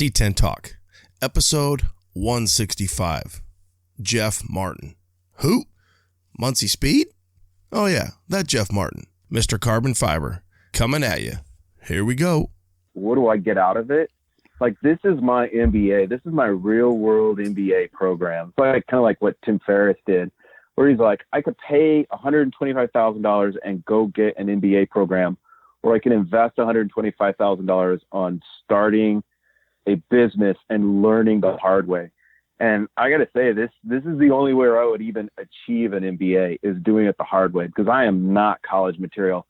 C10 Talk, episode 165. Jeff Martin. Who? Munssey Speed? Oh yeah, that Jeff Martin. Mr. Carbon Fiber, coming at you. Here we go. What do I get out of it? Like, this is my MBA. This is my real world MBA program. It's like kind of like what Tim Ferriss did, where he's like, I could pay $125,000 and go get an MBA program, or I can invest $125,000 on starting a business and learning the hard way. And I got to say, this is the only way I would even achieve an MBA, is doing it the hard way, because I am not college material.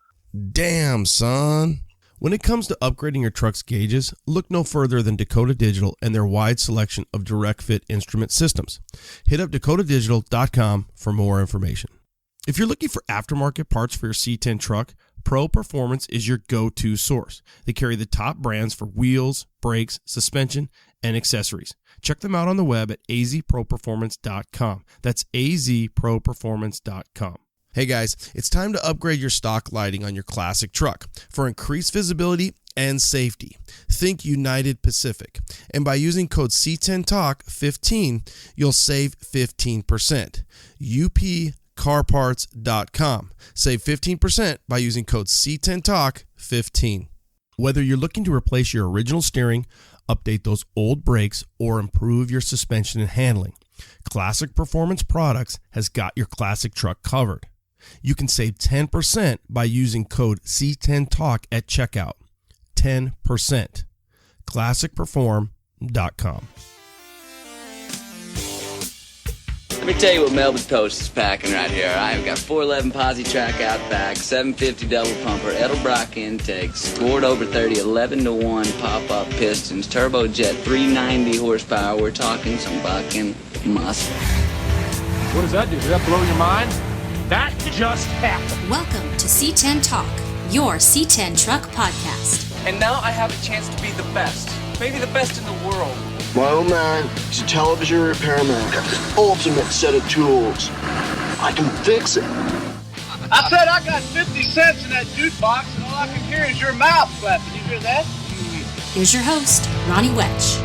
Damn, son. When it comes to upgrading your truck's gauges, look no further than Dakota Digital and their wide selection of direct fit instrument systems. Hit up dakotadigital.com for more information. If you're looking for aftermarket parts for your C10 truck, Pro Performance is your go-to source. They carry the top brands for wheels, brakes, suspension, and accessories. Check them out on the web at azproperformance.com. That's azproperformance.com. Hey guys, it's time to upgrade your stock lighting on your classic truck for increased visibility and safety. Think United Pacific. And by using code C10TALK15, you'll save 15%. upcarparts.com. Save 15% by using code C10TALK15. Whether you're looking to replace your original steering, update those old brakes, or improve your suspension and handling, Classic Performance Products has got your classic truck covered. You can save 10% by using code C10TALK at checkout. 10%. ClassicPerform.com. Let me tell you what Melba Toast is packing right here. I've got 411 posi track out back, 750 double pumper, Edelbrock intake, scored over 30, 11-1 pop-up pistons, turbojet, 390 horsepower. We're talking some bucking muscle. What does that do? Does that blow your mind? That just happened. Welcome to C10 Talk, your C10 truck podcast. And now I have a chance to be the best, maybe the best in the world. My old man, he's a television repairman. Got this ultimate set of tools. I can fix it. I said I got 50 cents in that jukebox, and all I can hear is your mouth flapping. You hear that? Here's your host, Ronnie Welch.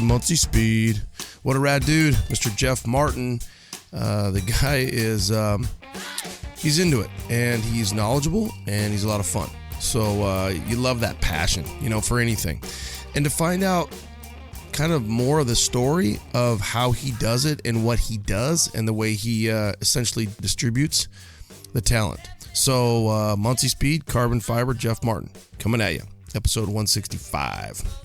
Munssey Speed. What a rad dude, Mr. Jeff Martin. The guy is, he's into it, and he's knowledgeable, and he's a lot of fun. So you love that passion, for anything. And to find out kind of more of the story of how he does it and what he does and the way he essentially distributes the talent. So Munssey Speed, Carbon Fiber, Jeff Martin, coming at you. Episode 165.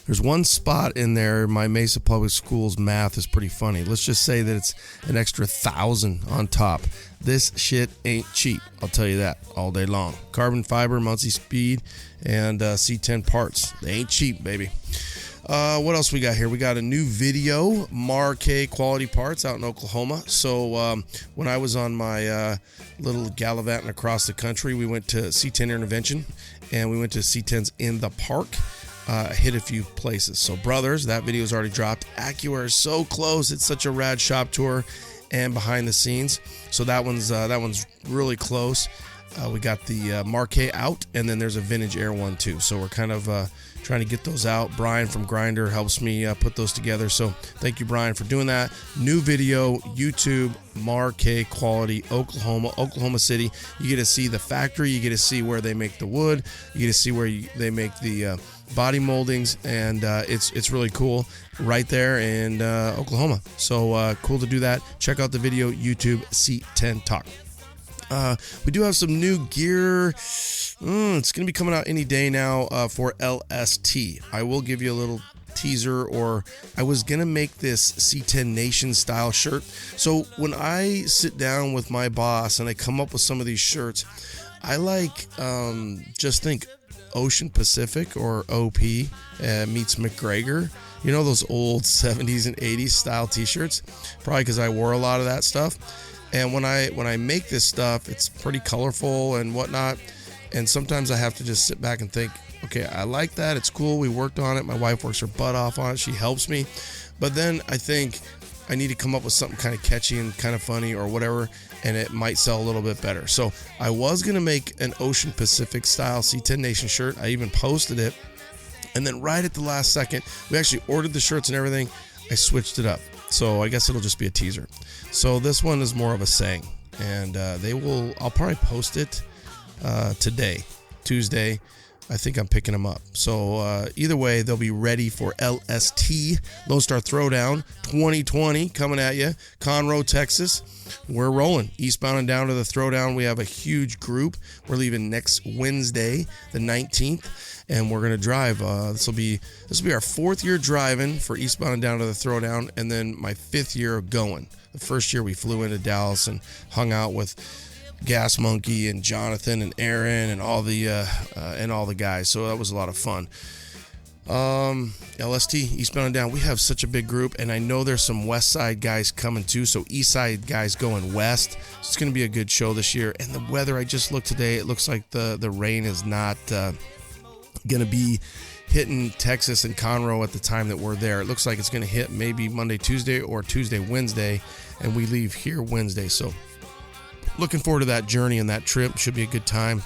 There's one spot in there, my Mesa Public Schools math is pretty funny. Let's just say that it's an extra 1,000 on top. This shit ain't cheap, I'll tell you that, all day long. Carbon Fiber, Munssey Speed, and C10 parts. They ain't cheap, baby. What else we got here? We got a new video, Marquet Quality Parts out in Oklahoma. So when I was on my little gallivanting across the country, we went to C10 Intervention, and we went to C10's in the park. Hit a few places. So brothers, that video's already dropped. AccuAir is so close. It's such a rad shop tour and behind the scenes. So that one's really close. We got the Marquet out, and then there's a Vintage Air one too. So we're kind of trying to get those out. Brian from Grindr helps me put those together. So thank you, Brian, for doing that. New video, YouTube, Marquet Quality, Oklahoma City. You get to see the factory. You get to see where they make the wood. You get to see where they make the body moldings, and it's really cool right there in Oklahoma. So cool to do that. Check out the video, YouTube, C10 Talk. We do have some new gear. It's going to be coming out any day now for LST. I will give you a little teaser, or I was going to make this C10 Nation style shirt. So when I sit down with my boss and I come up with some of these shirts, I like, just think Ocean Pacific or OP meets McGregor. You know, those old 70s and 80s style t-shirts? Probably because I wore a lot of that stuff. And when I make this stuff, it's pretty colorful and whatnot. And sometimes I have to just sit back and think, okay, I like that. It's cool. We worked on it. My wife works her butt off on it. She helps me. But then I think, I need to come up with something kind of catchy and kind of funny or whatever, and it might sell a little bit better. So I was going to make an Ocean Pacific style C10 Nation shirt. I even posted it. And then right at the last second, we actually ordered the shirts and everything. I switched it up. So I guess it'll just be a teaser. So this one is more of a saying. And I'll probably post it today, Tuesday. I think I'm picking them up. So either way, they'll be ready for LST, Lone Star Throwdown 2020, coming at you. Conroe, Texas. We're rolling eastbound and down to the Throwdown. We have a huge group. We're leaving next Wednesday, the 19th, and we're gonna drive. This will be our 4th year driving for eastbound and down to the Throwdown, and then my 5th year of going. The first year we flew into Dallas and hung out with Gas Monkey and Jonathan and Aaron and all the guys. So that was a lot of fun. LST, eastbound and down. We have such a big group, and I know there's some west side guys coming too. So east side guys going west. So it's going to be a good show this year. And the weather, I just looked today. It looks like the rain is not going to be hitting Texas and Conroe at the time that we're there. It looks like it's going to hit maybe Monday, Tuesday, or Tuesday, Wednesday, and we leave here Wednesday. So looking forward to that journey and that trip. Should be a good time.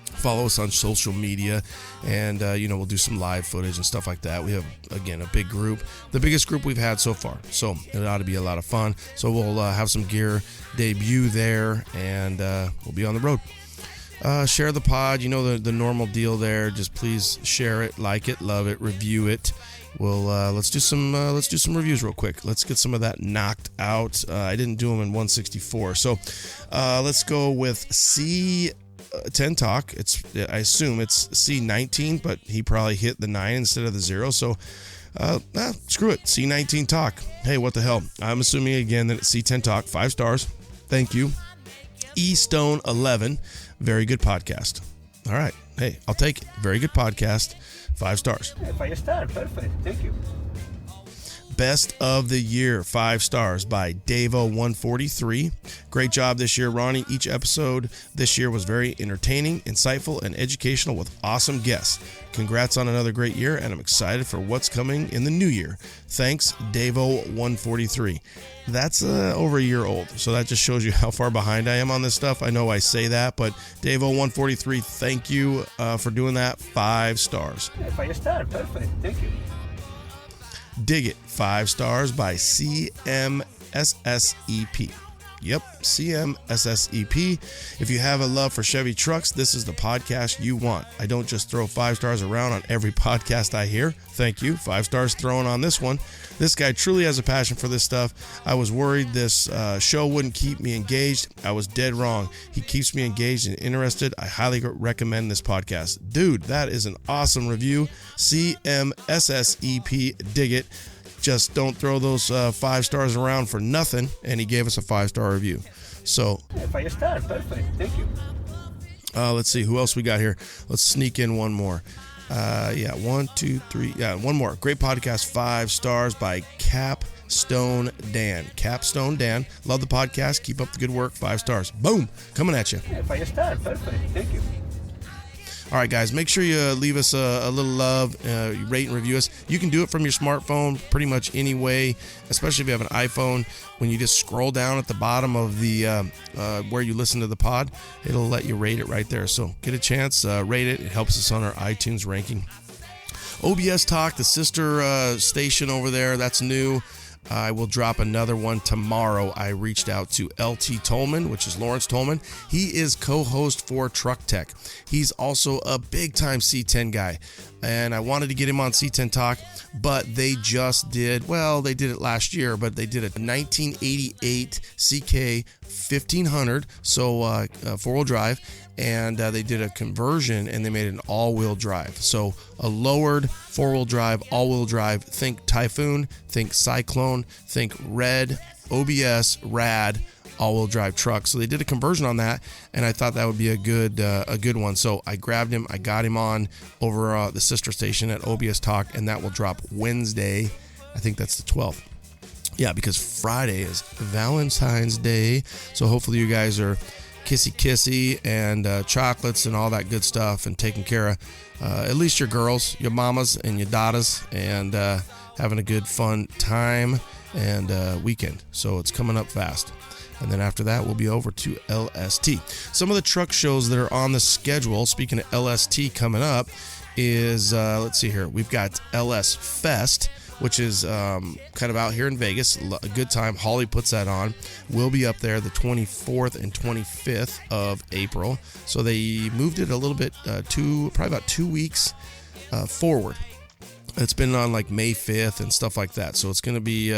Follow us on social media, and we'll do some live footage and stuff like that. We have, again, a big group, the biggest group we've had so far, so it ought to be a lot of fun. So we'll have some gear debut there, and we'll be on the road. Share the pod, the normal deal there. Just please share it, like it, love it, review it. We'll let's do some reviews real quick. Let's get some of that knocked out. I didn't do them in 164, so let's go with C10 Talk. I assume it's C19, but he probably hit the 9 instead of the 0. So screw it. C19 Talk. Hey, what the hell? I'm assuming again that it's C10 Talk. 5 stars. Thank you. Stone 11. Very good podcast. All right. Hey, I'll take it. Very good podcast. 5 stars. 5 star. Perfect. Thank you. Best of the Year, 5 stars by Davo143. Great job this year, Ronnie. Each episode this year was very entertaining, insightful, and educational with awesome guests. Congrats on another great year, and I'm excited for what's coming in the new year. Thanks, Davo143. That's over a year old, so that just shows you how far behind I am on this stuff. I know I say that, but Davo143, thank you for doing that. 5 stars. 5 star. Perfect. Thank you. Dig It, 5 stars by CMSSEP. Yep, CMSSEP. If you have a love for Chevy trucks, this is the podcast you want. I don't just throw 5 stars around on every podcast I hear. Thank you. 5 stars thrown on this one. This guy truly has a passion for this stuff. I was worried this show wouldn't keep me engaged. I was dead wrong. He keeps me engaged and interested. I highly recommend this podcast. Dude, that is an awesome review. CMSSEP, dig it. Just don't throw those 5 stars around for nothing. And he gave us a 5-star review. So 5 star. Perfect. Thank you. Let's see who else we got here. Let's sneak in one more. 1, 2, 3. Yeah, one more. Great podcast. 5 stars by Capstone Dan. Capstone Dan. Love the podcast. Keep up the good work. 5 stars. Boom. Coming at you. 5 star. Perfect. Thank you. All right, guys, make sure you leave us a little love, rate and review us. You can do it from your smartphone pretty much any way, especially if you have an iPhone. When you just scroll down at the bottom of the where you listen to the pod, it'll let you rate it right there. So get a chance, rate it. It helps us on our iTunes ranking. OBS Talk, the sister station over there, that's new. I will drop another one tomorrow. I reached out to LT Tolman, which is Lawrence Tolman. He is co-host for Truck Tech. He's also a big-time C10 guy, and I wanted to get him on C10 Talk, but they just did, they did it last year, but they did a 1988 CK 1500, so four-wheel drive, and they did a conversion, and they made an all-wheel drive. So a lowered four-wheel drive, all-wheel drive. Think Typhoon, think Cyclone, think Red, OBS, Rad, all-wheel drive truck. So they did a conversion on that, and I thought that would be a good one. So I grabbed him. I got him on over the sister station at OBS Talk, and that will drop Wednesday. I think that's the 12th. Yeah, because Friday is Valentine's Day. So hopefully you guys are kissy and chocolates and all that good stuff, and taking care of at least your girls, your mamas and your daughters, and having a good fun time. and weekend. So it's coming up fast. And then after that, we'll be over to LST. Some of the truck shows that are on the schedule, speaking of LST coming up, is, let's see here. We've got LS Fest, which is kind of out here in Vegas. A good time. Holly puts that on. We'll be up there the 24th and 25th of April. So they moved it a little bit, probably about 2 weeks forward. It's been on like May 5th and stuff like that. So it's going to be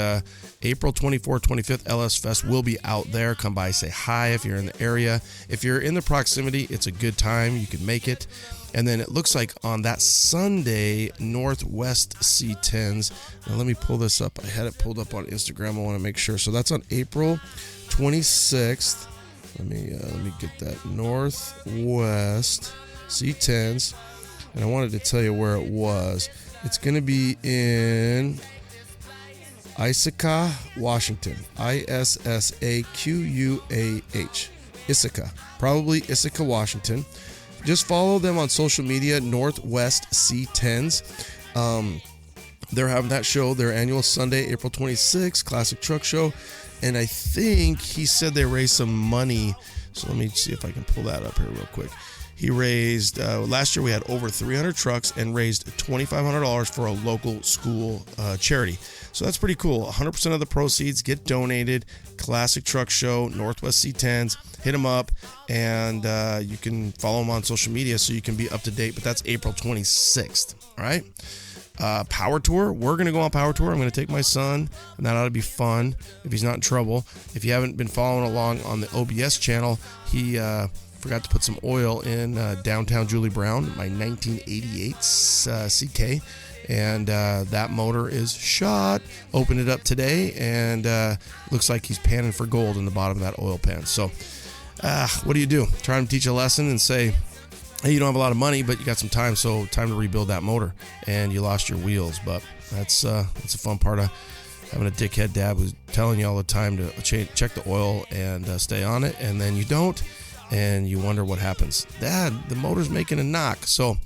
April 24th, 25th, LS Fest. We'll be out there. Come by, say hi if you're in the area. If you're in the proximity, it's a good time. You can make it. And then it looks like on that Sunday, Northwest C10s. Now let me pull this up. I had it pulled up on Instagram. I want to make sure. So that's on April 26th. Let me get that. Northwest C10s. And I wanted to tell you where it was. It's going to be in Issaquah, Washington. Issaquah. Issaquah. Probably Issaquah, Washington. Just follow them on social media, Northwest C10s. They're having that show, their annual Sunday, April 26th, classic truck show. And I think he said they raised some money. So let me see if I can pull that up here real quick. He raised, last year we had over 300 trucks and raised $2,500 for a local school charity. So that's pretty cool. 100% of the proceeds get donated. Classic Truck Show, Northwest C10s. Hit them up, and you can follow them on social media so you can be up to date. But that's April 26th, all right? Power Tour. We're going to go on Power Tour. I'm going to take my son, and that ought to be fun if he's not in trouble. If you haven't been following along on the OBS channel, he forgot to put some oil in downtown Julie Brown, my 1988 CK, and that motor is shot. Opened it up today, and looks like he's panning for gold in the bottom of that oil pan. So what do you do? Try to teach a lesson and say, hey, you don't have a lot of money, but you got some time, so time to rebuild that motor, and you lost your wheels. But that's a fun part of having a dickhead dad who's telling you all the time to check the oil and stay on it, and then you don't, and you wonder what happens. Dad, the motor's making a knock. So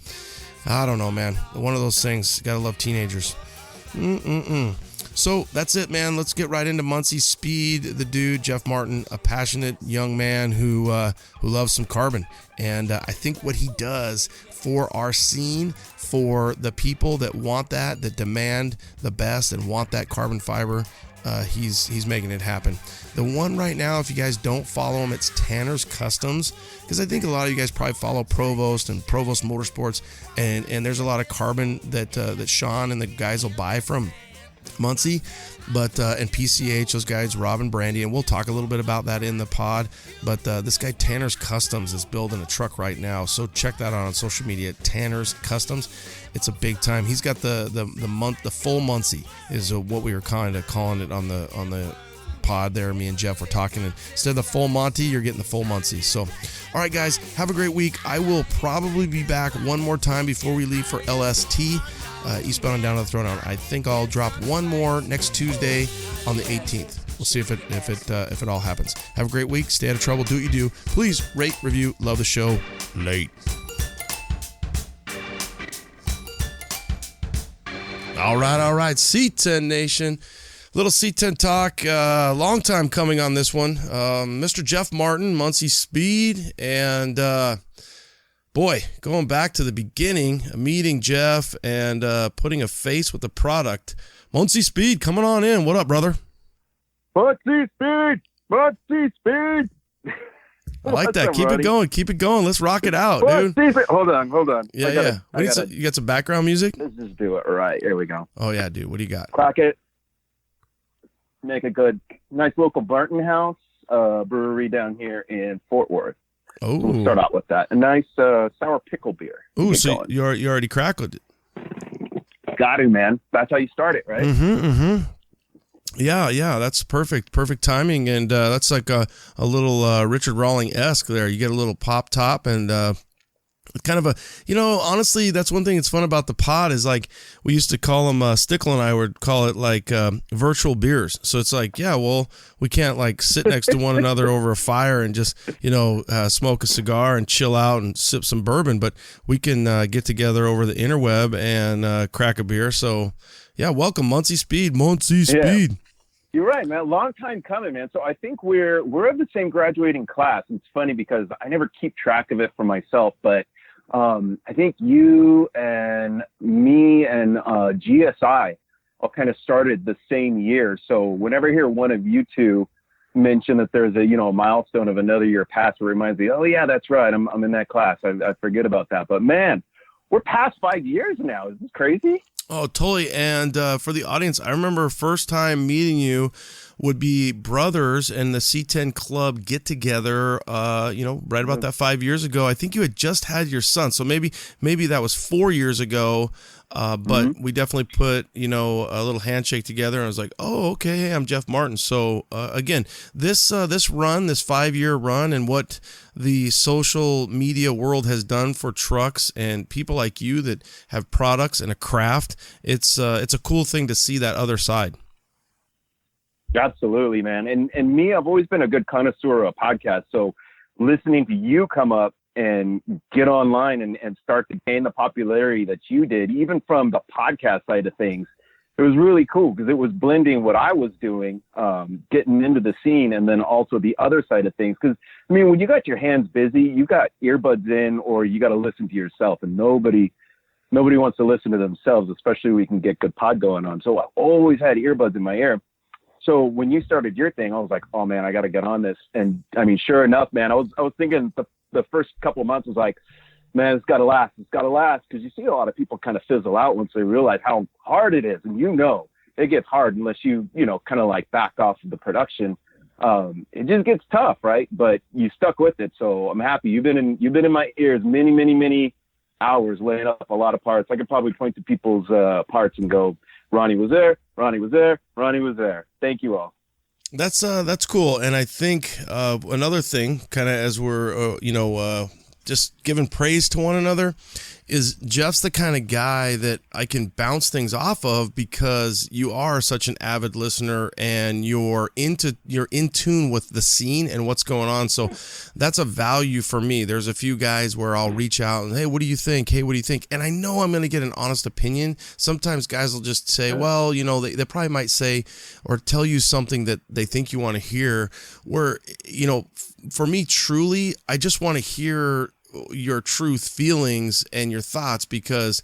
I don't know, man. One of those things. You gotta love teenagers. So that's it, man. Let's get right into Munssey Speed. The dude, Jeff Martin, a passionate young man who loves some carbon. And I think what he does for our scene, for the people that want that demand the best and want that carbon fiber, he's making it happen. The one right now, if you guys don't follow him, it's Tanner's Customs, because I think a lot of you guys probably follow Provost and Provost Motorsports, and there's a lot of carbon that Sean and the guys will buy from Munssey, but and PCH, those guys, Rob and Brandy, and we'll talk a little bit about that in the pod. But this guy Tanner's Customs is building a truck right now, so check that out on social media. Tanner's Customs, it's a big time. He's got the full Munssey is what we were kind of calling it on the pod there. Me and Jeff were talking, and instead of the full Monty, you're getting the full Munssey. So, all right, guys, have a great week. I will probably be back one more time before we leave for LST. Eastbound and down to the Throwdown. I think I'll drop one more next Tuesday on the 18th. We'll see if it all happens. Have a great week. Stay out of trouble. Do what you do. Please rate, review, love the show. Late. All right. C10 Nation. Little C10 talk. Long time coming on this one. Mr. Jeff Martin, Munssey Speed, and boy, going back to the beginning, meeting Jeff and putting a face with the product. Munssey Speed, coming on in. What up, brother? Munssey Speed! Munssey Speed! I like that. Keep it going. Keep it going. Let's rock it out, dude. Hold on. Yeah. You got some background music? Let's just do it right. Here we go. Oh, yeah, dude. What do you got? Crack it. Make a good, nice local Barton House brewery down here in Fort Worth. Oh, we'll start out with that. A nice sour pickle beer. Ooh, so you already crackled it. Got to, man. That's how you start it, right? Mm-hmm. Yeah. That's perfect timing, and that's like a little Richard Rawling-esque there. You get a little pop top and kind of a, honestly, that's one thing that's fun about the pod is like we used to call them, Stickle and I would call it like virtual beers. So it's like, yeah, well, we can't like sit next to one another over a fire and just, smoke a cigar and chill out and sip some bourbon, but we can get together over the interweb and crack a beer. So yeah, welcome Munssey Speed. Yeah. You're right, man. Long time coming, man. So I think we're of the same graduating class. It's funny because I never keep track of it for myself, but I think you and me and GSI all kind of started the same year. So whenever I hear one of you two mention that there's a milestone of another year past, it reminds me, oh yeah, that's right, I'm in that class. I forget about that. But man, we're past 5 years now. Is this crazy? Oh, totally. And for the audience, I remember first time meeting you would be brothers and the C10 Club get together, right about that 5 years ago. I think you had just had your son. So maybe that was 4 years ago. But we definitely put, a little handshake together, and I was like, oh, okay, hey, I'm Jeff Martin. So again, this 5-year run and what the social media world has done for trucks and people like you that have products and a craft, it's a cool thing to see that other side. Absolutely, man. And me, I've always been a good connoisseur of podcasts. So listening to you come up and get online and start to gain the popularity that you did, even from the podcast side of things, it was really cool because it was blending what I was doing, getting into the scene, and then also the other side of things. Because, I mean, when you got your hands busy, you got earbuds in or you got to listen to yourself, and nobody wants to listen to themselves, especially when we can get good pod going on. So I always had earbuds in my ear. So when you started your thing, I was like, oh man, I got to get on this. And I mean, sure enough, man, I was thinking the first couple of months was like, man, it's got to last. It's got to last. Because you see a lot of people kind of fizzle out once they realize how hard it is. And it gets hard unless you kind of like back off of the production. It just gets tough, right? But you stuck with it. So I'm happy. You've been in my ears many, many, many hours laying up a lot of parts. I could probably point to people's parts and go, Ronnie was there, Ronnie was there, Ronnie was there. Thank you all. That's cool. And I think another thing, kind of as we're just giving praise to one another, is Jeff's the kind of guy that I can bounce things off of because you are such an avid listener and you're in tune with the scene and what's going on. So that's a value for me. There's a few guys where I'll reach out and, hey, what do you think? Hey, what do you think? And I know I'm going to get an honest opinion. Sometimes guys will just say, well, they probably might say or tell you something that they think you want to hear, where, for me, truly, I just want to hear your truth, feelings, and your thoughts, because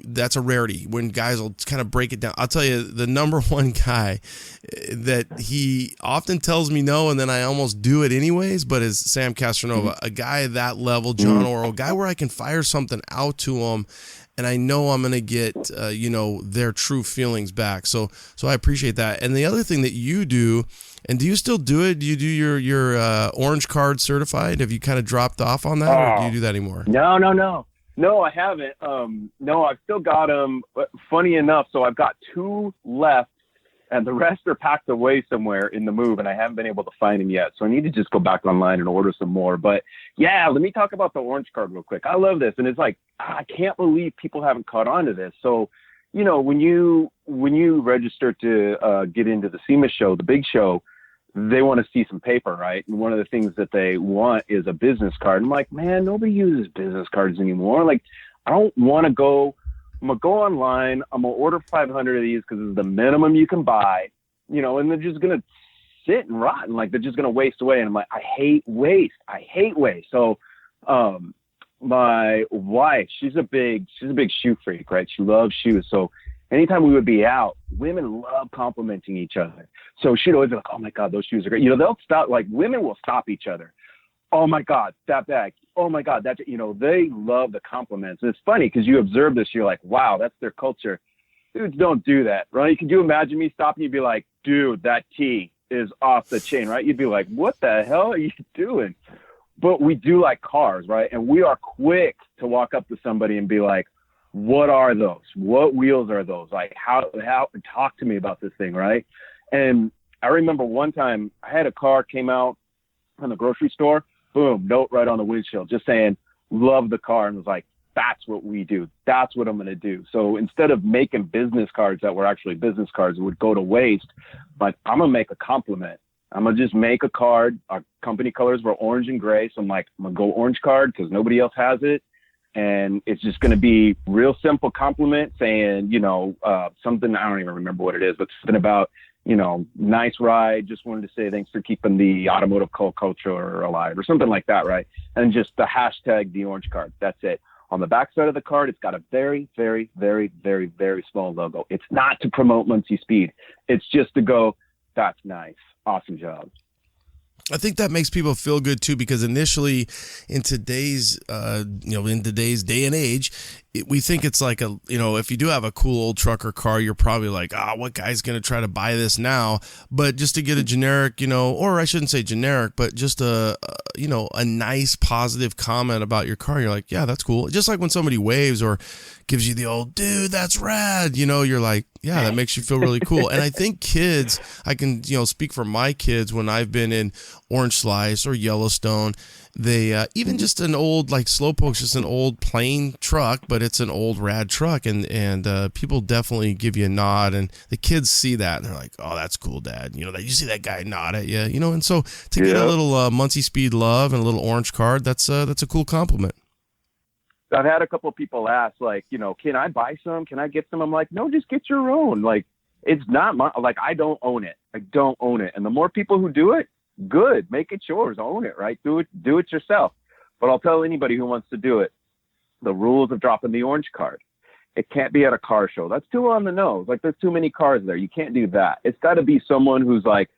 that's a rarity when guys will kind of break it down. I'll tell you, the number one guy that he often tells me no, and then I almost do it anyways, but is Sam Castronova, a guy at that level, John Orrell, a guy where I can fire something out to him and I know I'm going to get, their true feelings back. So I appreciate that. And the other thing that you do, and do you still do it? Do you do your orange card certified? Have you kind of dropped off on that, or do you do that anymore? No, I haven't. No, I've still got them. Funny enough, so I've got 2 left, and the rest are packed away somewhere in the move, and I haven't been able to find them yet. So I need to just go back online and order some more. But yeah, let me talk about the orange card real quick. I love this, and it's like, I can't believe people haven't caught on to this. So, when you register to get into the SEMA show, the big show, they want to see some paper, right? And one of the things that they want is a business card. I'm like, man, nobody uses business cards anymore. Like, I don't want to go. I'm going to go online. I'm going to order 500 of these because it's the minimum you can buy, and they're just going to sit and rot. And like, they're just going to waste away. And I'm like, I hate waste. So, my wife, she's a big shoe freak, right? She loves shoes. So anytime we would be out, women love complimenting each other. So she'd always be like, oh my God, those shoes are great. They'll stop, like, women will stop each other. Oh my God, that bag. Oh my God, that, they love the compliments. And it's funny because you observe this, you're like, wow, that's their culture. Dudes don't do that, right? Could you imagine me stopping? You'd be like, dude, that tee is off the chain, right? You'd be like, what the hell are you doing? But we do like cars, right? And we are quick to walk up to somebody and be like, what are those? What wheels are those? Like, how talk to me about this thing, right? And I remember one time I had a car came out from the grocery store, boom, note right on the windshield, just saying, love the car. And was like, that's what we do. That's what I'm going to do. So instead of making business cards that were actually business cards that would go to waste, like, I'm going to make a compliment. I'm going to just make a card. Our company colors were orange and gray. So I'm like, I'm going to go orange card because nobody else has it. And it's just going to be real simple compliment saying, something, I don't even remember what it is, but something about, nice ride. Just wanted to say thanks for keeping the automotive culture alive or something like that, right? And just the hashtag, the orange card. That's it. On the back side of the card, it's got a very, very, very, very, very small logo. It's not to promote Munssey Speed. It's just to go, that's nice. Awesome job. I think that makes people feel good too, because initially in today's, in today's day and age, we think it's like if you do have a cool old truck or car, you're probably like, what guy's going to try to buy this now? But just to get a generic, or I shouldn't say generic, but just a nice positive comment about your car, you're like, yeah, that's cool. Just like when somebody waves or gives you the old, dude, that's rad, you're like, yeah, that makes you feel really cool. And I think kids, I can, speak for my kids when I've been in Orange Slice or Yellowstone, they even just an old like Slowpoke's just an old plain truck, but it's an old rad truck, and people definitely give you a nod, and the kids see that and they're like, oh, that's cool, Dad. That you see that guy nod at you, and so to get a little Munssey Speed love and a little orange card, that's a cool compliment. I've had a couple of people ask, like, can I buy some? Can I get some? I'm like, no, just get your own. Like, it's not my, like, I don't own it. And the more people who do it, good, make it yours, own it, right? Do it yourself. But I'll tell anybody who wants to do it, the rules of dropping the orange card. It can't be at a car show. That's too on the nose. Like, there's too many cars there. You can't do that. It's got to be someone who's like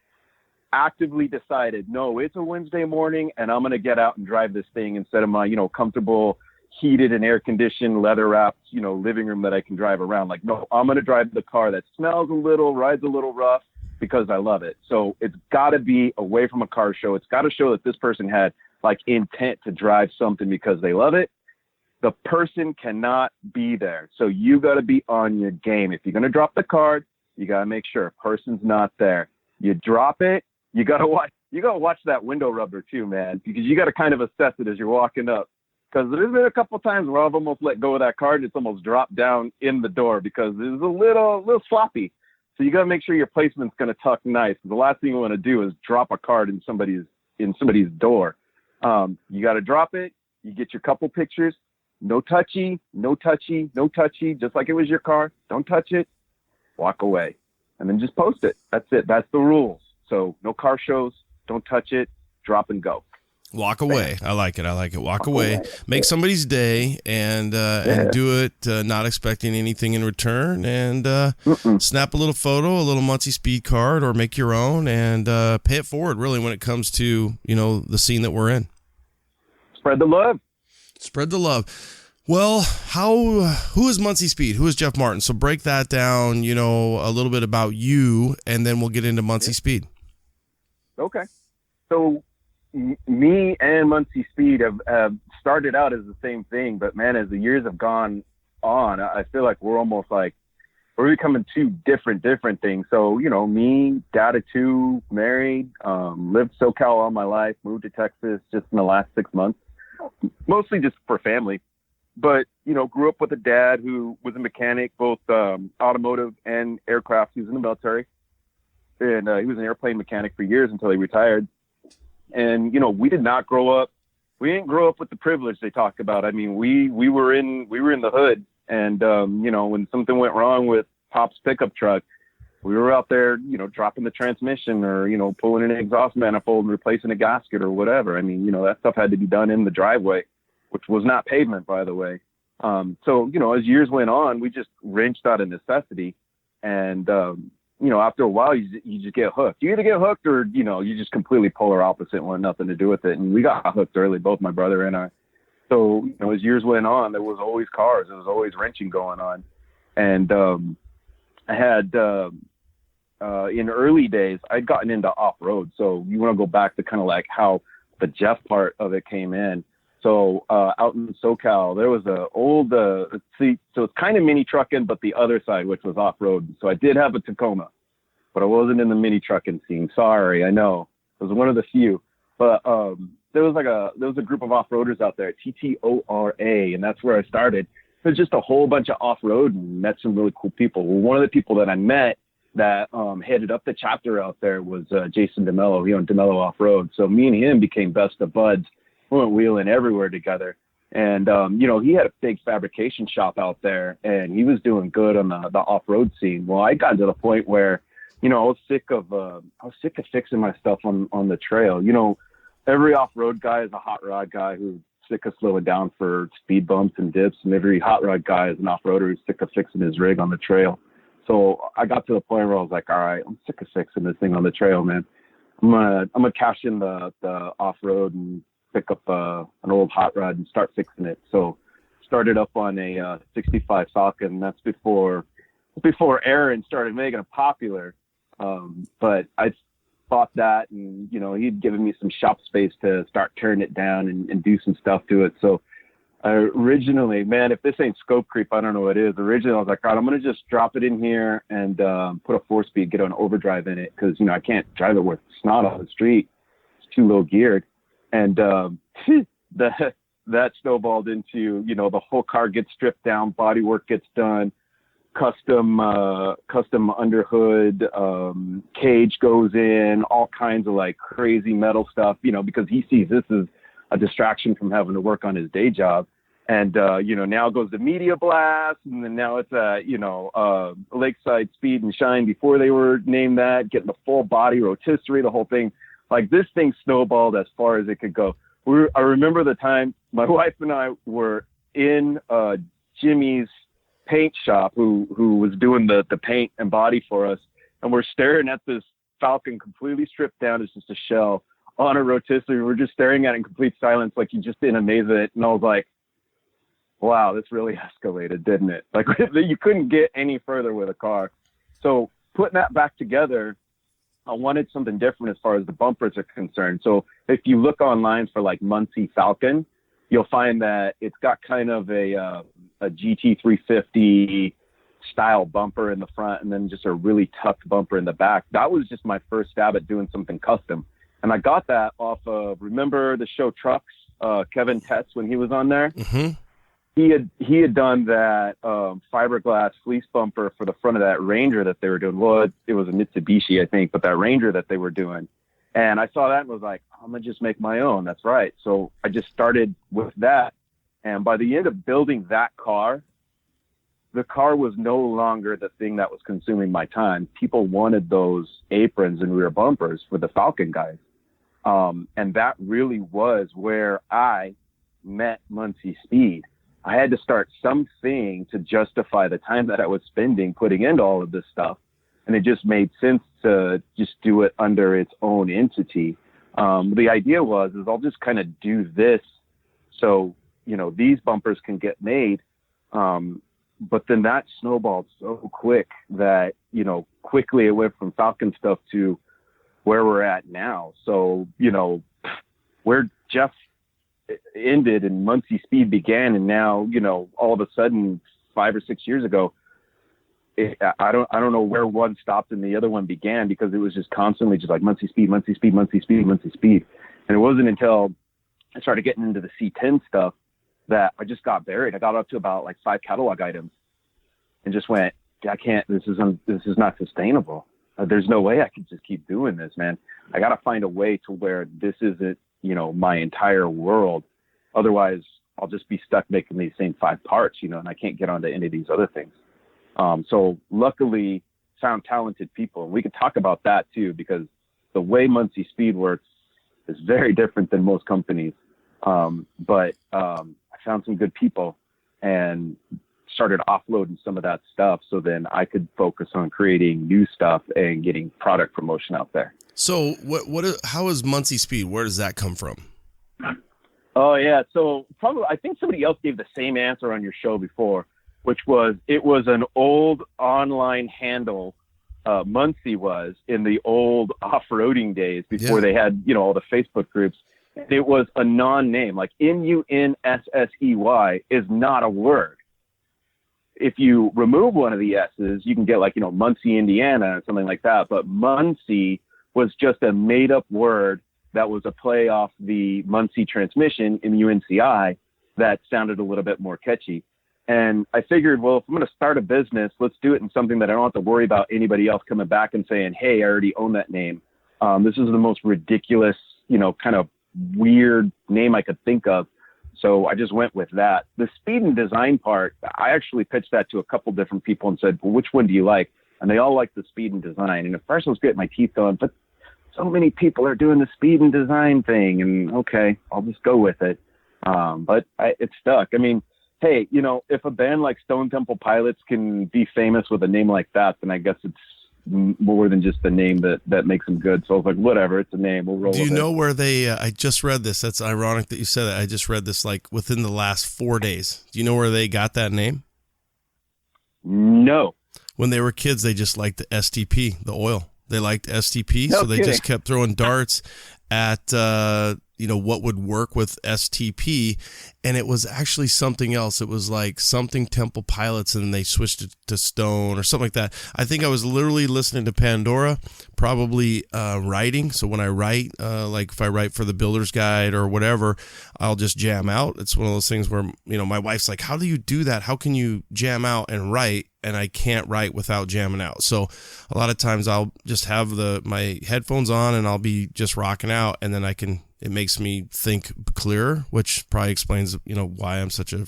actively decided, no, it's a Wednesday morning and I'm going to get out and drive this thing instead of my, comfortable, heated and air conditioned, leather wrapped, living room that I can drive around. Like, no, I'm going to drive the car that smells a little, rides a little rough, because I love it. So it's got to be away from a car show. It's got to show that this person had like intent to drive something because they love it. The person cannot be there. So you got to be on your game. If you're going to drop the card, you got to make sure a person's not there. You drop it. You got to watch that window rubber too, man, because you got to kind of assess it as you're walking up. Because there's been a couple of times where I've almost let go of that card and it's almost dropped down in the door because it's a little sloppy. So you got to make sure your placement's going to tuck nice. The last thing you want to do is drop a card in somebody's door. You got to drop it. You get your couple pictures. No touchy, just like it was your car. Don't touch it. Walk away. And then just post it. That's it. That's the rules. So no car shows. Don't touch it. Drop and go. Walk away. I like it. Walk away. Make somebody's day and do it not expecting anything in return, and snap a little photo, a little Munssey Speed card, or make your own, and pay it forward, really, when it comes to, the scene that we're in. Spread the love. Well, who is Munssey Speed? Who is Jeff Martin? So break that down, a little bit about you, and then we'll get into Munssey Speed. Okay. So me and Munssey Speed have started out as the same thing, but man, as the years have gone on, I feel like we're almost like we're becoming two different things. So, me, dad of two, married, lived SoCal all my life, moved to Texas just in the last 6 months, mostly just for family. But, grew up with a dad who was a mechanic, both automotive and aircraft. He was in the military, and he was an airplane mechanic for years until he retired. And, we didn't grow up with the privilege they talk about. I mean, we were in the hood, and, when something went wrong with Pop's pickup truck, we were out there, dropping the transmission or, pulling an exhaust manifold and replacing a gasket or whatever. I mean, that stuff had to be done in the driveway, which was not pavement, by the way. So, as years went on, we just wrenched out of necessity. And, after a while, you just get hooked. You either get hooked or, you just completely polar opposite and want nothing to do with it. And we got hooked early, both my brother and I. So, as years went on, there was always cars. There was always wrenching going on. And I had, in early days, I'd gotten into off-road. So you want to go back to kind of like how the Jeff part of it came in. So out in SoCal, there was a old, so it's kind of mini trucking, but the other side, which was off-road. So I did have a Tacoma, but I wasn't in the mini trucking scene. Sorry, I know. It was one of the few. But there was a group of off-roaders out there, TTORA, and that's where I started. There's just a whole bunch of off-road and met some really cool people. Well, one of the people that I met that headed up the chapter out there was Jason DeMello. He owned DeMello Off-Road. So me and him became best of buds. We went wheeling everywhere together. And, he had a big fabrication shop out there, and he was doing good on the off-road scene. Well, I got to the point where I was sick of fixing my stuff on the trail. Every off-road guy is a hot rod guy who's sick of slowing down for speed bumps and dips, and every hot rod guy is an off-roader who's sick of fixing his rig on the trail. So I got to the point where I was like, all right, I'm sick of fixing this thing on the trail, man. I'm gonna cash in the off-road and pick up an old hot rod and start fixing it. So started up on a 65 Falcon. That's before Aaron started making it popular. But I bought that, and he'd given me some shop space to start tearing it down and do some stuff to it. So originally, man, if this ain't scope creep, I don't know what it is. Originally, I was like, all right, I'm gonna just drop it in here and put a 4-speed, get an overdrive in it, because I can't drive it with snot on the street. It's too low geared, and that snowballed into the whole car gets stripped down, body work gets done. Custom underhood, cage goes in, all kinds of like crazy metal stuff, because he sees this as a distraction from having to work on his day job. And, now it goes to Media Blast, and then now it's Lakeside Speed and Shine before they were named that, getting the full body rotisserie, the whole thing. Like, this thing snowballed as far as it could go. I remember the time my wife and I were in Jimmy's paint shop who was doing the paint and body for us, and we're staring at this Falcon completely stripped down. It's just a shell on a rotisserie. We're just staring at it in complete silence, like you just in amazement. And I was like, wow, this really escalated, didn't it? Like, you couldn't get any further with a car. So putting that back together, I wanted something different as far as the bumpers are concerned. So if you look online for like Munssey Falcon, you'll find that it's got kind of a GT350 style bumper in the front, and then just a really tucked bumper in the back. That was just my first stab at doing something custom. And I got that off of, remember the show Trucks, Kevin Tetz, when he was on there? Mm-hmm. He had done that fiberglass fleece bumper for the front of that Ranger that they were doing. Well, it was a Mitsubishi, I think, but that Ranger that they were doing. And I saw that and was like, I'm going to just make my own. That's right. So I just started with that. And by the end of building that car, the car was no longer the thing that was consuming my time. People wanted those aprons and rear bumpers for the Falcon guys. And that really was where I met Munssey Speed. I had to start something to justify the time that I was spending putting into all of this stuff. And it just made sense to just do it under its own entity. The idea was I'll just kind of do this so, these bumpers can get made. But then that snowballed so quick that, quickly it went from Falcon stuff to where we're at now. So, where Jeff ended and Munssey Speed began, and now, all of a sudden 5 or 6 years ago, I don't know where one stopped and the other one began, because it was just constantly just like Munssey Speed, Munssey Speed, Munssey Speed, Munssey Speed. And it wasn't until I started getting into the C10 stuff that I just got buried. I got up to about like 5 catalog items and just went, I can't, this is not sustainable. There's no way I can just keep doing this, man. I got to find a way to where this isn't, my entire world. Otherwise I'll just be stuck making these same 5 parts, and I can't get onto any of these other things. So luckily found talented people, and we could talk about that too, because the way Munssey Speed works is very different than most companies. But I found some good people and started offloading some of that stuff, so then I could focus on creating new stuff and getting product promotion out there. So how is Munssey Speed? Where does that come from? Oh yeah. So probably, I think somebody else gave the same answer on your show before, which was, it was an old online handle. Munssey was in the old off-roading days before they had, all the Facebook groups. It was a non-name, like Munssey is not a word. If you remove one of the S's, you can get like, Muncie, Indiana, or something like that. But Munssey was just a made-up word that was a play off the Muncie transmission in UNCI that sounded a little bit more catchy. And I figured, well, if I'm going to start a business, let's do it in something that I don't have to worry about anybody else coming back and saying, hey, I already own that name. This is the most ridiculous, kind of weird name I could think of. So I just went with that. The speed and design part, I actually pitched that to a couple different people and said, well, which one do you like? and they all like the Speed and Design. And at first I was getting my teeth going, but so many people are doing the Speed and Design thing, and okay, I'll just go with it. But it stuck. I mean, hey, you know, if a band like Stone Temple Pilots can be famous with a name like that, then I guess it's more than just the name that makes them good. So I was like, whatever, it's a name, we'll roll with it. Do you know where they, I just read this. That's ironic that you said that. I just read this like within the last 4 days. Do you know where they got that name? No. When they were kids, they just liked the STP, the oil. They liked STP, No so they kidding. just kept throwing darts at, you know, what would work with STP, and it was actually something else. It was like something Temple Pilots, and then they switched it to Stone or something like that. I think I was literally listening to Pandora, probably writing. So when I write, like if I write for the Builder's Guide or whatever, I'll just jam out. It's one of those things where, you know, my wife's like, how do you do that? How can you jam out and write? And I can't write without jamming out. So a lot of times I'll just have my headphones on and I'll be just rocking out, and then it makes me think clearer, which probably explains, you know, why I'm such a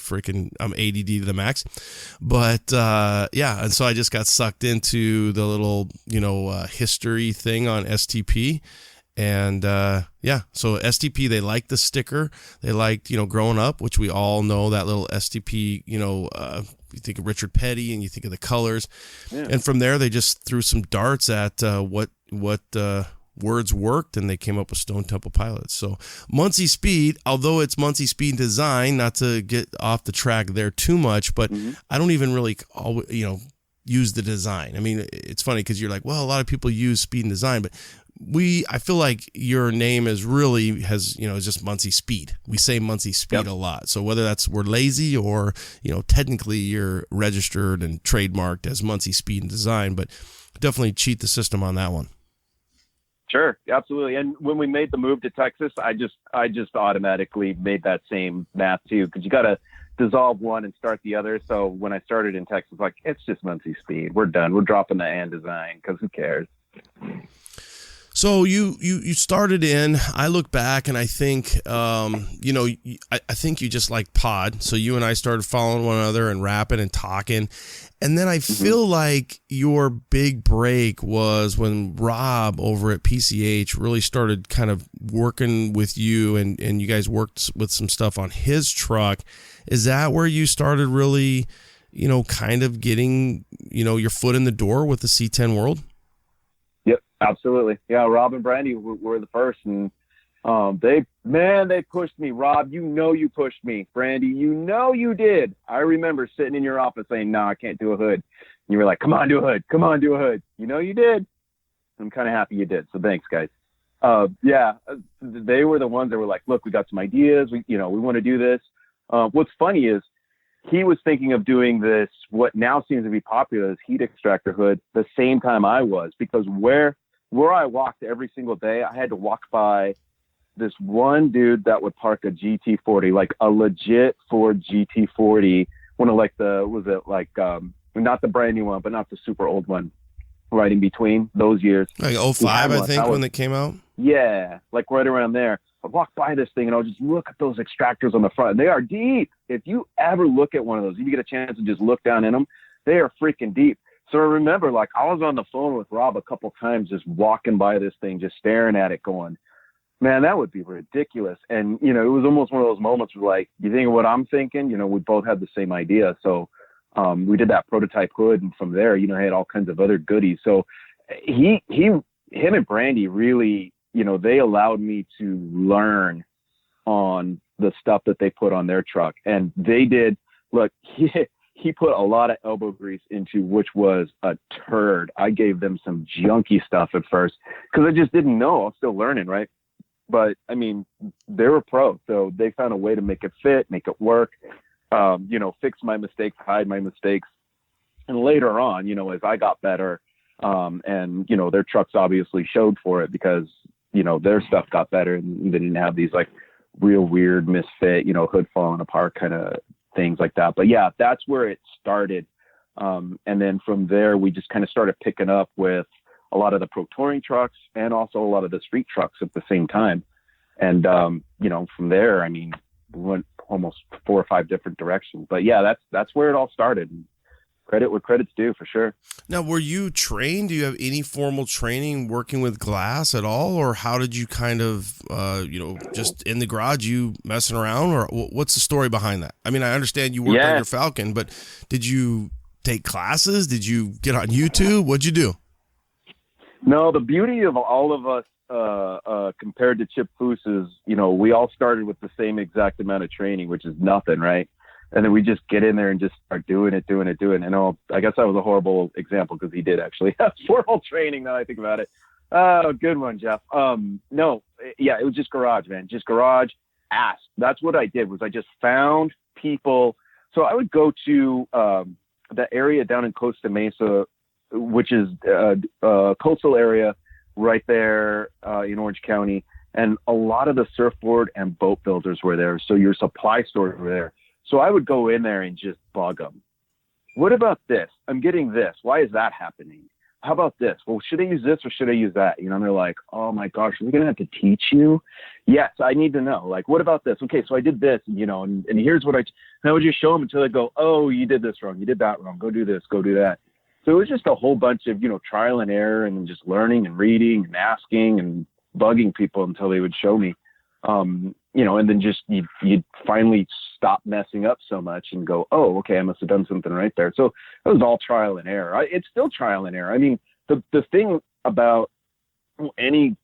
I'm ADD to the max. But yeah, and so I just got sucked into the little, you know, history thing on STP. And yeah, so STP, they liked the sticker. They liked, you know, growing up, which we all know that little STP, you know, you think of Richard Petty and you think of the colors. Yeah. And from there, they just threw some darts at what words worked, and they came up with Stone Temple Pilots. So Munssey Speed, although it's Munssey Speed Design, not to get off the track there too much, but I don't even really, you know, use the design. I mean, it's funny because you're like, well, a lot of people use Speed and Design, but I feel like your name is just Munssey Speed. We say Munssey Speed a lot. So whether we're lazy or, you know, technically you're registered and trademarked as Munssey Speed and Design, but definitely cheat the system on that one. Sure, absolutely. And when we made the move to Texas, I just automatically made that same math too, because you got to dissolve one and start the other. So when I started in Texas, like, it's just Munssey Speed. We're done. We're dropping the and design because who cares? So you started in, I look back and I think, you know, I think you just like pod. So you and I started following one another and rapping and talking. And then I feel like your big break was when Rob over at PCH really started kind of working with you, and you guys worked with some stuff on his truck. Is that where you started really, you know, kind of getting, you know, your foot in the door with the C10 world? Yep, absolutely. Yeah, Rob and Brandy were the first, and they pushed me. Rob, you know you pushed me. Brandy, you know you did. I remember sitting in your office saying, no, I can't do a hood. And you were like, come on, do a hood. Come on, do a hood. You know you did. I'm kind of happy you did. So thanks, guys. Yeah, they were the ones that were like, look, we got some ideas. We want to do this. What's funny is he was thinking of doing this, what now seems to be popular, this heat extractor hood, the same time I was, because where I walked every single day, I had to walk by this one dude that would park a GT40, like a legit Ford GT40, one of like not the brand new one, but not the super old one, right in between those years. Like 05, I think, when they came out? Yeah, like right around there. I walk by this thing and I'll just look at those extractors on the front. They are deep. If you ever look at one of those, if you get a chance to just look down in them, they are freaking deep. So I remember, like, I was on the phone with Rob a couple times, just walking by this thing, just staring at it going, man, that would be ridiculous. And, you know, it was almost one of those moments where, like, you think of what I'm thinking, you know, we both had the same idea. So we did that prototype hood. And from there, you know, I had all kinds of other goodies. So him and Brandy really, you know, they allowed me to learn on the stuff that they put on their truck. And they did, look, he put a lot of elbow grease into, which was a turd. I gave them some junky stuff at first because I just didn't know. I was still learning, right? But I mean, they were pro, so they found a way to make it fit, make it work, you know, fix my mistakes, hide my mistakes. And later on, you know, as I got better, and, you know, their trucks obviously showed for it because, you know, their stuff got better and they didn't have these like real weird misfit, you know, hood falling apart kind of things like that. But yeah, that's where it started. And then from there, we just kind of started picking up with a lot of the pro touring trucks and also a lot of the street trucks at the same time. And, you know, from there, I mean, we went almost 4 or 5 different directions, but yeah, that's where it all started. credit where credit's due, for sure. Now, were you trained? Do you have any formal training working with glass at all? Or how did you kind of, just in the garage, you messing around? Or what's the story behind that? I mean, I understand you worked on your Falcon, but did you take classes? Did you get on YouTube? What'd you do? No, the beauty of all of us compared to Chip Foose is, we all started with the same exact amount of training, which is nothing, right? And then we just get in there and just start doing it. And I guess that was a horrible example because he did actually have formal training now I think about it. Oh, good one, Jeff. It was just garage, man. Just garage, ask. That's what I did was I just found people. So I would go to the area down in Costa Mesa, which is a coastal area right there in Orange County. And a lot of the surfboard and boat builders were there. So your supply stores were there. So I would go in there and just bug them. What about this? I'm getting this. Why is that happening? How about this? Well, should I use this or should I use that? And they're like, oh my gosh, are we going to have to teach you? Yes, I need to know. Like, what about this? Okay, so I did this, and here's what and I would just show them until they go, oh, you did this wrong. You did that wrong. Go do this. Go do that. So it was just a whole bunch of, trial and error and just learning and reading and asking and bugging people until they would show me. And then just you'd finally stop messing up so much and go, oh, okay, I must have done something right there. So it was all trial and error. It's still trial and error. I mean, the thing about any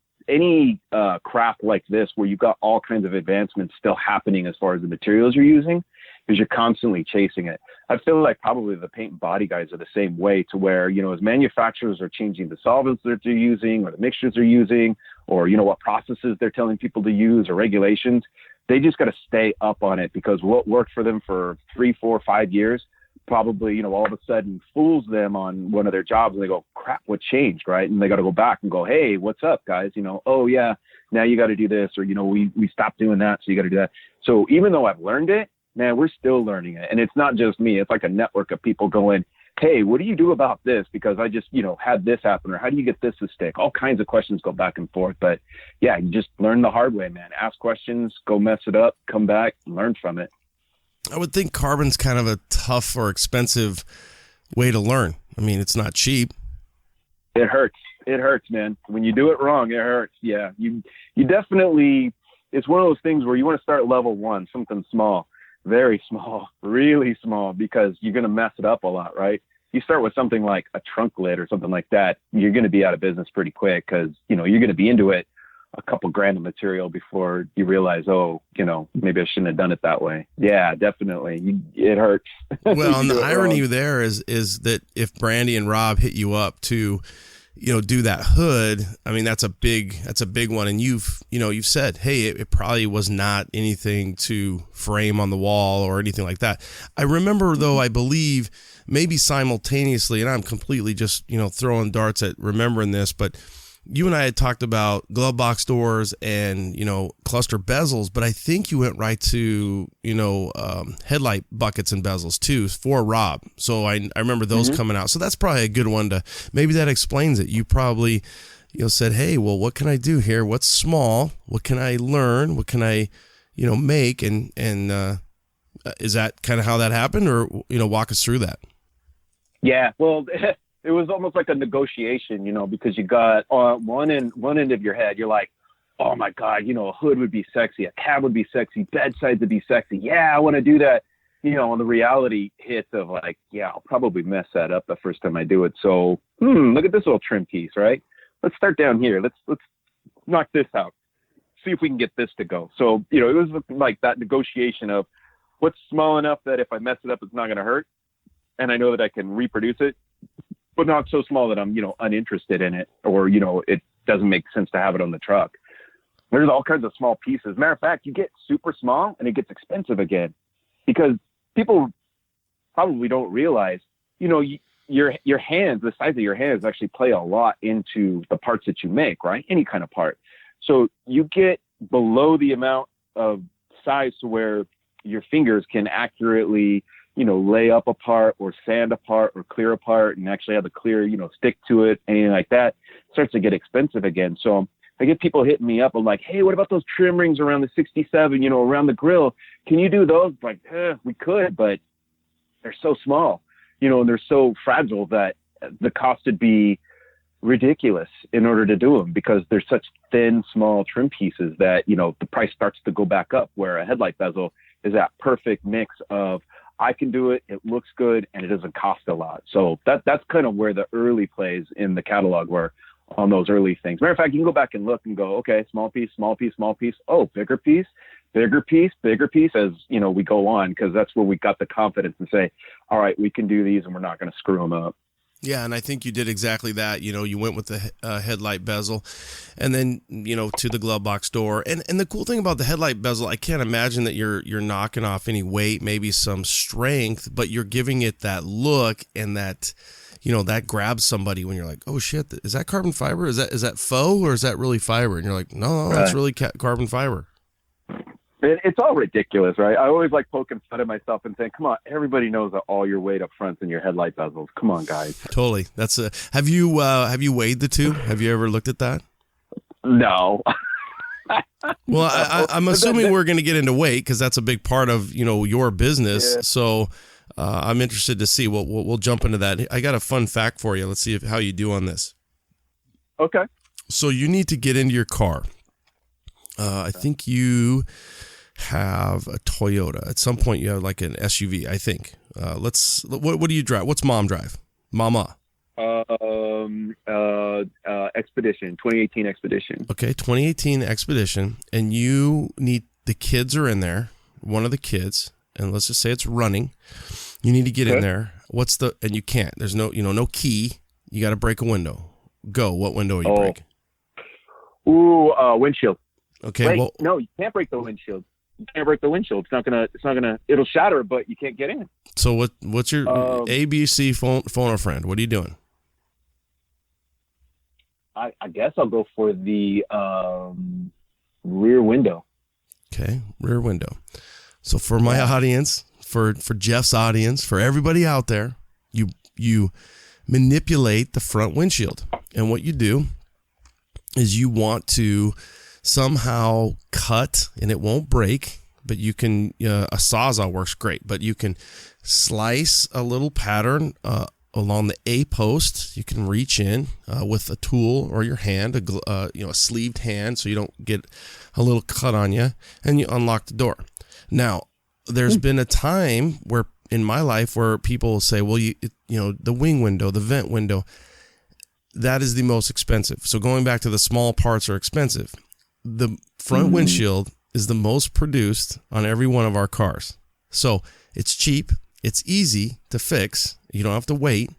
craft like this, where you've got all kinds of advancements still happening as far as the materials you're using, is you're constantly chasing it. I feel like probably the paint and body guys are the same way, to where, as manufacturers are changing the solvents that they're using or the mixtures they're using, or, what processes they're telling people to use or regulations, they just got to stay up on it, because what worked for them for 3, 4, 5 years, probably, all of a sudden fools them on one of their jobs, and they go, crap, what changed? Right. And they got to go back and go, hey, what's up, guys? Oh yeah, now you got to do this, or, we stopped doing that, so you got to do that. So even though I've learned it, man, we're still learning it. And it's not just me. It's like a network of people going, hey, what do you do about this? Because I just, had this happen, or how do you get this to stick? All kinds of questions go back and forth. But yeah, you just learn the hard way, man. Ask questions, go mess it up, come back, learn from it. I would think carbon's kind of a tough or expensive way to learn. I mean, it's not cheap. It hurts. It hurts, man. When you do it wrong, it hurts. Yeah. You definitely, it's one of those things where you want to start level 1, something small. Very small, really small, because you're going to mess it up a lot, right? You start with something like a trunk lid or something like that, you're going to be out of business pretty quick, because, you're going to be into it a couple grand of material before you realize, oh, maybe I shouldn't have done it that way. Yeah, definitely. It hurts. Well, and the irony there is that if Brandy and Rob hit you up to, do that hood, I mean, that's a big one. And you've said, hey, it probably was not anything to frame on the wall or anything like that. I remember, though, I believe maybe simultaneously, and I'm completely just, throwing darts at remembering this, but you and I had talked about glove box doors and, cluster bezels, but I think you went right to, headlight buckets and bezels too for Rob. So I remember those coming out. So that's probably a good one maybe that explains it. You probably, said, hey, well, what can I do here? What's small? What can I learn? What can I, make? And is that kind of how that happened, or, walk us through that? Yeah, well, it was almost like a negotiation, because you got one end of your head, you're like, oh my God, a hood would be sexy, a cab would be sexy, bedsides would be sexy. Yeah, I want to do that. And the reality hits of like, yeah, I'll probably mess that up the first time I do it. So, look at this little trim piece, right? Let's start down here. Let's knock this out. See if we can get this to go. So, it was like that negotiation of what's small enough that if I mess it up, it's not going to hurt. And I know that I can reproduce it, but not so small that I'm, uninterested in it, or, it doesn't make sense to have it on the truck. There's all kinds of small pieces. Matter of fact, you get super small and it gets expensive again, because people probably don't realize, your hands, the size of your hands actually play a lot into the parts that you make, right? Any kind of part. So you get below the amount of size to where your fingers can accurately, lay up a part or sand a part or clear a part and actually have the clear, stick to it, anything like that, it starts to get expensive again. So I get people hitting me up. I'm like, hey, what about those trim rings around the 67, around the grill? Can you do those? Like, we could, but they're so small. and they're so fragile that the cost would be ridiculous in order to do them, because they're such thin, small trim pieces that, the price starts to go back up, where a headlight bezel is that perfect mix of, I can do it, it looks good, and it doesn't cost a lot. So that's kind of where the early plays in the catalog were, on those early things. Matter of fact, you can go back and look and go, okay, small piece, small piece, small piece. Oh, bigger piece, bigger piece, bigger piece, as we go on, because that's where we got the confidence to say, all right, we can do these and we're not going to screw them up. Yeah, and I think you did exactly that. You went with the headlight bezel, and then to the glove box door. And the cool thing about the headlight bezel, I can't imagine that you're knocking off any weight, maybe some strength, but you're giving it that look, and that that grabs somebody when you're like, oh shit, is that carbon fiber? Is that faux, or is that really fiber? And you're like, no, that's really carbon fiber. It's all ridiculous, right? I always like poking fun at myself and saying, come on, everybody knows that all your weight up front's in your headlight bezels. Come on, guys. Totally. Have you weighed the two? Have you ever looked at that? No. Well, I'm assuming we're going to get into weight, because that's a big part of, your business. Yeah. So I'm interested to see. We'll jump into that. I got a fun fact for you. Let's see how you do on this. Okay. So you need to get into your car. I think you have a Toyota. At some point you have like an SUV, I think. What do you drive? What's mom drive? Mama. Expedition, 2018 Expedition. Okay, 2018 Expedition. And the kids are in there, one of the kids, and let's just say it's running. You need to get in there. And you can't. There's no key. You got to break a window. Go. What window are you breaking? Ooh, windshield. Okay. Wait, no, you can't break the windshield. You can't break the windshield. It'll shatter, but you can't get in. So what's your ABC phone a friend? What are you doing? I guess I'll go for the rear window. Okay, rear window. So for my audience, for Jeff's audience, for everybody out there, you manipulate the front windshield. And what you do is you want to somehow cut, and it won't break, but you can, a Sawzall works great, but you can slice a little pattern along the A post. You can reach in with a tool or your hand, a sleeved hand, so you don't get a little cut on you, and you unlock the door. Now, there's been a time where in my life where people say, well, the wing window, the vent window, that is the most expensive. So going back to the small parts are expensive. The front windshield is the most produced on every one of our cars. So it's cheap. It's easy to fix. You don't have to wait.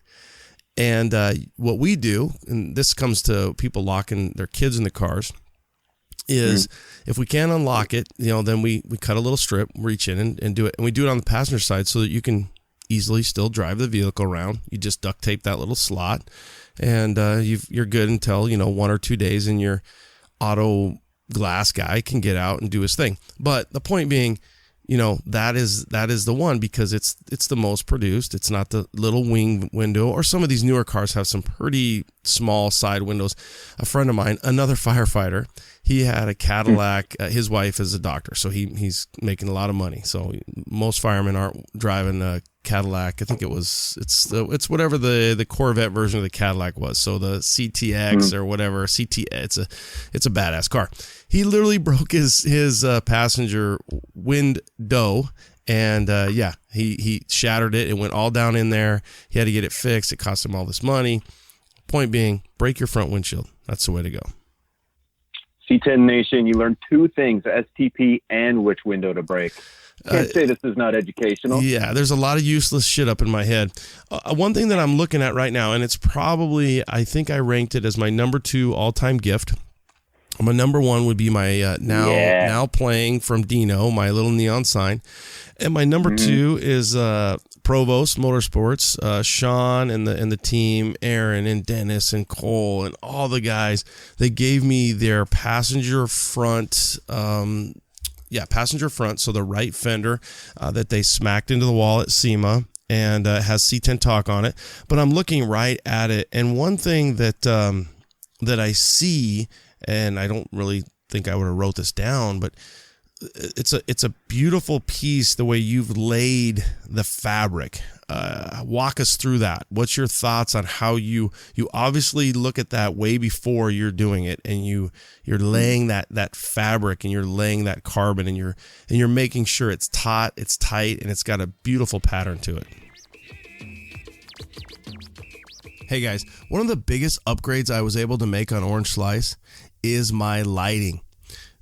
And what we do, and this comes to people locking their kids in the cars, is if we can't unlock it, then we cut a little strip, reach in and do it. And we do it on the passenger side so that you can easily still drive the vehicle around. You just duct tape that little slot, and you're good until 1 or 2 days, and your auto glass guy can get out and do his thing. But the point being, that is the one, because it's the most produced. It's not the little wing window, or some of these newer cars have some pretty small side windows. A friend of mine, another firefighter, he had a Cadillac. His wife is a doctor, so he's making a lot of money. So most firemen aren't driving a Cadillac. I think it's whatever the Corvette version of the Cadillac was. So the CTX or whatever it's a badass car. He literally broke his passenger window, and he shattered it. It went all down in there. He had to get it fixed. It cost him all this money. Point being, break your front windshield. That's the way to go. C10 Nation, you learn two things: STP and which window to break. Can't say this is not educational. Yeah, there's a lot of useless shit up in my head. One thing that I'm looking at right now, and it's probably, I think I ranked it as my number 2 all-time gift. My number 1 would be my now playing from Dino, my little neon sign. And my number 2 is Provost Motorsports, Sean and the team, Aaron and Dennis and Cole and all the guys. They gave me their passenger front, passenger front, so the right fender that they smacked into the wall at SEMA, and has C10 Talk on it. But I'm looking right at it, and one thing that I see, and I don't really think I would have wrote this down, but it's a beautiful piece the way you've laid the fabric. Walk us through that. What's your thoughts on how you obviously look at that way before you're doing it, and you're laying that fabric, and you're laying that carbon, and you're making sure it's taut, it's tight, and it's got a beautiful pattern to it. Hey guys, one of the biggest upgrades I was able to make on Orange Slice is my lighting.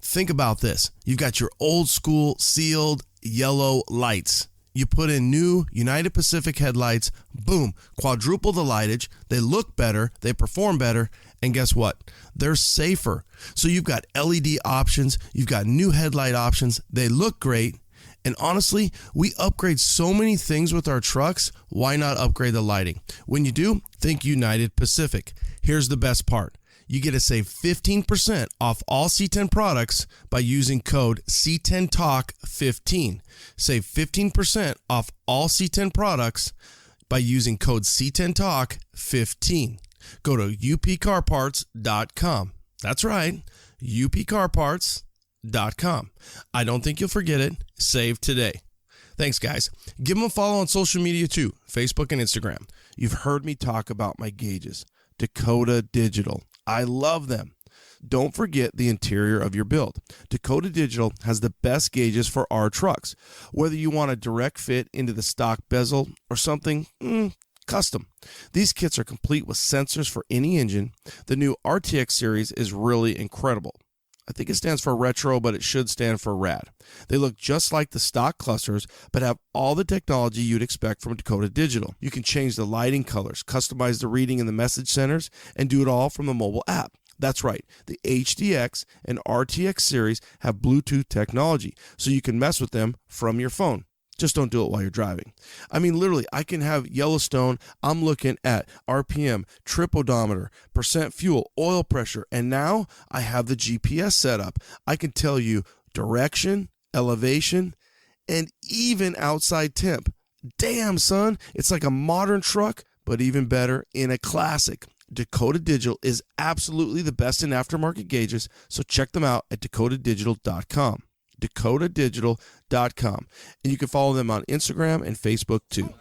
Think about this. You've got your old school sealed yellow lights. You put in new United Pacific headlights, boom, quadruple the lightage. They look better, they perform better, and guess what? They're safer. So you've got LED options, you've got new headlight options. They look great. And honestly, we upgrade so many things with our trucks. Why not upgrade the lighting? When you do, think United Pacific. Here's the best part. You get to save 15% off all C10 products by using code C10TALK15. Save 15% off all C10 products by using code C10TALK15. Go to upcarparts.com. That's right, upcarparts.com. I don't think you'll forget it. Save today. Thanks, guys. Give them a follow on social media too, Facebook and Instagram. You've heard me talk about my gauges. Dakota Digital. I love them. Don't forget the interior of your build. Dakota Digital has the best gauges for our trucks. Whether you want a direct fit into the stock bezel or something custom. These kits are complete with sensors for any engine. The new RTX series is really incredible. I think it stands for retro, but it should stand for rad. They look just like the stock clusters, but have all the technology you'd expect from Dakota Digital. You can change the lighting colors, customize the reading in the message centers, and do it all from the mobile app. That's right, the HDX and RTX series have Bluetooth technology, so you can mess with them from your phone. Just don't do it while you're driving. I mean, literally, I can have Yellowstone. I'm looking at RPM, trip odometer, percent fuel, oil pressure, and now I have the GPS set up. I can tell you direction, elevation, and even outside temp. Damn, son, it's like a modern truck, but even better in a classic. Dakota Digital is absolutely the best in aftermarket gauges, so check them out at dakotadigital.com. dakotadigital.com. And you can follow them on Instagram and Facebook too.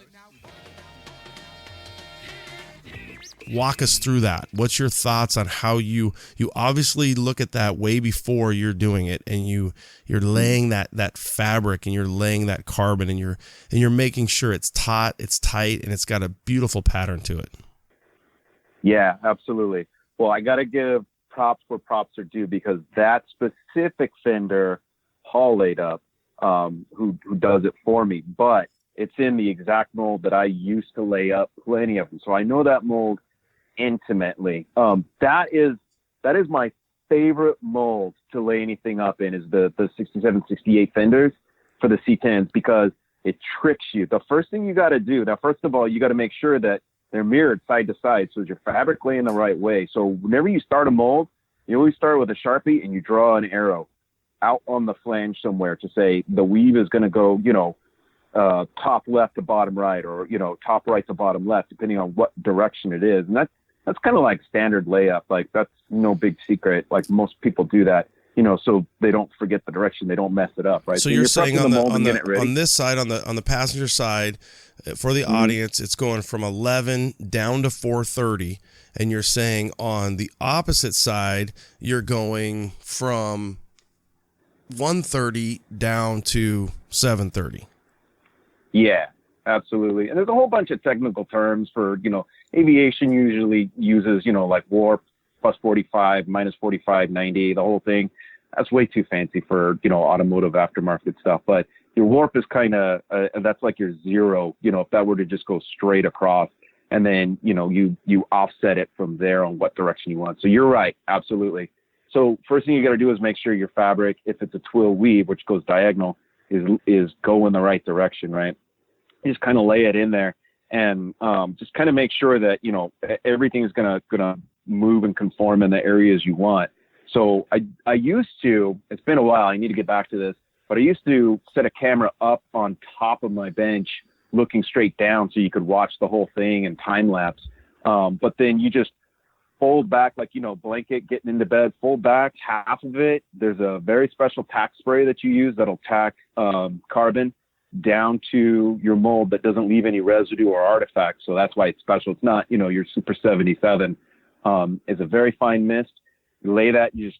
Walk us through that. What's your thoughts on how you obviously look at that way before you're doing it, and you're laying that fabric, and you're laying that carbon, and you're making sure it's taut, it's tight, and it's got a beautiful pattern to it. Yeah, absolutely. Well, I got to give props where props are due, because that specific fender Paul laid up, who does it for me, but it's in the exact mold that I used to lay up plenty of them. So I know that mold intimately. That is my favorite mold to lay anything up in, is the 67, 68 fenders for the C10s, because it tricks you. The first thing you got to do, now, first of all, you got to make sure that they're mirrored side to side. So is your fabric laying the right way? So whenever you start a mold, you always start with a Sharpie and you draw an arrow out on the flange somewhere to say the weave is going to go, top left to bottom right, or, top right to bottom left, depending on what direction it is. And that's kind of like standard layup. Like, that's no big secret. Like, most people do that, so they don't forget the direction. They don't mess it up. Right. So you're saying on this side, on the passenger side, for the audience, it's going from 11 down to 430. And you're saying on the opposite side, you're going from 130 down to 730. Yeah, absolutely. And there's a whole bunch of technical terms for, aviation usually uses, like warp, plus 45, minus 45, 90, the whole thing. That's way too fancy for, automotive aftermarket stuff. But your warp is kind of, that's like your zero, if that were to just go straight across, and then, you offset it from there on what direction you want. So you're right. Absolutely. So first thing you got to do is make sure your fabric, if it's a twill weave, which goes diagonal, is go in the right direction, right? You just kind of lay it in there, and just kind of make sure that, everything is gonna move and conform in the areas you want. So I used to, it's been a while, I need to get back to this, but I used to set a camera up on top of my bench looking straight down so you could watch the whole thing in time lapse. But then you just fold back, like, blanket getting into bed, fold back half of it. There's a very special tack spray that you use that'll tack carbon down to your mold that doesn't leave any residue or artifacts. So that's why it's special. It's not, your Super 77. It's a very fine mist. You lay that, you just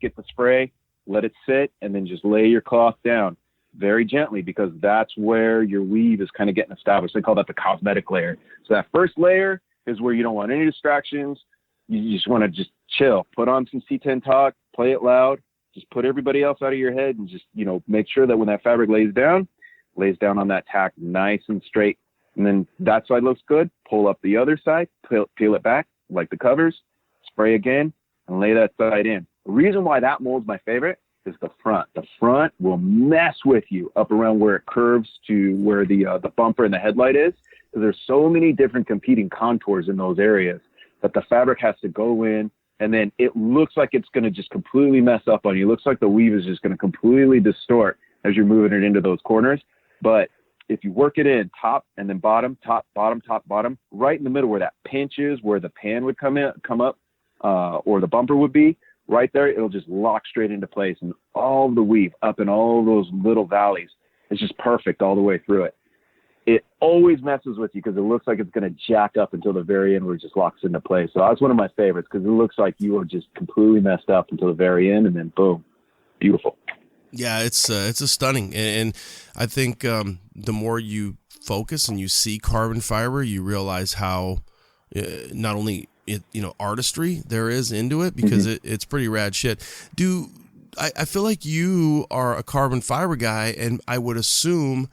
get the spray, let it sit, and then just lay your cloth down very gently, because that's where your weave is kind of getting established. They call that the cosmetic layer. So that first layer is where you don't want any distractions. You just want to just chill, put on some C10 talk, play it loud, just put everybody else out of your head, and just, make sure that when that fabric lays down on that tack nice and straight. And then that side looks good. Pull up the other side, peel it back like the covers, spray again, and lay that side in. The reason why that mold's my favorite is the front. The front will mess with you up around where it curves to where the bumper and the headlight is. Because there's so many different competing contours in those areas that the fabric has to go in, and then it looks like it's going to just completely mess up on you. It looks like the weave is just going to completely distort as you're moving it into those corners. But if you work it in top and then bottom, top, bottom, top, bottom, right in the middle where that pinch is, where the pan would come up, or the bumper would be, right there, it'll just lock straight into place, and all the weave up in all those little valleys is just perfect all the way through it. It always messes with you because it looks like it's going to jack up until the very end where it just locks into place. So that's one of my favorites, because it looks like you are just completely messed up until the very end, and then boom, beautiful. Yeah, it's a stunning, and I think the more you focus and you see carbon fiber, you realize how not only artistry there is into it, because it's pretty rad shit. I feel like you are a carbon fiber guy, and I would assume,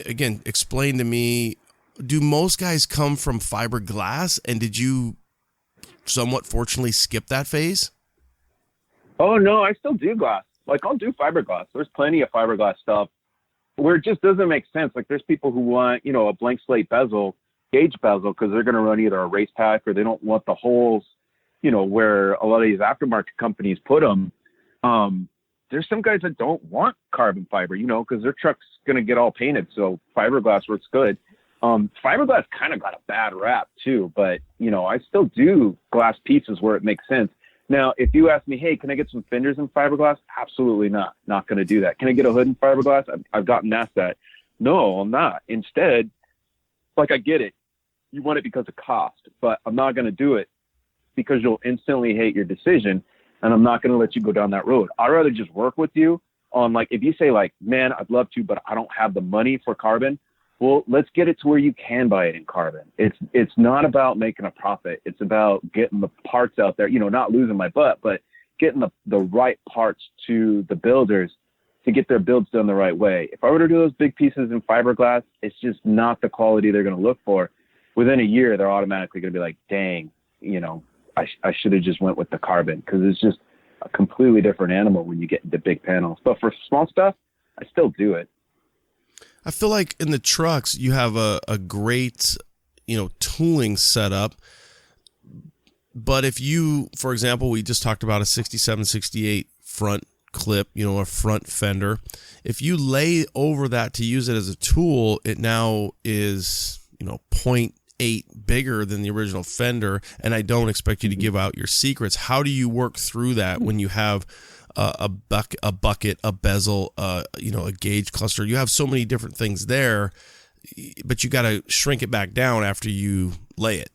again, explain to me, do most guys come from fiberglass, and did you somewhat fortunately skip that phase? Oh, no, I still do glass. Like, I'll do fiberglass. There's plenty of fiberglass stuff where it just doesn't make sense. Like, there's people who want, a blank slate bezel, gauge bezel, because they're going to run either a race pack, or they don't want the holes, where a lot of these aftermarket companies put them. There's some guys that don't want carbon fiber, because their truck's going to get all painted. So fiberglass works good. Fiberglass kind of got a bad rap too, but I still do glass pieces where it makes sense. Now, if you ask me, hey, can I get some fenders in fiberglass? Absolutely not. Not going to do that. Can I get a hood in fiberglass? I've gotten asked that. No, I'm not. Instead, I get it. You want it because of cost, but I'm not going to do it because you'll instantly hate your decision, and I'm not going to let you go down that road. I'd rather just work with you on, if you say, man, I'd love to, but I don't have the money for carbon. Well, let's get it to where you can buy it in carbon. It's not about making a profit. It's about getting the parts out there, not losing my butt, but getting the right parts to the builders to get their builds done the right way. If I were to do those big pieces in fiberglass, it's just not the quality they're going to look for. Within a year, they're automatically going to be like, dang, I should have just went with the carbon, because it's just a completely different animal when you get into big panels. But for small stuff, I still do it. I feel like in the trucks, you have a great, tooling setup. But if you, for example, we just talked about a 67, 68 front clip, a front fender. If you lay over that to use it as a tool, it now is, 0.8 bigger than the original fender. And I don't expect you to give out your secrets. How do you work through that when you have a bucket, a bezel, a gauge cluster? You have so many different things there, but you got to shrink it back down after you lay it.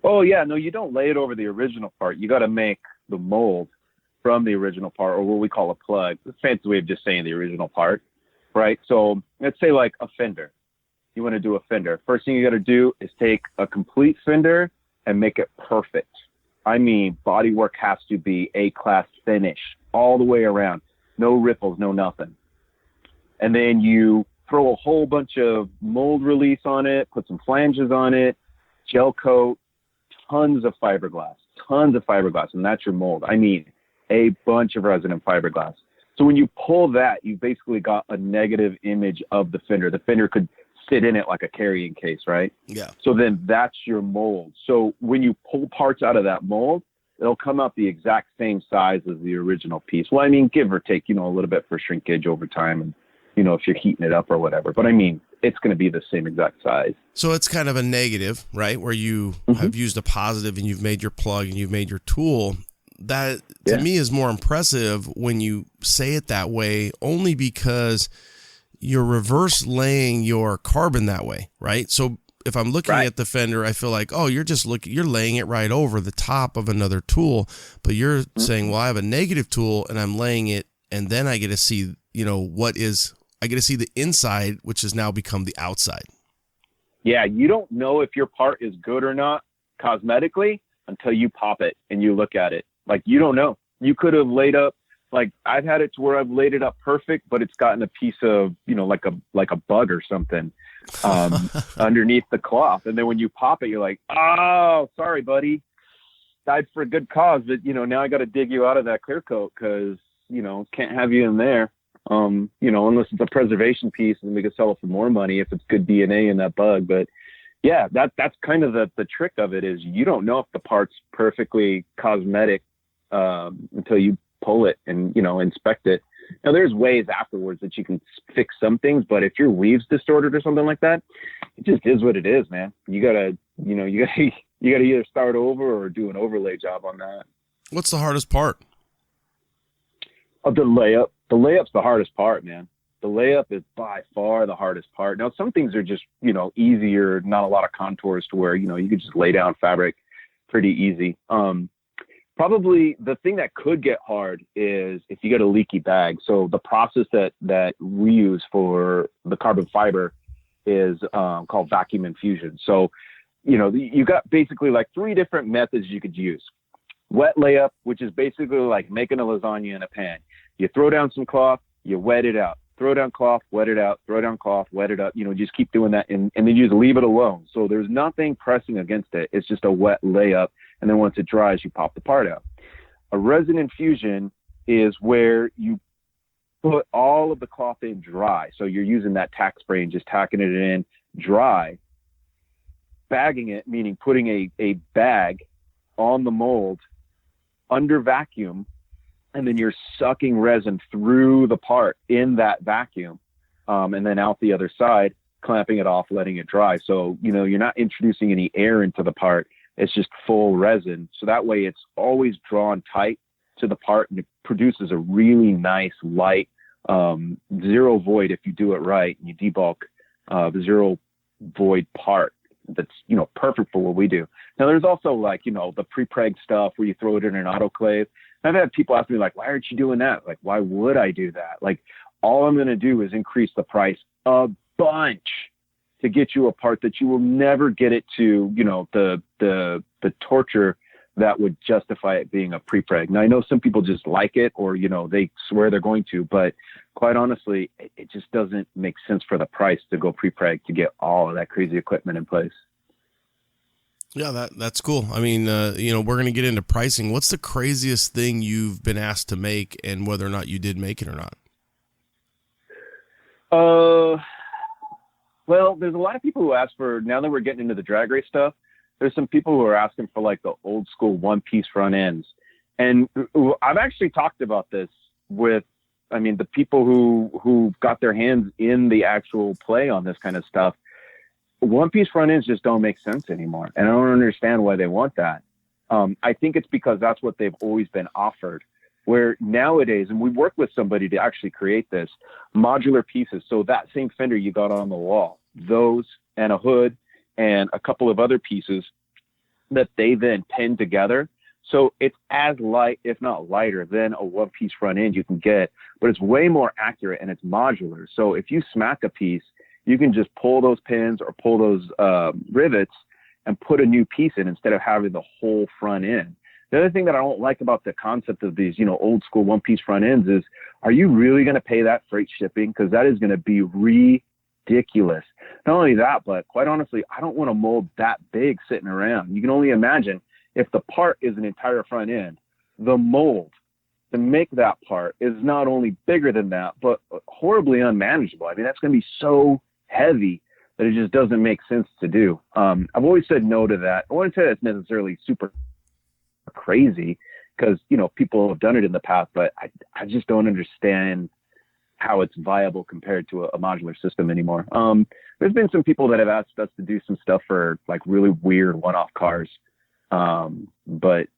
Oh yeah, no, you don't lay it over the original part. You got to make the mold from the original part, or what we call a plug. It's a fancy way of just saying the original part, right? So let's say a fender. You want to do a fender. First thing you got to do is take a complete fender and make it perfect. I mean, bodywork has to be A-class finish all the way around. No ripples, no nothing. And then you throw a whole bunch of mold release on it, put some flanges on it, gel coat, tons of fiberglass, and that's your mold. I mean, a bunch of resin and fiberglass. So when you pull that, you basically got a negative image of the fender. The fender could sit in it like a carrying case, right? Yeah. So then that's your mold. So when you pull parts out of that mold, it'll come out the exact same size as the original piece. Well, I mean, give or take, a little bit for shrinkage over time if you're heating it up or whatever. But I mean, it's going to be the same exact size. So it's kind of a negative, right? Where you have used a positive and you've made your plug and you've made your tool. That to me is more impressive when you say it that way, only because you're reverse laying your carbon that way, right? So if I'm looking at the fender, I feel like, oh, you're laying it right over the top of another tool, but you're saying, well, I have a negative tool and I'm laying it, and then I get to see, I get to see the inside, which has now become the outside. Yeah, you don't know if your part is good or not cosmetically until you pop it and you look at it. Like, you don't know. You could have laid up, like, I've had it to where I've laid it up perfect, but it's gotten a piece of, like a bug or something underneath the cloth. And then when you pop it, you're like, oh, sorry, buddy. Died for a good cause. But, now I got to dig you out of that clear coat because, can't have you in there. Unless it's a preservation piece and we could sell it for more money if it's good DNA in that bug. But yeah, that's kind of the trick of it, is you don't know if the part's perfectly cosmetic until you pull it and, inspect it. Now there's ways afterwards that you can fix some things, but if your weave's distorted or something like that, it just is what it is, man. You gotta either start over or do an overlay job on that. What's the hardest part? The layup. The layup's the hardest part, man. The layup is by far the hardest part. Now, some things are just, easier, not a lot of contours to where, you could just lay down fabric pretty easy. Probably the thing that could get hard is if you get a leaky bag. So the process that we use for the carbon fiber is called vacuum infusion. So, you got basically like 3 different methods you could use. Wet layup, which is basically like making a lasagna in a pan. You throw down some cloth, you wet it out. Throw down cloth, wet it out. Throw down cloth, wet it up. Just keep doing that, and then you just leave it alone. So there's nothing pressing against it. It's just a wet layup, and then once it dries, you pop the part out. A resin infusion is where you put all of the cloth in dry. So you're using that tack spray and just tacking it in dry. Bagging it, meaning putting a bag on the mold under vacuum, and then you're sucking resin through the part in that vacuum, and then out the other side, clamping it off, letting it dry. So, you're not introducing any air into the part. It's just full resin. So that way it's always drawn tight to the part, and it produces a really nice, light, zero void if you do it right, and you debulk the zero void part that's, perfect for what we do. Now there's also the pre-preg stuff where you throw it in an autoclave. I've had people ask me why aren't you doing that? Why would I do that? All I'm going to do is increase the price a bunch to get you a part that you will never get it to, the torture that would justify it being a pre-preg. Now I know some people just like it, or, they swear they're going to, but quite honestly, it just doesn't make sense for the price to go pre-preg to get all of that crazy equipment in place. Yeah, that's cool. I mean, we're going to get into pricing. What's the craziest thing you've been asked to make, and whether or not you did make it or not? Well, there's a lot of people who ask for, now that we're getting into the drag race stuff, there's some people who are asking for the old school one-piece front ends. And I've actually talked about this with, the people who got their hands in the actual play on this kind of stuff. One-piece front ends just don't make sense anymore. And I don't understand why they want that. I think it's because that's what they've always been offered. Where nowadays, and we worked with somebody to actually create this, modular pieces. So that same fender you got on the wall, those and a hood and a couple of other pieces that they then pin together. So it's as light, if not lighter, than a one-piece front end you can get, but it's way more accurate and it's modular. So if you smack a piece, you can just pull those pins or pull those rivets and put a new piece in instead of having the whole front end. The other thing that I don't like about the concept of these, old school one-piece front ends is, are you really going to pay that freight shipping? Because that is going to be ridiculous. Not only that, but quite honestly, I don't want a mold that big sitting around. You can only imagine if the part is an entire front end, the mold to make that part is not only bigger than that, but horribly unmanageable. That's going to be so heavy that it just doesn't make sense to do. I've always said no to that. I wouldn't say that's necessarily super crazy because, people have done it in the past, but I just don't understand how it's viable compared to a modular system anymore. There's been some people that have asked us to do some stuff for like really weird one-off cars. But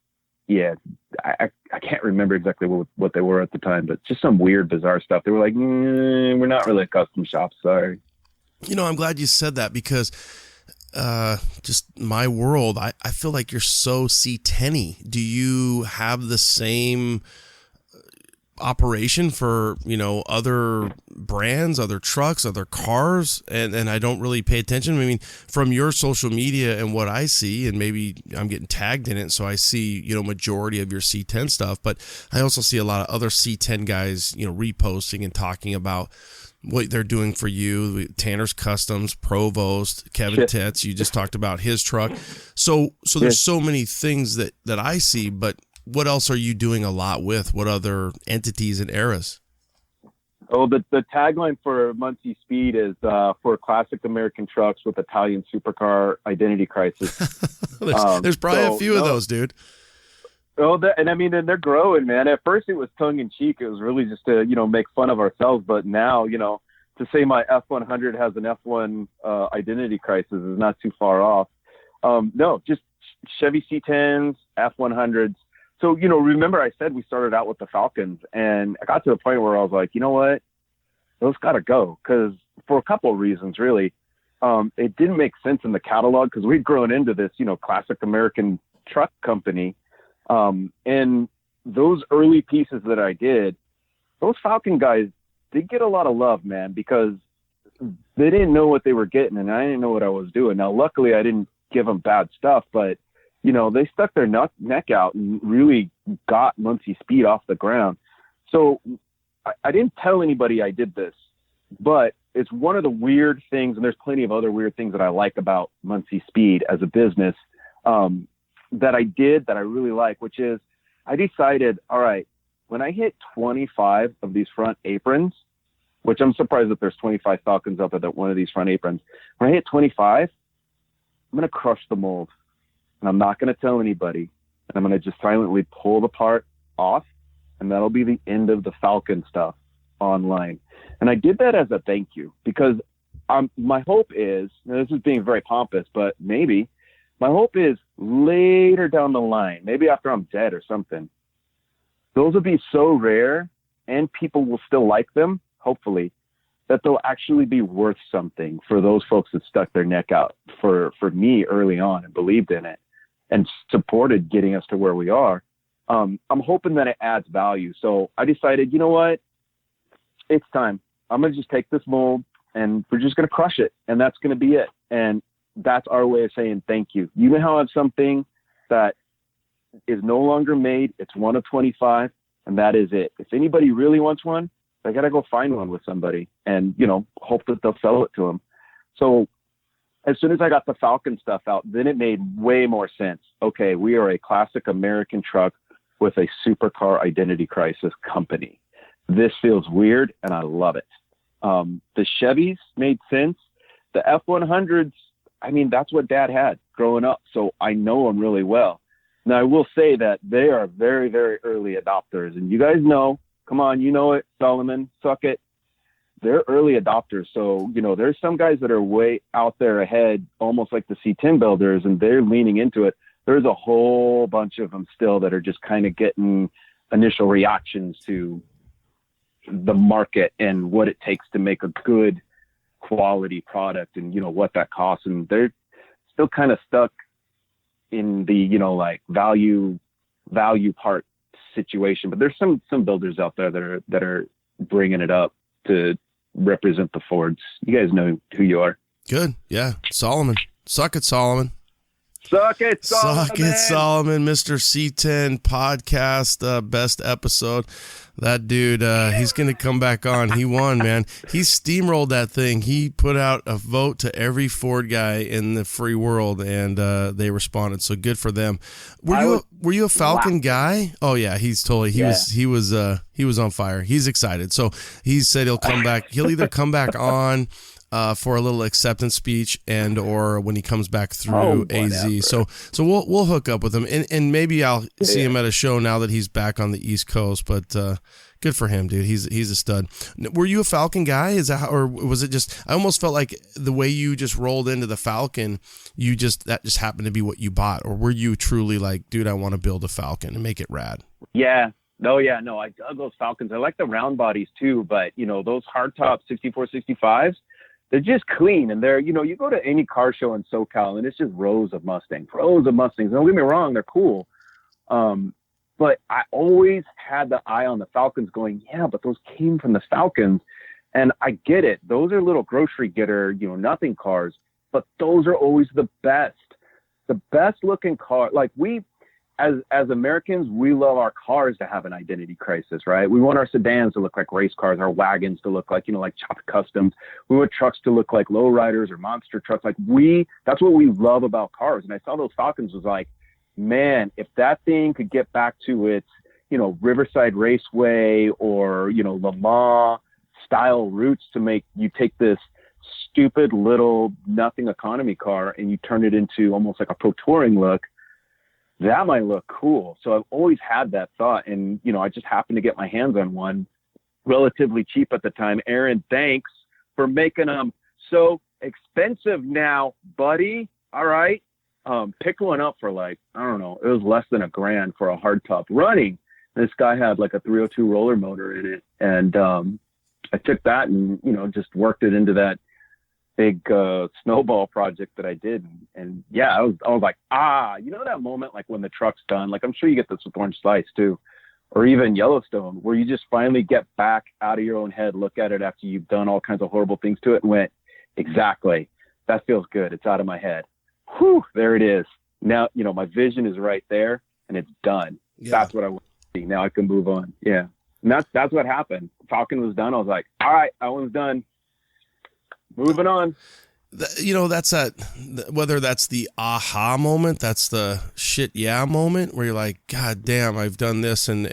yeah, I can't remember exactly what they were at the time, but just some weird, bizarre stuff. They were like, we're not really a custom shop. Sorry. You know, I'm glad you said that because just my world, I feel like you're so C10-y. Do you have the same operation for, you know, other brands, other trucks, other cars, and I don't really pay attention? I mean, from your social media and what I see, and maybe I'm getting tagged in it, so I see, you know, majority of your C10 stuff, but I also see a lot of other C10 guys, you know, reposting and talking about what they're doing for you. Tanner's Customs, Provost, Kevin Tetz, you just talked about his truck. So there's so many things that I see, but what else are you doing a lot with? What other entities and eras? Oh, the tagline for Munssey Speed is for classic American trucks with Italian supercar identity crisis. there's probably a few of those, dude. Oh, and I mean, and they're growing, man. At first it was tongue in cheek. It was really just to, you know, make fun of ourselves. But now, you know, to say my F100 has an F1 identity crisis is not too far off. No, just Chevy C10s, F100s. So, you know, remember I said we started out with the Falcons, and I got to a point where I was like, you know what, those got to go, because for a couple of reasons, really. It didn't make sense in the catalog because we'd grown into this, you know, classic American truck company. And those early pieces that I did, those Falcon guys did get a lot of love, man, because they didn't know what they were getting, and I didn't know what I was doing. Now, luckily, I didn't give them bad stuff, but you know, they stuck their neck out and really got Munssey Speed off the ground. So I didn't tell anybody I did this, but it's one of the weird things, and there's plenty of other weird things that I like about Munssey Speed as a business that I did that I really like, which is I decided, all right, when I hit 25 of these front aprons, which I'm surprised that there's 25 Falcons out there that one of these front aprons, when I hit 25, I'm going to crush the mold. And I'm not going to tell anybody. And I'm going to just silently pull the part off, and that'll be the end of the Falcon stuff online. And I did that as a thank you, because my hope is, and this is being very pompous, but maybe my hope is later down the line, maybe after I'm dead or something, those will be so rare and people will still like them, hopefully, that they'll actually be worth something for those folks that stuck their neck out for me early on and believed in it and supported getting us to where we are. I'm hoping that it adds value. So I decided, you know what? It's time. I'm going to just take this mold and we're just going to crush it. And that's going to be it. And that's our way of saying thank you. You know how I have something that is no longer made. It's one of 25, and that is it. If anybody really wants one, I got to go find one with somebody and, you know, hope that they'll sell it to them. So as soon as I got the Falcon stuff out, then it made way more sense. Okay, we are a classic American truck with a supercar identity crisis company. This feels weird, and I love it. The Chevys made sense. The F100s, I mean, that's what Dad had growing up, so I know them really well. Now, I will say that they are very, very early adopters, and you guys know, come on, you know it, Solomon, suck it. They're early adopters. So, you know, there's some guys that are way out there ahead, almost like the C10 builders, and they're leaning into it. There's a whole bunch of them still that are just kind of getting initial reactions to the market and what it takes to make a good quality product and, you know, what that costs. And they're still kind of stuck in the, you know, like value part situation. But there's some builders out there that are bringing it up to represent the Fords. You guys know who you are. Good. Yeah. Solomon. Suck it, Solomon. Suck it, Solomon. Suck it, Solomon. Mr. C10 podcast, best episode. That dude, he's going to come back on. He won, man. He steamrolled that thing. He put out a vote to every Ford guy in the free world, and they responded. So good for them. Were you a Falcon guy? Oh yeah, he's totally. He was on fire. He's excited. So he said he'll come back. He'll either come back on for a little acceptance speech and or when he comes back through AZ. So we'll hook up with him and maybe I'll see him at a show now that he's back on the East Coast. But good for him, dude. He's a stud. Were you a Falcon guy? Is that or was it just? I almost felt like the way you just rolled into the Falcon, that just happened to be what you bought, or were you truly like, dude, I want to build a Falcon and make it rad? Yeah. No, I dug those Falcons. I like the round bodies too, but those hardtop 64, 65s, they're just clean. And they're, you go to any car show in SoCal and it's just rows of Mustangs. Don't get me wrong, they're cool. But I always had the eye on the Falcons going, yeah, but those came from the Falcons. And I get it. Those are little grocery getter, nothing cars, but those are always the best looking car. Like as Americans, we love our cars to have an identity crisis, right? We want our sedans to look like race cars, our wagons to look like, like chopped customs. We want trucks to look like lowriders or monster trucks. That's what we love about cars. And I saw those Falcons was like, man, if that thing could get back to its, Riverside Raceway or, Le Mans style roots to make you take this stupid little nothing economy car and you turn it into almost like a pro touring look, that might look cool. So I've always had that thought. And, I just happened to get my hands on one relatively cheap at the time. Aaron, thanks for making them so expensive now, buddy. All right. Picked one up for like, I don't know, it was less than $1,000 for a hardtop running. This guy had like a 302 roller motor in it. And, I took that and, just worked it into that big, snowball project that I did. And yeah, I was like, that moment, like when the truck's done, like, I'm sure you get this with Orange Slice too, or even Yellowstone, where you just finally get back out of your own head, look at it after you've done all kinds of horrible things to it and went, exactly. That feels good. It's out of my head. Whew, there it is. Now, my vision is right there and it's done. Yeah. That's what I want to see. Now I can move on. Yeah. And that's what happened. Falcon was done. I was like, all right, that one's done. Moving on. That's whether that's the aha moment, that's the shit yeah moment where you're like, God damn, I've done this, and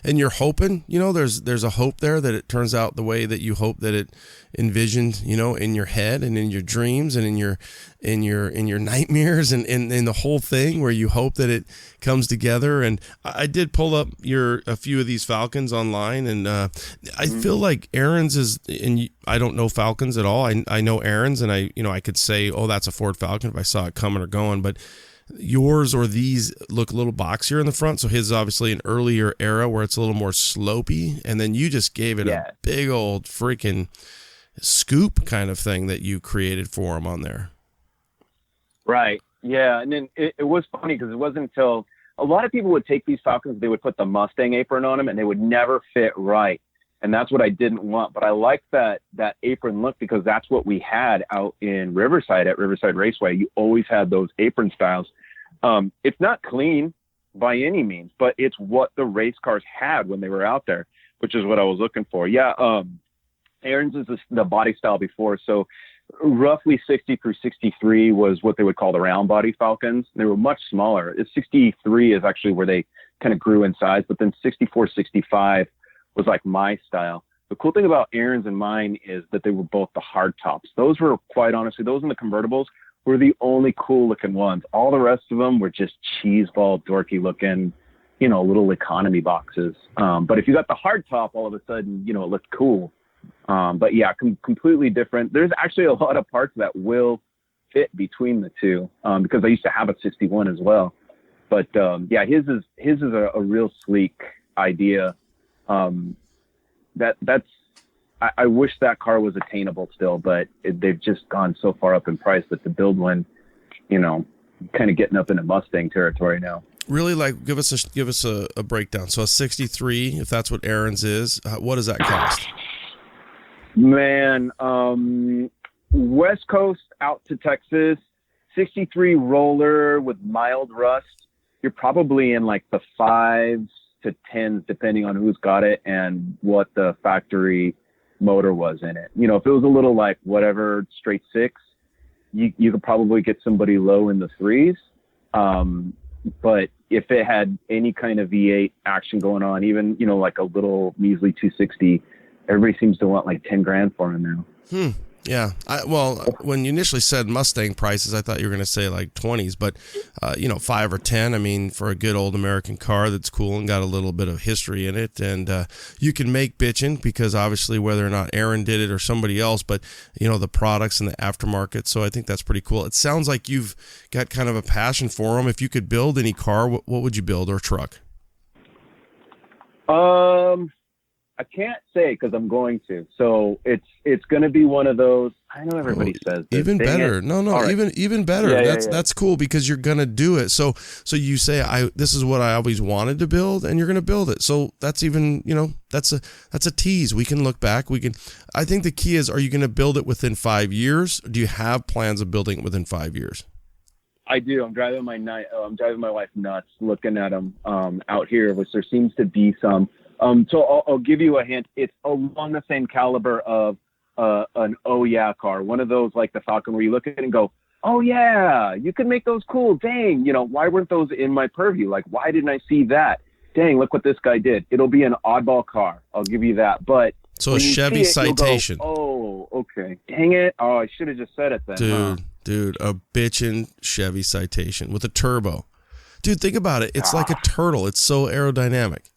you're hoping, there's a hope there that it turns out the way that you hope that it envisioned, in your head and in your dreams and in your nightmares and in the whole thing where you hope that it comes together. And I did pull up a few of these Falcons online, and I feel like Aaron's is, and I don't know Falcons at all. I know Aaron's, and I could say, oh, that's a Ford Falcon if I saw it coming or going, but yours or these look a little boxier in the front. So his is obviously an earlier era where it's a little more slopey, and then you just gave it a big old freaking scoop kind of thing that you created for him on there. Right. Yeah. And then it was funny because it wasn't until a lot of people would take these Falcons, they would put the Mustang apron on them and they would never fit right. And that's what I didn't want. But I like that apron look because that's what we had out in Riverside at Riverside Raceway. You always had those apron styles. It's not clean by any means, but it's what the race cars had when they were out there, which is what I was looking for. Yeah. Aaron's is the body style before. So roughly 60 through 63 was what they would call the round body Falcons. They were much smaller. 63 is actually where they kind of grew in size, but then 64, 65 was like my style. The cool thing about Aaron's and mine is that they were both the hard tops. Those were, quite honestly, those in the convertibles were the only cool looking ones. All the rest of them were just cheeseball, dorky looking, little economy boxes. But if you got the hard top, all of a sudden, it looked cool. But yeah, completely different. There's actually a lot of parts that will fit between the two, because I used to have a 61 as well. But yeah, his is a real sleek idea. I wish that car was attainable still, but they've just gone so far up in price that to build one, kind of getting up into Mustang territory now. Really, like, give us a breakdown. So a 63, if that's what Aaron's is, what does that cost? Man, West Coast out to Texas, 63 roller with mild rust. You're probably in like the 5s to 10s, depending on who's got it and what the factory motor was in it. If it was a little like whatever straight 6, you could probably get somebody low in the 3s. But if it had any kind of V8 action going on, even, like a little measly 260, everybody seems to want like $10,000 for him now. Yeah. When you initially said Mustang prices, I thought you were going to say like 20s, but 5 or 10. I mean, for a good old American car that's cool and got a little bit of history in it, and you can make bitchin' because obviously whether or not Aaron did it or somebody else, but the products and the aftermarket. So I think that's pretty cool. It sounds like you've got kind of a passion for them. If you could build any car, what would you build, or truck? I can't say because I'm going to. So it's going to be one of those. I know everybody says this. Even better. No, right. even better. Yeah, that's cool because you're going to do it. So you say this is what I always wanted to build, and you're going to build it. So that's even that's a tease. We can look back. I think the key is, are you going to build it within 5 years? Do you have plans of building it within 5 years? I do. I'm driving my wife nuts looking at them out here, which there seems to be some. So I'll give you a hint. It's along the same caliber of an oh yeah car, one of those like the Falcon where you look at it and go, oh yeah, you can make those cool. Dang, why weren't those in my purview? Like, why didn't I see that? Dang, look what this guy did. It'll be an oddball car. I'll give you that. But so a Chevy Citation. Oh, okay. Dang it. Oh, I should have just said it then. Dude, a bitchin' Chevy Citation with a turbo. Dude, think about it. It's like a turtle. It's so aerodynamic.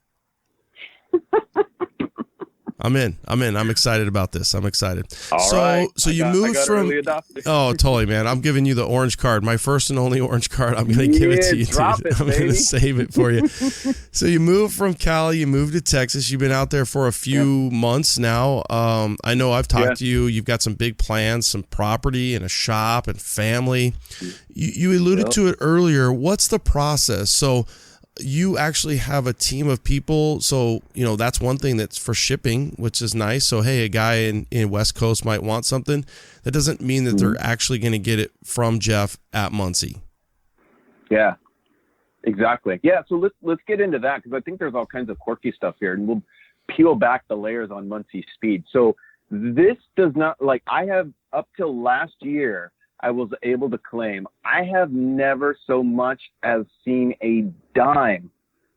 I'm in. I'm excited about this. I'm excited. All right. So you moved from. Oh, totally, man. I'm giving you the orange card, my first and only orange card. I'm going to give it to you. I'm going to save it for you. So you moved from Cali. You moved to Texas. You've been out there for a few months now. I know I've talked to you. You've got some big plans, some property and a shop and family. You alluded to it earlier. What's the process? So you actually have a team of people. So, that's one thing that's for shipping, which is nice. So, hey, a guy in West Coast might want something. That doesn't mean that they're actually going to get it from Jeff at Munssey. Yeah, exactly. Yeah. So let's get into that, because I think there's all kinds of quirky stuff here, and we'll peel back the layers on Munssey Speed. So this does not, like, I have up till last year, I was able to claim I have never so much as seen a dime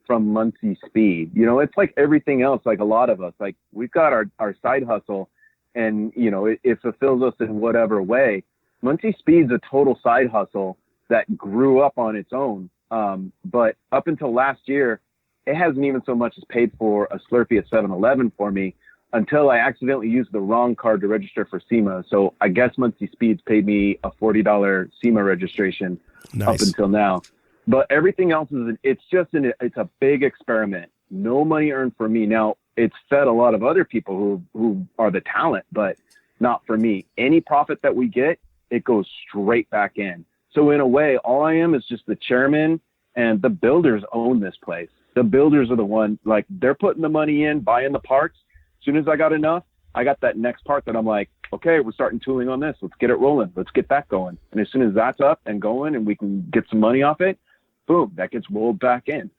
from Munssey Speed. It's like everything else, like a lot of us, like we've got our side hustle, and, it fulfills us in whatever way. Munssey Speed's a total side hustle that grew up on its own. But up until last year, it hasn't even so much as paid for a Slurpee at 7-Eleven for me, until I accidentally used the wrong card to register for SEMA. So I guess Munssey Speed's paid me a $40 SEMA registration up until now. But everything else it's a big experiment. No money earned for me. Now, it's fed a lot of other people who are the talent, but not for me. Any profit that we get, it goes straight back in. So in a way, all I am is just the chairman, and the builders own this place. The builders are the one, like, they're putting the money in, buying the parts. As soon as I got enough, I got that next part that I'm like, okay, we're starting tooling on this. Let's get it rolling. Let's get that going. And as soon as that's up and going and we can get some money off it, boom, that gets rolled back in.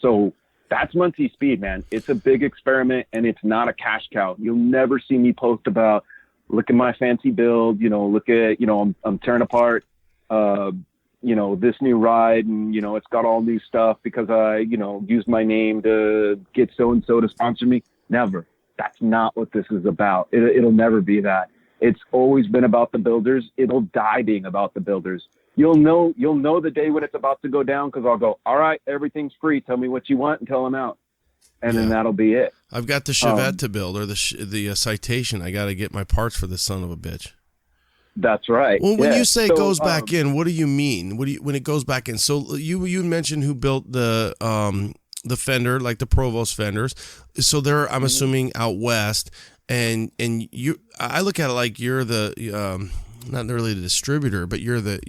So that's Munssey Speed, man. It's a big experiment, and it's not a cash cow. You'll never see me post about, look at my fancy build, look at, I'm tearing apart, this new ride, and, it's got all new stuff because I, used my name to get so-and-so to sponsor me. Never. That's not what this is about. It'll never be that. It's always been about the builders. It'll die being about the builders. You'll know the day when it's about to go down, because I'll go, all right, everything's free. Tell me what you want until I'm out. And then that'll be it. I've got the Chevette to build, or the Citation. I got to get my parts for this son of a bitch. That's right. Well, when you say it goes back in, what do you mean? When it goes back in? So you mentioned who built the fender, like the Provost fenders. So they're, I'm assuming, out west, and I look at it like you're the not really the distributor, but you're the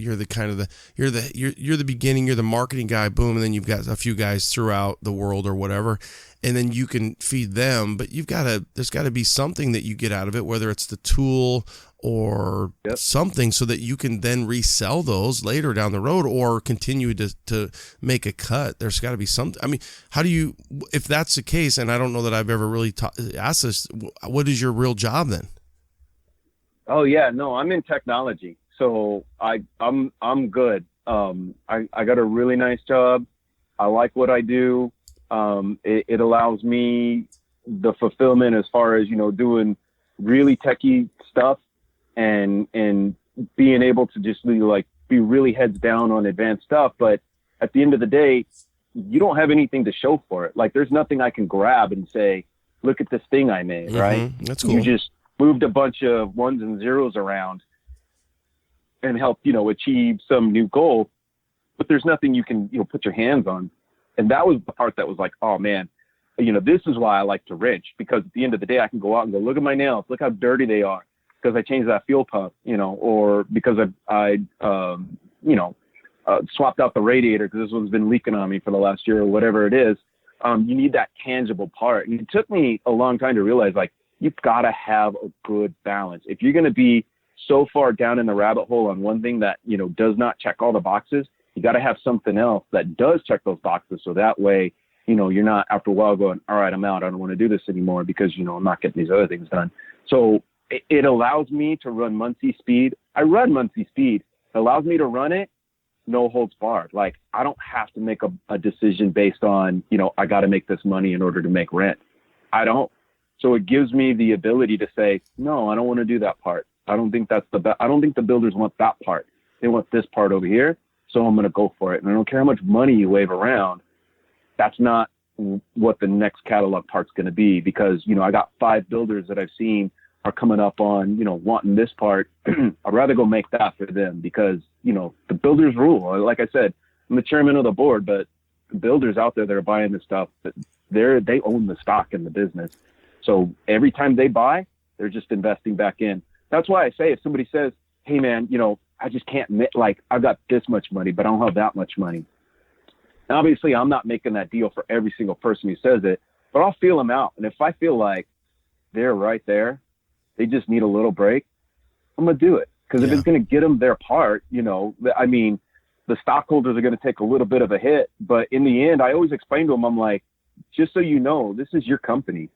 beginning, you're the marketing guy, boom, and then you've got a few guys throughout the world or whatever, and then you can feed them. But there's got to be something that you get out of it, whether it's the tool or something, so that you can then resell those later down the road, or continue to make a cut. There's got to be something. I mean, how do you, if that's the case, and I don't know that I've ever really asked this, what is your real job then? Oh yeah, no, I'm in technology, so I'm good. I got a really nice job. I like what I do. It allows me the fulfillment as far as, doing really techie stuff. and being able to just be really heads down on advanced stuff. But at the end of the day, you don't have anything to show for it. Like, there's nothing I can grab and say, look at this thing I made, right? That's cool. You just moved a bunch of ones and zeros around and helped, achieve some new goal, but there's nothing you can, put your hands on. And that was the part that was like, oh man, this is why I like to wrench, because at the end of the day, I can go out and go, look at my nails, look how dirty they are, because I changed that fuel pump, or because I swapped out the radiator because this one's been leaking on me for the last year or whatever it is. You need that tangible part. And it took me a long time to realize, like, you've got to have a good balance. If you're going to be so far down in the rabbit hole on one thing that, does not check all the boxes, you got to have something else that does check those boxes. So that way, you're not after a while going, all right, I'm out. I don't want to do this anymore because, I'm not getting these other things done. So it allows me to run Munssey Speed. I run Munssey Speed. It allows me to run it no holds barred. Like, I don't have to make a decision based on, I got to make this money in order to make rent. I don't. So it gives me the ability to say, no, I don't want to do that part. I don't think that's the best. I don't think the builders want that part. They want this part over here. So I'm going to go for it. And I don't care how much money you wave around. That's not what the next catalog part's going to be, because, I got 5 builders that I've seen are coming up on, wanting this part. I'd rather go make that for them because, the builders rule. Like I said, I'm the chairman of the board, but the builders out there that are buying this stuff, they own the stock in the business. So every time they buy, they're just investing back in. That's why I say, if somebody says, hey man, I just can't I've got this much money, but I don't have that much money. And obviously I'm not making that deal for every single person who says it, but I'll feel them out. And if I feel like they're right there, they just need a little break, I'm going to do it. Because if it's going to get them their part, the stockholders are going to take a little bit of a hit. But in the end, I always explain to them, I'm like, just so you know, this is your company.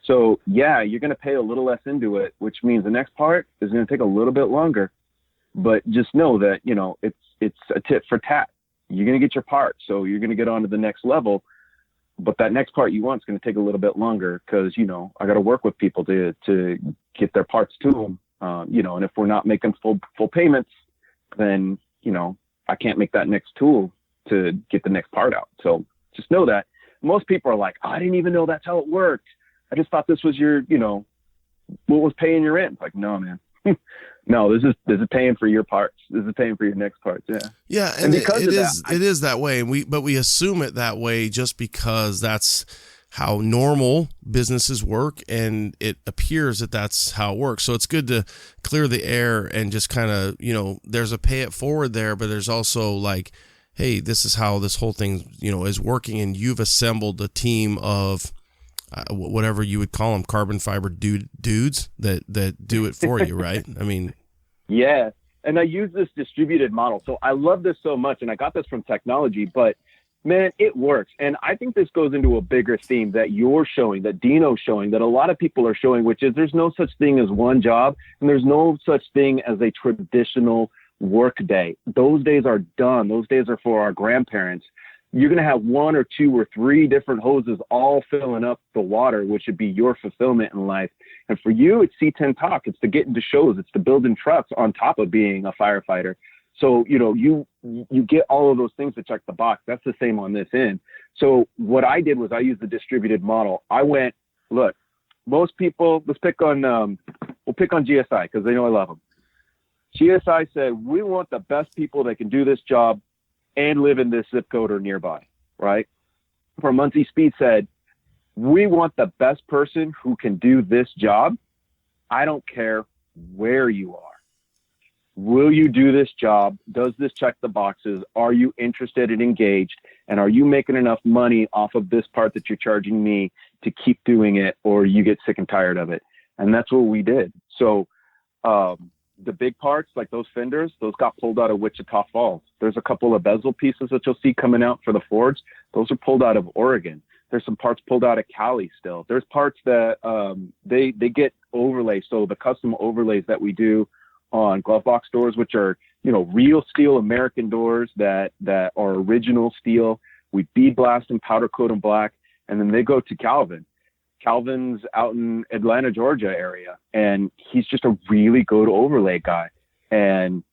So, yeah, you're going to pay a little less into it, which means the next part is going to take a little bit longer. But just know that, it's a tit for tat. You're going to get your part. So you're going to get on to the next level. But that next part you want is going to take a little bit longer because, I got to work with people to get their parts to them. And if we're not making full payments, then, I can't make that next tool to get the next part out. So just know that. Most people are like, oh, I didn't even know that's how it worked. I just thought this was your, what was paying your rent. Like, no, man. No, this is paying for your parts. This is paying for your next parts. Yeah. Yeah. And it is that way. And we assume it that way just because that's how normal businesses work. And it appears that that's how it works. So it's good to clear the air and just kind of, there's a pay it forward there, but there's also like, hey, this is how this whole thing, is working. And you've assembled a team of, whatever you would call them, carbon fiber dudes that do it for you, right? I mean, yeah. And I use this distributed model. So I love this so much, and I got this from technology, but man, it works. And I think this goes into a bigger theme that you're showing, that Dino's showing, that a lot of people are showing, which is there's no such thing as one job, and there's no such thing as a traditional work day. Those days are done. Those days are for our grandparents. You're going to have 1 or 2 or 3 different hoses all filling up the water, which would be your fulfillment in life. And for you, it's C10 Talk. It's to get into shows. It's to building trucks on top of being a firefighter. So, you get all of those things to check the box. That's the same on this end. So what I did was I used the distributed model. I went, look, most people, we'll pick on GSI because they know I love them. GSI said, we want the best people that can do this job and live in this zip code or nearby, right? For Munssey Speed said, we want the best person who can do this job. I don't care where you are. Will you do this job? Does this check the boxes? Are you interested and engaged? And are you making enough money off of this part that you're charging me to keep doing it, or you get sick and tired of it? And that's what we did. So, the big parts, like those fenders, those got pulled out of Wichita Falls. There's a couple of bezel pieces that you'll see coming out for the Fords. Those are pulled out of Oregon. There's some parts pulled out of Cali still. There's parts that they get overlays. So the custom overlays that we do on glove box doors, which are, real steel American doors that are original steel. We bead blast and powder coat them black, and then they go to Calvin. Calvin's out in Atlanta, Georgia area, and he's just a really good overlay guy. And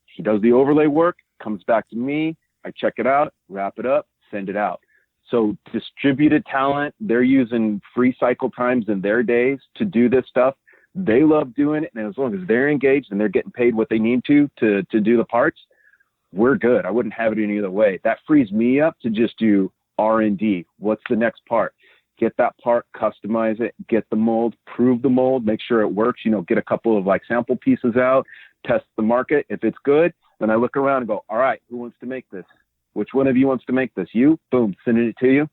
he does the overlay work, comes back to me, I check it out, wrap it up, send it out. So distributed talent, they're using free cycle times in their days to do this stuff. They love doing it, and as long as they're engaged and they're getting paid what they need to do the parts, we're good. I wouldn't have it any other way. That frees me up to just do R&D. What's the next part? Get that part, customize it, get the mold, prove the mold, make sure it works, get a couple of like sample pieces out, test the market. If it's good, then I look around and go, all right, who wants to make this? Which one of you wants to make this? You? Boom, sending it to you.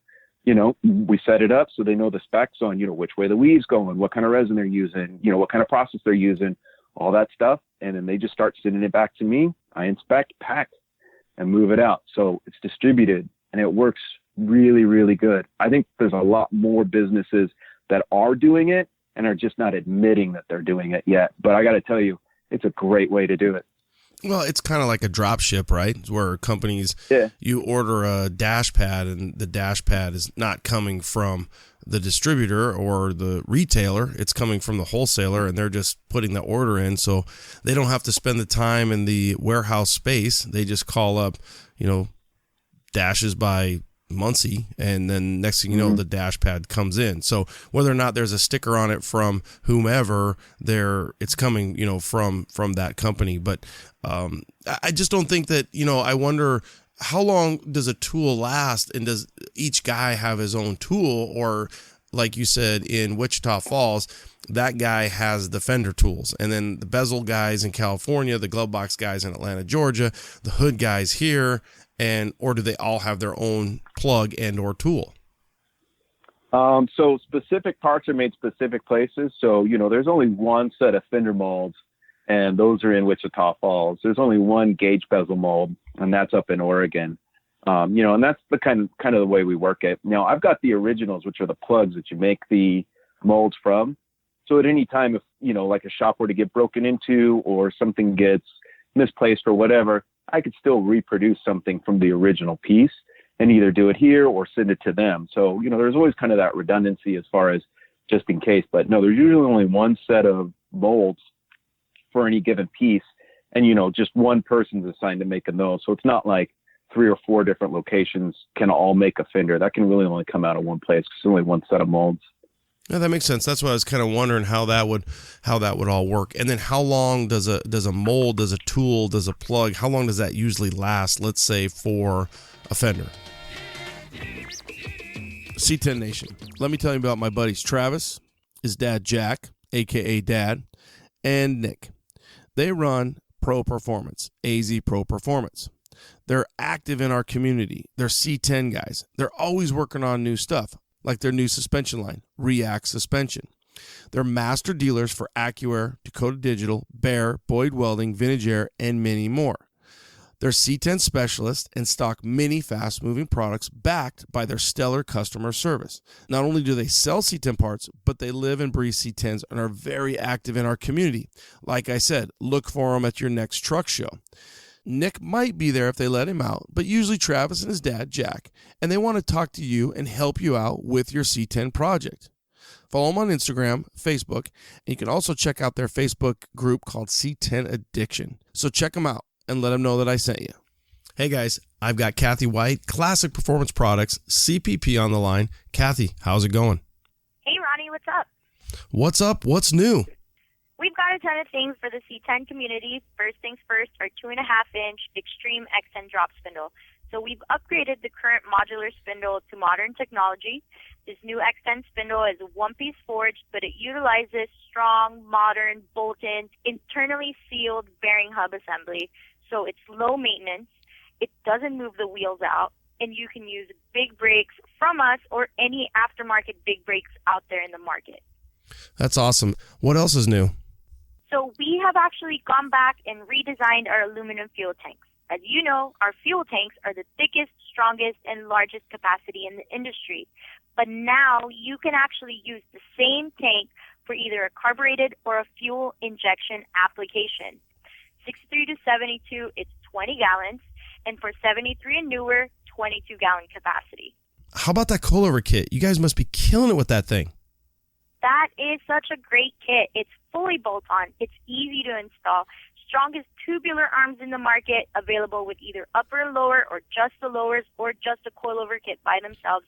We set it up so they know the specs on, which way the weave's going, what kind of resin they're using, what kind of process they're using, all that stuff. And then they just start sending it back to me. I inspect, pack, and move it out. So it's distributed and it works really, really good. I think there's a lot more businesses that are doing it and are just not admitting that they're doing it yet. But I got to tell you, it's a great way to do it. Well, it's kind of like a drop ship, right? Where companies, you order a dash pad and the dash pad is not coming from the distributor or the retailer. It's coming from the wholesaler, and they're just putting the order in. So they don't have to spend the time in the warehouse space. They just call up, dashes by Munssey, and then next thing you know, the dash pad comes in. So whether or not there's a sticker on it from whomever, it's coming, from that company. But I just don't think that, I wonder, how long does a tool last, and does each guy have his own tool? Or like you said, in Wichita Falls, that guy has the fender tools, and then the bezel guys in California, the glove box guys in Atlanta, Georgia, the hood guys here, or do they all have their own plug and or tool? So specific parts are made specific places. So, there's only one set of fender molds, and those are in Wichita Falls. There's only one gauge bezel mold, and that's up in Oregon. And that's the kind of the way we work it. Now, I've got the originals, which are the plugs that you make the molds from. So at any time, if, like a shop were to get broken into or something gets misplaced or whatever, I could still reproduce something from the original piece and either do it here or send it to them. So, there's always kind of that redundancy as far as just in case. But no, there's usually only one set of molds for any given piece. And, just one person's assigned to making those. So it's not like 3 or 4 different locations can all make a fender. That can really only come out of one place because there's only one set of molds. Yeah, that makes sense. That's what I was kind of wondering, how that would all work. And then how long does a mold, does a tool, does a plug, how long does that usually last, let's say, for a fender? C10 Nation, let me tell you about my buddies Travis, his dad Jack, aka Dad, and Nick. They run Pro Performance, AZ Pro Performance. They're active in our community. They're C10 guys. They're always working on new stuff, like their new suspension line, React Suspension. They're master dealers for AccuAir, Dakota Digital, Bear, Boyd Welding, Vintage Air, and many more. They're C10 specialists and stock many fast-moving products backed by their stellar customer service. Not only do they sell C10 parts, but they live and breathe C10s and are very active in our community. Like I said, look for them at your next truck show. Nick might be there if they let him out, but usually Travis and his dad, Jack, and they want to talk to you and help you out with your C10 project. Follow them on Instagram, Facebook, and you can also check out their Facebook group called C10 Addiction. So check them out and let them know that I sent you. Hey guys, I've got Kathy White, Classic Performance Products, CPP on the line. Kathy, how's it going? Hey Ronnie, what's up? What's up? What's new? We've got a ton of things for the C10 community. First things first, our 2.5-inch Extreme X10 drop spindle. So we've upgraded the current modular spindle to modern technology. This new X10 spindle is a one-piece forged, but it utilizes strong, modern, bolt-in, internally sealed bearing hub assembly. So it's low maintenance. It doesn't move the wheels out, and you can use big brakes from us or any aftermarket big brakes out there in the market. That's awesome. What else is new? So we have actually gone back and redesigned our aluminum fuel tanks. As you know, our fuel tanks are the thickest, strongest, and largest capacity in the industry. But now you can actually use the same tank for either a carbureted or a fuel injection application. 63 to 72, it's 20 gallons, and for 73 and newer, 22-gallon capacity. How about that coilover kit? You guys must be killing it with that thing. That is such a great kit. It's fully bolt-on. It's easy to install. Strongest tubular arms in the market, available with either upper and lower or just the lowers or just a coilover kit by themselves.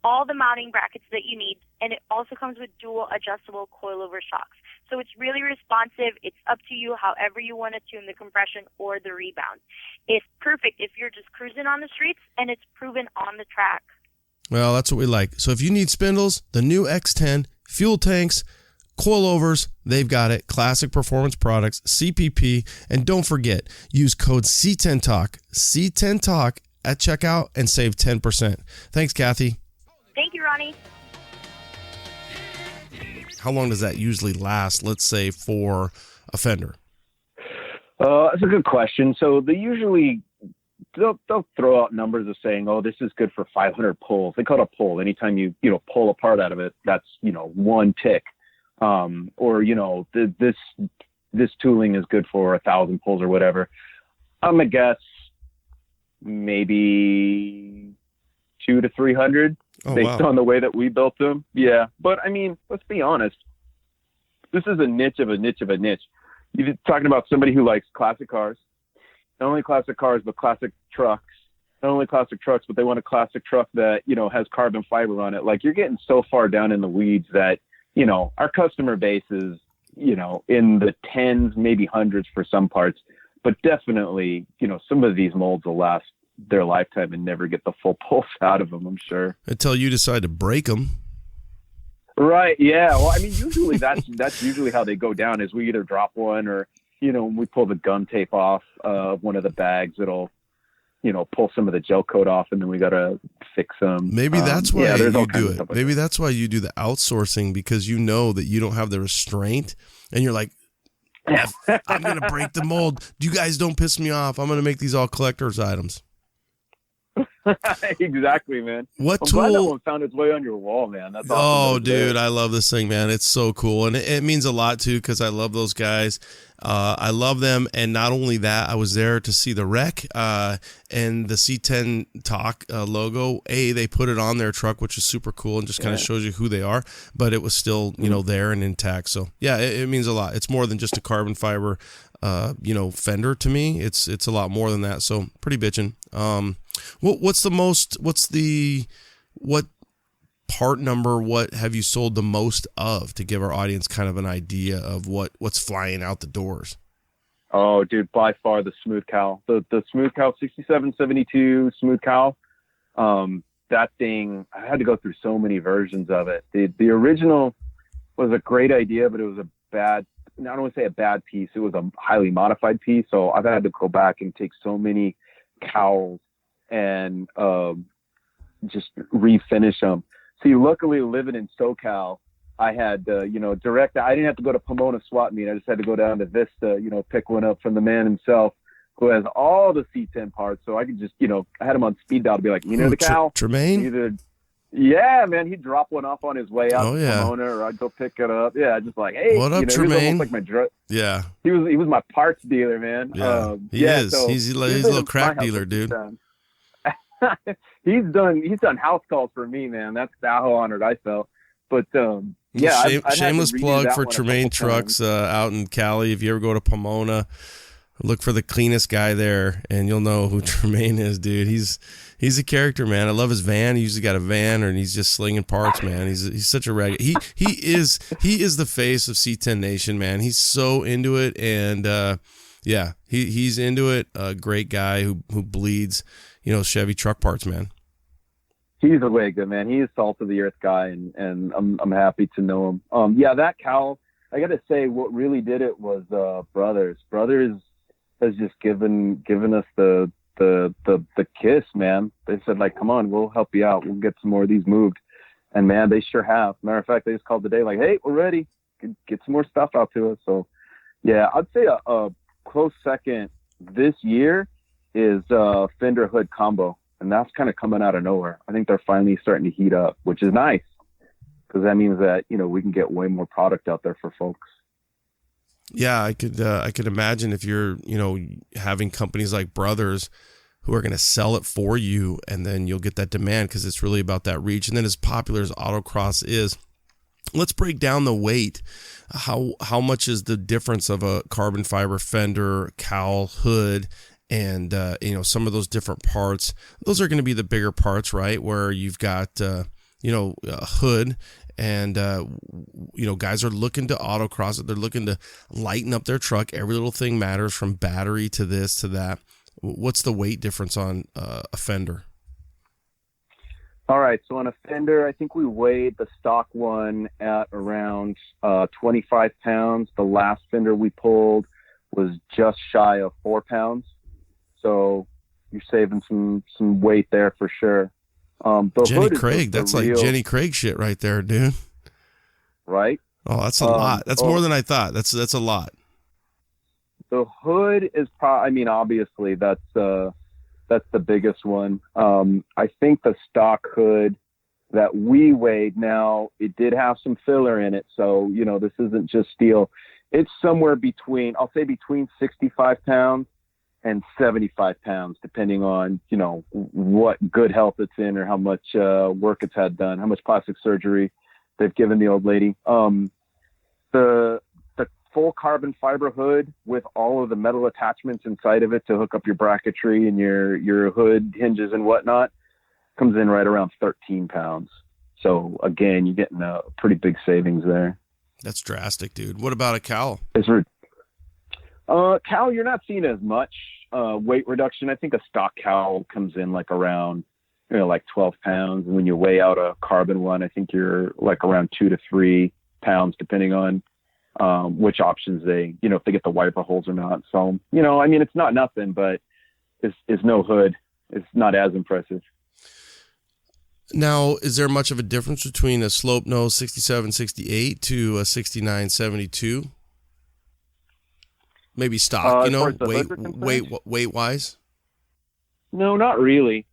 All the mounting brackets that you need, and it also comes with dual adjustable coilover shocks. So it's really responsive. It's up to you however you want to tune the compression or the rebound. It's perfect if you're just cruising on the streets, and it's proven on the track. Well, that's what we like. So if you need spindles, the new X10, fuel tanks, coilovers, they've got it. Classic Performance Products, CPP. And don't forget, use code C10TALK, C10TALK at checkout and save 10%. Thanks, Kathy. Thank you, Ronnie. How long does that usually last, let's say, for a fender? That's a good question. So they'll throw out numbers of saying, oh, this is good for 500 pulls. They call it a pull. Anytime you pull a part out of it, that's, one tick. Or, this tooling is good for 1,000 pulls or whatever. I'm going to guess maybe 200 to 300 based on the way that we built them. Yeah. But I mean, let's be honest. This is a niche of a niche of a niche. You're talking about somebody who likes classic cars, not only classic cars, but classic trucks, not only classic trucks, but they want a classic truck that, has carbon fiber on it. Like, you're getting so far down in the weeds that, our customer base is, in the tens, maybe hundreds for some parts, but definitely, some of these molds will last their lifetime and never get the full pulse out of them, I'm sure. Until you decide to break them. Right. Yeah. Well, I mean, usually that's usually how they go down, is we either drop one or, when we pull the gum tape off of one of the bags, it'll, pull some of the gel coat off, and then we got to fix them. Maybe that's why you do it. Maybe that's why you do the outsourcing, because you know that you don't have the restraint, and you're like, I'm going to break the mold. You guys don't piss me off. I'm going to make these all collector's items. Exactly, man. What I'm tool? glad that one found its way on your wall, man. That's awesome. Oh, dude, I love this thing, man. It's so cool, and it means a lot too, because I love those guys. I love them, and not only that, I was there to see the wreck and the C10 Talk logo. They put it on their truck, which is super cool, and just kind of shows you who they are. But it was still, there and intact. So yeah, it means a lot. It's more than just a carbon fiber, fender to me. It's a lot more than that. So pretty bitchin'. What part number, what have you sold the most of, to give our audience kind of an idea of what's flying out the doors? Oh, dude, by far the Smooth Cow, the Smooth Cow 6772 Smooth Cow. That thing, I had to go through so many versions of it. The original was a great idea, but it was a bad, I don't want to say a bad piece. It was a highly modified piece. So I've had to go back and take so many cowls and just refinish them. See, luckily living in SoCal, I had, direct. I didn't have to go to Pomona swap meet. I just had to go down to Vista, pick one up from the man himself, who has all the C10 parts. So I could just, I had him on speed dial to be like, the cow. Tremaine? Yeah, man, he'd drop one off on his way out to Pomona, or I'd go pick it up. Yeah, just like, hey, what up, Tremaine? Like my yeah, he was my parts dealer, man. Yeah, he is. So he's a little crack dealer, dude. He's done house calls for me, man. That's how honored I felt. But shameless plug for Tremaine Trucks out in Cali. If you ever go to Pomona, look for the cleanest guy there, and you'll know who Tremaine is, dude. He's a character, man. I love his van. He usually got a van, and he's just slinging parts, man. He's such a rag. He is the face of C10 Nation, man. He's so into it, and he's into it. A great guy who bleeds, Chevy truck parts, man. He's a way good man. He is salt of the earth guy, and I'm happy to know him. That cow, I got to say, what really did it was Brothers. Brothers has just given us the kiss, man. They said, like, come on, we'll help you out. We'll get some more of these moved. And man, they sure have. Matter of fact, they just called today like, hey, we're ready. Get some more stuff out to us. So yeah, I'd say a close second this year is fender hood combo. And that's kind of coming out of nowhere. I think they're finally starting to heat up, which is nice, because that means that, we can get way more product out there for folks. Yeah, I could imagine if you're, having companies like Brothers who are going to sell it for you, and then you'll get that demand, because it's really about that reach. And then as popular as autocross is, let's break down the weight. How much is the difference of a carbon fiber fender, cowl, hood, and some of those different parts? Those are going to be the bigger parts, right? Where you've got a hood, and guys are looking to autocross it. They're looking to lighten up their truck. Every little thing matters, from battery to this to that. What's the weight difference on a fender? All right, so on a fender, I think we weighed the stock one at around 25 pounds. The last fender we pulled was just shy of 4 pounds. So you're saving some weight there for sure. Jenny Craig, that's like Jenny Craig shit right there, dude. Right? Oh, that's a lot. That's more than I thought. That's a lot. The hood is obviously that's the biggest one. I think the stock hood that we weighed, now it did have some filler in it. So, this isn't just steel. It's somewhere between 65 pounds and 75 pounds, depending on, what good health it's in or how much work it's had done, how much plastic surgery they've given the old lady. The full carbon fiber hood with all of the metal attachments inside of it to hook up your bracketry and your hood hinges and whatnot comes in right around 13 pounds. So again, you're getting a pretty big savings there. That's drastic, dude. What about a cowl? Cowl, you're not seeing as much weight reduction. I think a stock cowl comes in like around, like 12 pounds. And when you weigh out a carbon one, I think you're like around 2 to 3 pounds, depending on which options if they get the wiper holes or not. So, it's not nothing, but it's no hood. It's not as impressive. Now, is there much of a difference between a slope nose 67-68 to a 69-72? Maybe stock, weight wise? No, not really.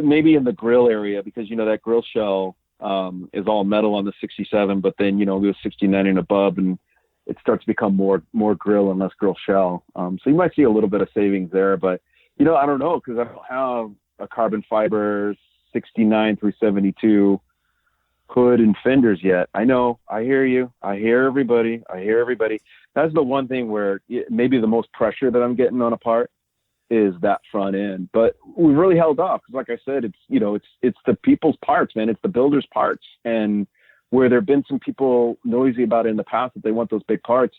Maybe in the grill area, because, that grill shell is all metal on the 67, but then, goes 69 and above, and it starts to become more grill and less grill shell. So you might see a little bit of savings there, but, I don't know, because I don't have a carbon fiber 69 through 72 hood and fenders yet. I know. I hear you. I hear everybody. That's the one thing where maybe the most pressure that I'm getting on a part is that front end, but we've really held off. Cause like I said, it's the people's parts, man. It's the builder's parts. And where there've been some people noisy about it in the past, that they want those big parts,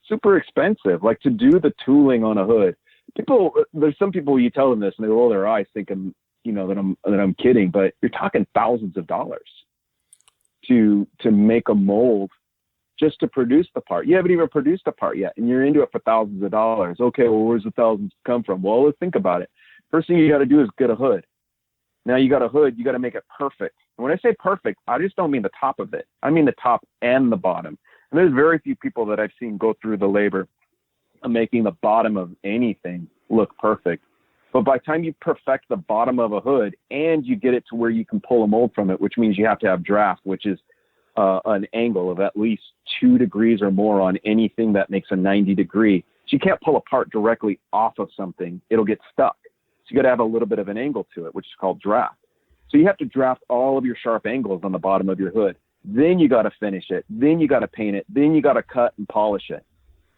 super expensive. Like to do the tooling on a hood, there's some people, you tell them this and they roll their eyes thinking, that I'm kidding, but you're talking thousands of dollars to make a mold just to produce the part. You haven't even produced the part yet, and you're into it for thousands of dollars. Okay, well, where's the thousands come from? Well, let's think about it. First thing you got to do is get a hood. Now you got a hood, you got to make it perfect. And when I say perfect, I just don't mean the top of it. I mean the top and the bottom. And there's very few people that I've seen go through the labor of making the bottom of anything look perfect. But by the time you perfect the bottom of a hood and you get it to where you can pull a mold from it, which means you have to have draft, which is an angle of at least 2 degrees or more on anything that makes a 90 degree. So you can't pull a part directly off of something. It'll get stuck. So you got to have a little bit of an angle to it, which is called draft. So you have to draft all of your sharp angles on the bottom of your hood. Then you got to finish it. Then you got to paint it. Then you got to cut and polish it.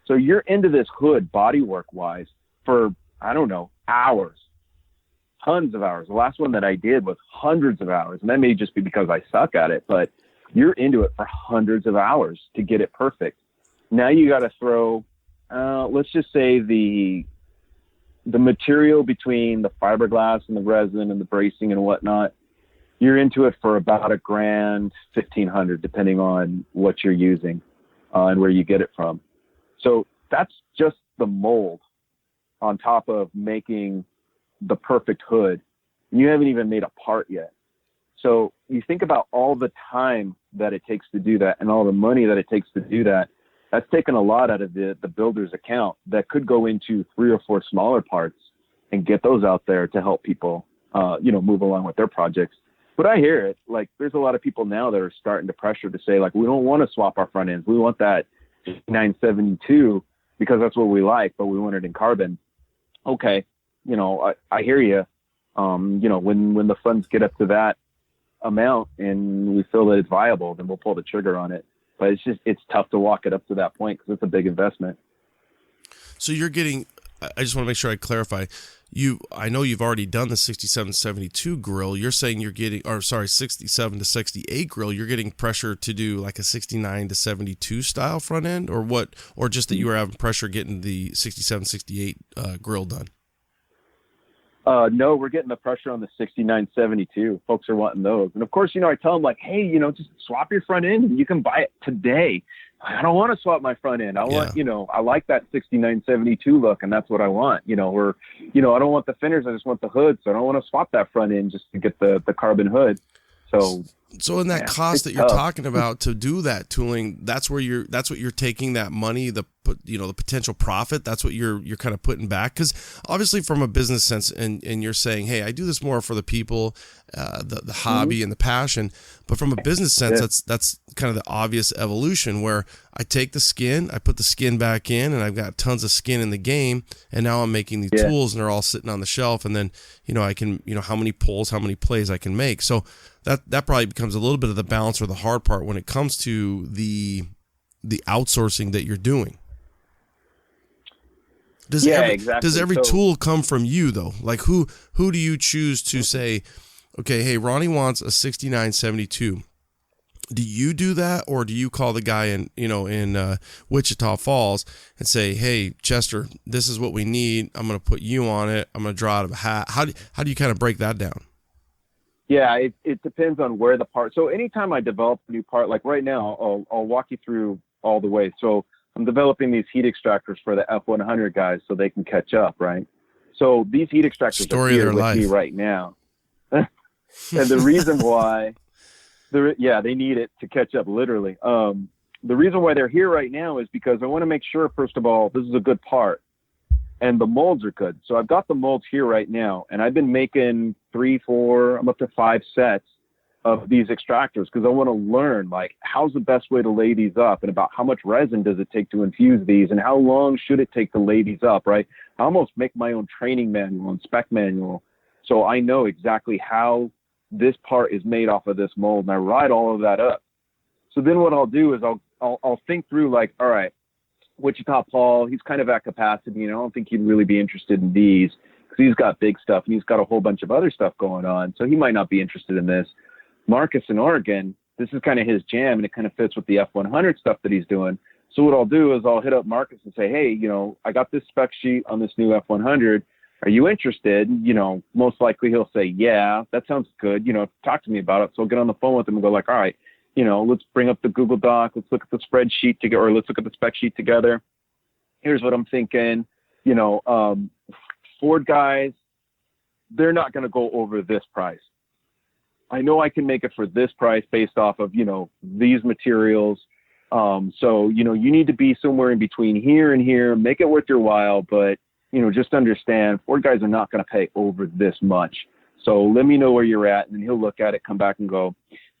So you're into this hood bodywork wise for, I don't know, hours, tons of hours. The last one that I did was hundreds of hours. And that may just be because I suck at it, but you're into it for hundreds of hours to get it perfect. Now you got to throw, let's just say the material between the fiberglass and the resin and the bracing and whatnot. You're into it for about $1,000, $1,500, depending on what you're using and where you get it from. So that's just the mold on top of making the perfect hood. You haven't even made a part yet. So you think about all the time that it takes to do that and all the money that it takes to do that. That's taken a lot out of the builder's account that could go into 3 or 4 smaller parts and get those out there to help people, move along with their projects. But I hear it. Like, there's a lot of people now that are starting to pressure to say, like, we don't want to swap our front ends. We want that 972 because that's what we like, but we want it in carbon. Okay. I hear you. When the funds get up to that, amount and we feel that it's viable, then we'll pull the trigger on it. But it's tough to walk it up to that point because it's a big investment. So you're getting, I just want to make sure I clarify. I know you've already done the 67-72 grill. You're saying you're getting, 67-68 grill. You're getting pressure to do like a 69-72 style front end, or what? Or just that you were having pressure getting the 67-68 grill done? No, we're getting the pressure on the 69-72. Folks are wanting those. And of course, I tell them like, hey, just swap your front end and you can buy it today. I don't want to swap my front end. I want, I like that 69-72 look, and that's what I want. I don't want the fenders. I just want the hood. So I don't want to swap that front end just to get the carbon hood. So in that cost that you're talking about to do that tooling, that's what you're taking that money, the potential profit. That's what you're kind of putting back. Because obviously from a business sense, and you're saying, hey, I do this more for the people, the hobby and the passion. But from a business sense, that's kind of the obvious evolution where I take the skin, I put the skin back in, and I've got tons of skin in the game. And now I'm making these tools, and they're all sitting on the shelf. And then, I can, how many pulls, how many plays I can make. So that probably becomes a little bit of the balance or the hard part when it comes to the outsourcing that you're doing. Does every tool come from you though? Like who do you choose to say, okay, hey, Ronnie wants a 69-72. Do you do that, or do you call the guy in Wichita Falls and say, hey, Chester, this is what we need. I'm going to put you on it. I'm going to draw out of a hat. How do you kind of break that down? Yeah, it depends on where the part. So anytime I develop a new part, like right now, I'll walk you through all the way. So I'm developing these heat extractors for the F100 guys so they can catch up, right? So these heat extractors are here with me right now. And the reason why, they need it to catch up, literally. The reason why they're here right now is because I want to make sure, first of all, this is a good part. And the molds are good. So I've got the molds here right now, and I've been making 3, 4, I'm up to 5 sets of these extractors because I want to learn, like, how's the best way to lay these up, and about how much resin does it take to infuse these, and how long should it take to lay these up, right? I almost make my own training manual and spec manual, so I know exactly how this part is made off of this mold, and I write all of that up. So then what I'll do is I'll think through, like, all right, Wichita Paul, he's kind of at capacity, and I don't think he'd really be interested in these because he's got big stuff and he's got a whole bunch of other stuff going on. So he might not be interested in this. Marcus in Oregon, this is kind of his jam, and it kind of fits with the F100 stuff that he's doing. So what I'll do is I'll hit up Marcus and say, hey, I got this spec sheet on this new F100. Are you interested? Most likely he'll say, yeah, that sounds good. Talk to me about it. So I'll get on the phone with him and go like, all right, let's bring up the Google Doc. Let's look at the spreadsheet together, or let's look at the spec sheet together. Here's what I'm thinking. Ford guys, they're not going to go over this price. I know I can make it for this price based off of, these materials. So, you need to be somewhere in between here and here, make it worth your while. But, just understand Ford guys are not going to pay over this much. So let me know where you're at, and then he'll look at it, come back and go,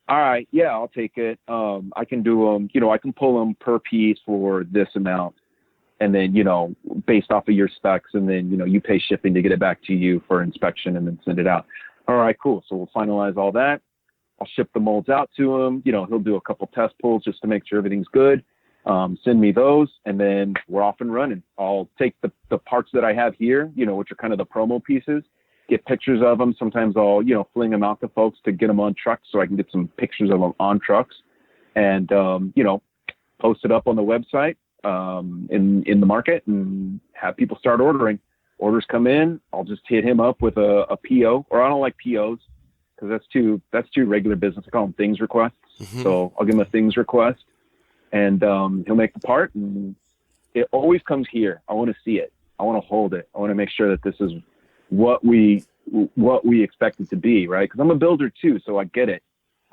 all right, yeah, I'll take it. I can do them, I can pull them per piece for this amount. And then, based off of your specs, and then, you pay shipping to get it back to you for inspection and then send it out. All right, cool. So we'll finalize all that. I'll ship the molds out to him. He'll do a couple test pulls just to make sure everything's good. Send me those, and then we're off and running. I'll take the parts that I have here, which are kind of the promo pieces, get pictures of them. Sometimes I'll, fling them out to folks to get them on trucks so I can get some pictures of them on trucks, and, post it up on the website in the market and have people start ordering. Orders come in, I'll just hit him up with a PO, or I don't like POs because that's too regular business. I call them things requests. Mm-hmm. So I'll give him a things request, and he'll make the part, and it always comes here. I want to see it. I want to hold it. I want to make sure that this is what we expect it to be, right? Because I'm a builder too, so I get it.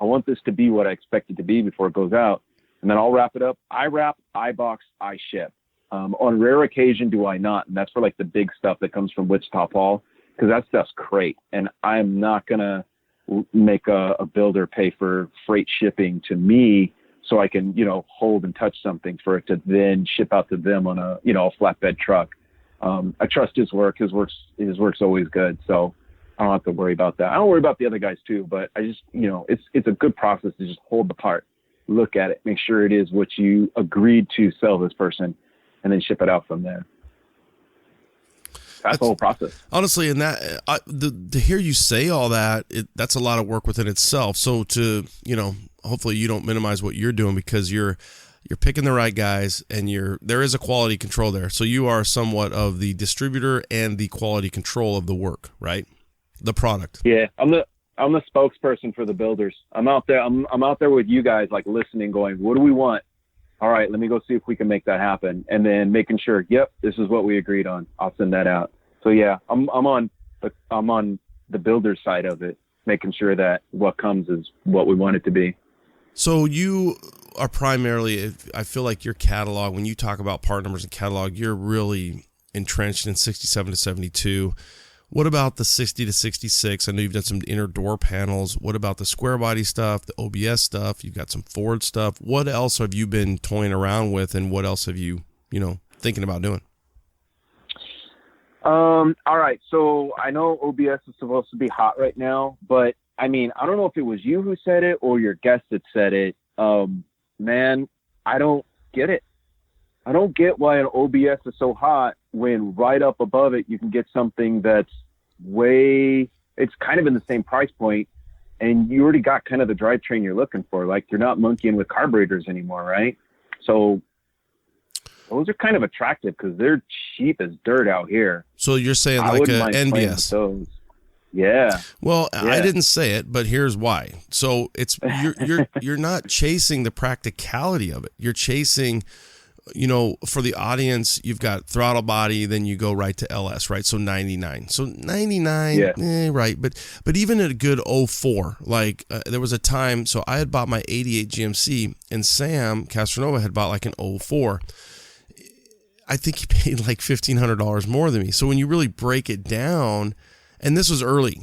I want this to be what I expect it to be before it goes out, and then I'll wrap it up. I wrap, I box, I ship. On rare occasion do I not, and that's for like the big stuff that comes from Wichita Paul, because that stuff's crate, and I'm not gonna make a builder pay for freight shipping to me so I can hold and touch something for it to then ship out to them on a flatbed truck. I trust his work. His work's always good. So I don't have to worry about that. I don't worry about the other guys too, but I just, it's a good process to just hold the part, look at it, make sure it is what you agreed to sell this person, and then ship it out from there. That's the whole process. Honestly, and that to hear you say all that, that's a lot of work within itself. So hopefully you don't minimize what you're doing, because you're picking the right guys, and there is a quality control there. So you are somewhat of the distributor and the quality control of the work, right? The product. Yeah, I'm the spokesperson for the builders. I'm out there with you guys, like listening, going, what do we want? All right, let me go see if we can make that happen, and then making sure, yep, this is what we agreed on. I'll send that out. So yeah, I'm on the builder side of it, making sure that what comes is what we want it to be. So you are primarily, I feel like your catalog, when you talk about part numbers and catalog, you're really entrenched in 67 to 72. What about the 60 to 66? I know you've done some inner door panels. What about the square body stuff, the OBS stuff? You've got some Ford stuff. What else have you been toying around with, and what else have you, thinking about doing? All right. So I know OBS is supposed to be hot right now, but I mean, I don't know if it was you who said it or your guest that said it. Man, I don't get it. I don't get why an OBS is so hot when right up above it you can get something that's it's kind of in the same price point, and you already got kind of the drivetrain you're looking for. Like, you're not monkeying with carburetors anymore, right? So those are kind of attractive because they're cheap as dirt out here. So you're saying like an NBS? Those. Yeah. Well, yeah. I didn't say it, but here's why. So you're not chasing the practicality of it. You're chasing, for the audience, you've got throttle body, then you go right to LS, right? So 99. So 99, yeah. Right. But even at a good 04, like there was a time, so I had bought my 88 GMC, and Sam Castronova had bought like an 04. I think he paid like $1,500 more than me. So when you really break it down, and this was early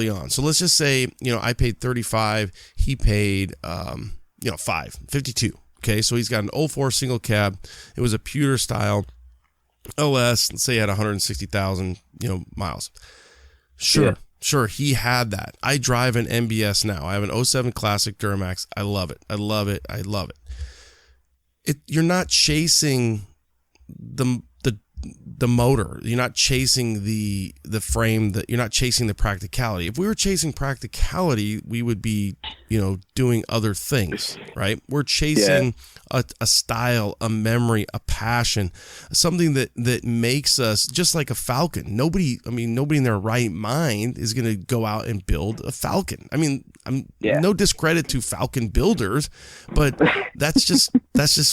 on. So let's just say, I paid 35, he paid, 52. Okay. So he's got an 04 single cab. It was a pewter style LS. Let's say he had 160,000, miles. Sure. Yeah. Sure. He had that. I drive an MBS now. I have an 07 Classic Duramax. I love it. I love it. I love it. You're not chasing the motor. You're not chasing the frame, that you're not chasing the practicality. If we were chasing practicality, we would be, doing other things, right? We're chasing a style, a memory, a passion, something that makes us just like a Falcon. Nobody in their right mind is going to go out and build a Falcon. I mean, no discredit to Falcon builders, but that's just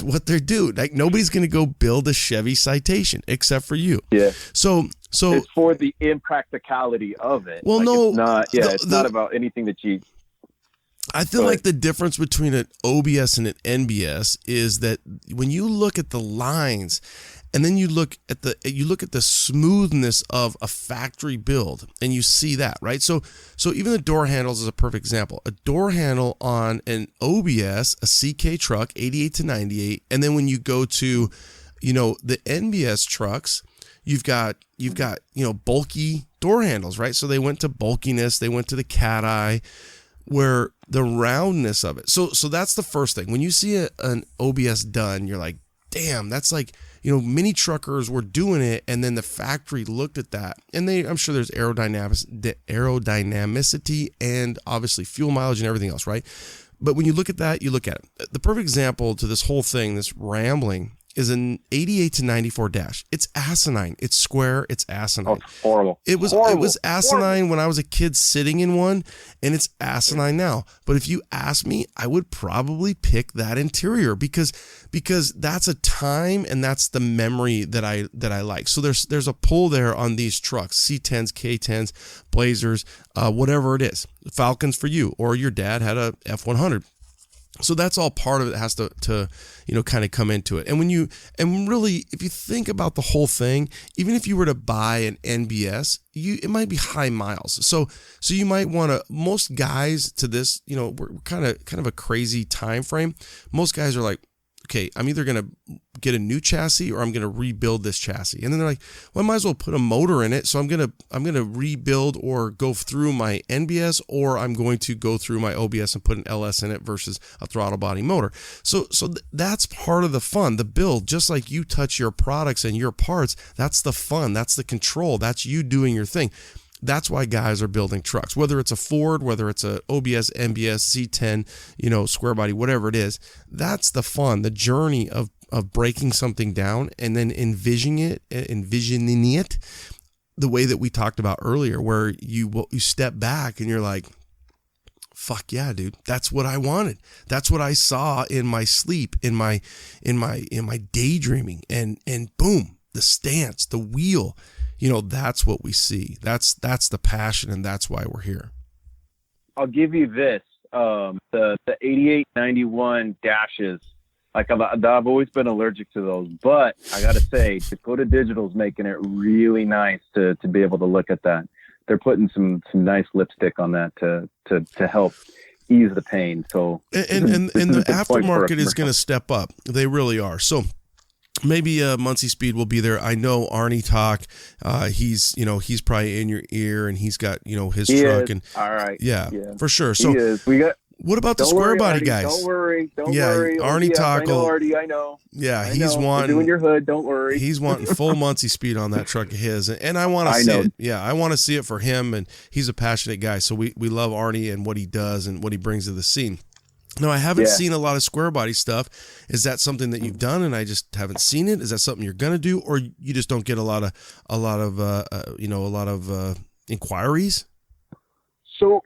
what they're doing. Like, nobody's going to go build a Chevy Citation except for you. Yeah. So it's for the impracticality of it. Well, like, it's not about anything that you. I feel like the difference between an OBS and an NBS is that when you look at the lines, and then you look at the smoothness of a factory build, and you see that, right? So even the door handles is a perfect example. A door handle on an OBS, a CK truck, 88 to 98, and then when you go to, the NBS trucks, you've got bulky door handles, right? So they went to bulkiness, they went to the cat eye, where the roundness of it. So that's the first thing. When you see an OBS done, you're like, damn, that's like, mini truckers were doing it, and then the factory looked at that, and I'm sure there's aerodynamicity and obviously fuel mileage and everything else, right? But when you look at that, you look at it. The perfect example to this whole thing, this rambling, is an 88 to 94 dash. It's asinine. It's square. It's asinine. Oh, it's horrible. It was asinine when I was a kid sitting in one, and it's asinine now. But if you ask me, I would probably pick that interior because that's a time and that's the memory that I like. So there's a pull there on these trucks, C10s, K10s, Blazers, whatever it is. Falcons for you, or your dad had a F100. So that's all part of it. Has to kind of come into it. And really, if you think about the whole thing, even if you were to buy an NBS, it might be high miles. So you might want to, most guys to this, we're kind of a crazy time frame. Most guys are like, okay, I'm either going to get a new chassis or I'm going to rebuild this chassis. And then they're like, well, I might as well put a motor in it. So I'm going to rebuild or go through my NBS, or I'm going to go through my OBS and put an LS in it versus a throttle body motor. So that's part of the fun, the build. Just like you touch your products and your parts, that's the fun, that's the control, that's you doing your thing. That's why guys are building trucks, whether it's a Ford, whether it's a OBS, NBS, C10, square body, whatever it is. That's the fun, the journey of breaking something down and then envisioning it the way that we talked about earlier, where you step back and you're like, fuck yeah, dude, that's what I wanted. That's what I saw in my sleep, in my daydreaming, and boom, the stance, the wheel. That's what we see. That's the passion, and that's why we're here. I'll give you this. The 8891 dashes, like I've always been allergic to those, but I got to say, Dakota Digital's making it really nice to be able to look at that. They're putting some nice lipstick on that to help ease the pain. So and the aftermarket is going to step up. They really are. So maybe Munssey Speed will be there. I know Arnie Talk. He's probably in your ear, and he's got his truck. And all right, yeah, for sure. So what about the square body guys? Don't worry. Arnie Talk. I know. Yeah, he's wanting doing your hood. Don't worry. He's wanting full Munssey Speed on that truck of his, and I want to see it. Yeah, I want to see it for him, and he's a passionate guy. So we love Arnie and what he does and what he brings to the scene. No, I haven't seen a lot of square body stuff. Is that something that you've done and I just haven't seen it? Is that something you're gonna do, or you just don't get a lot of inquiries? So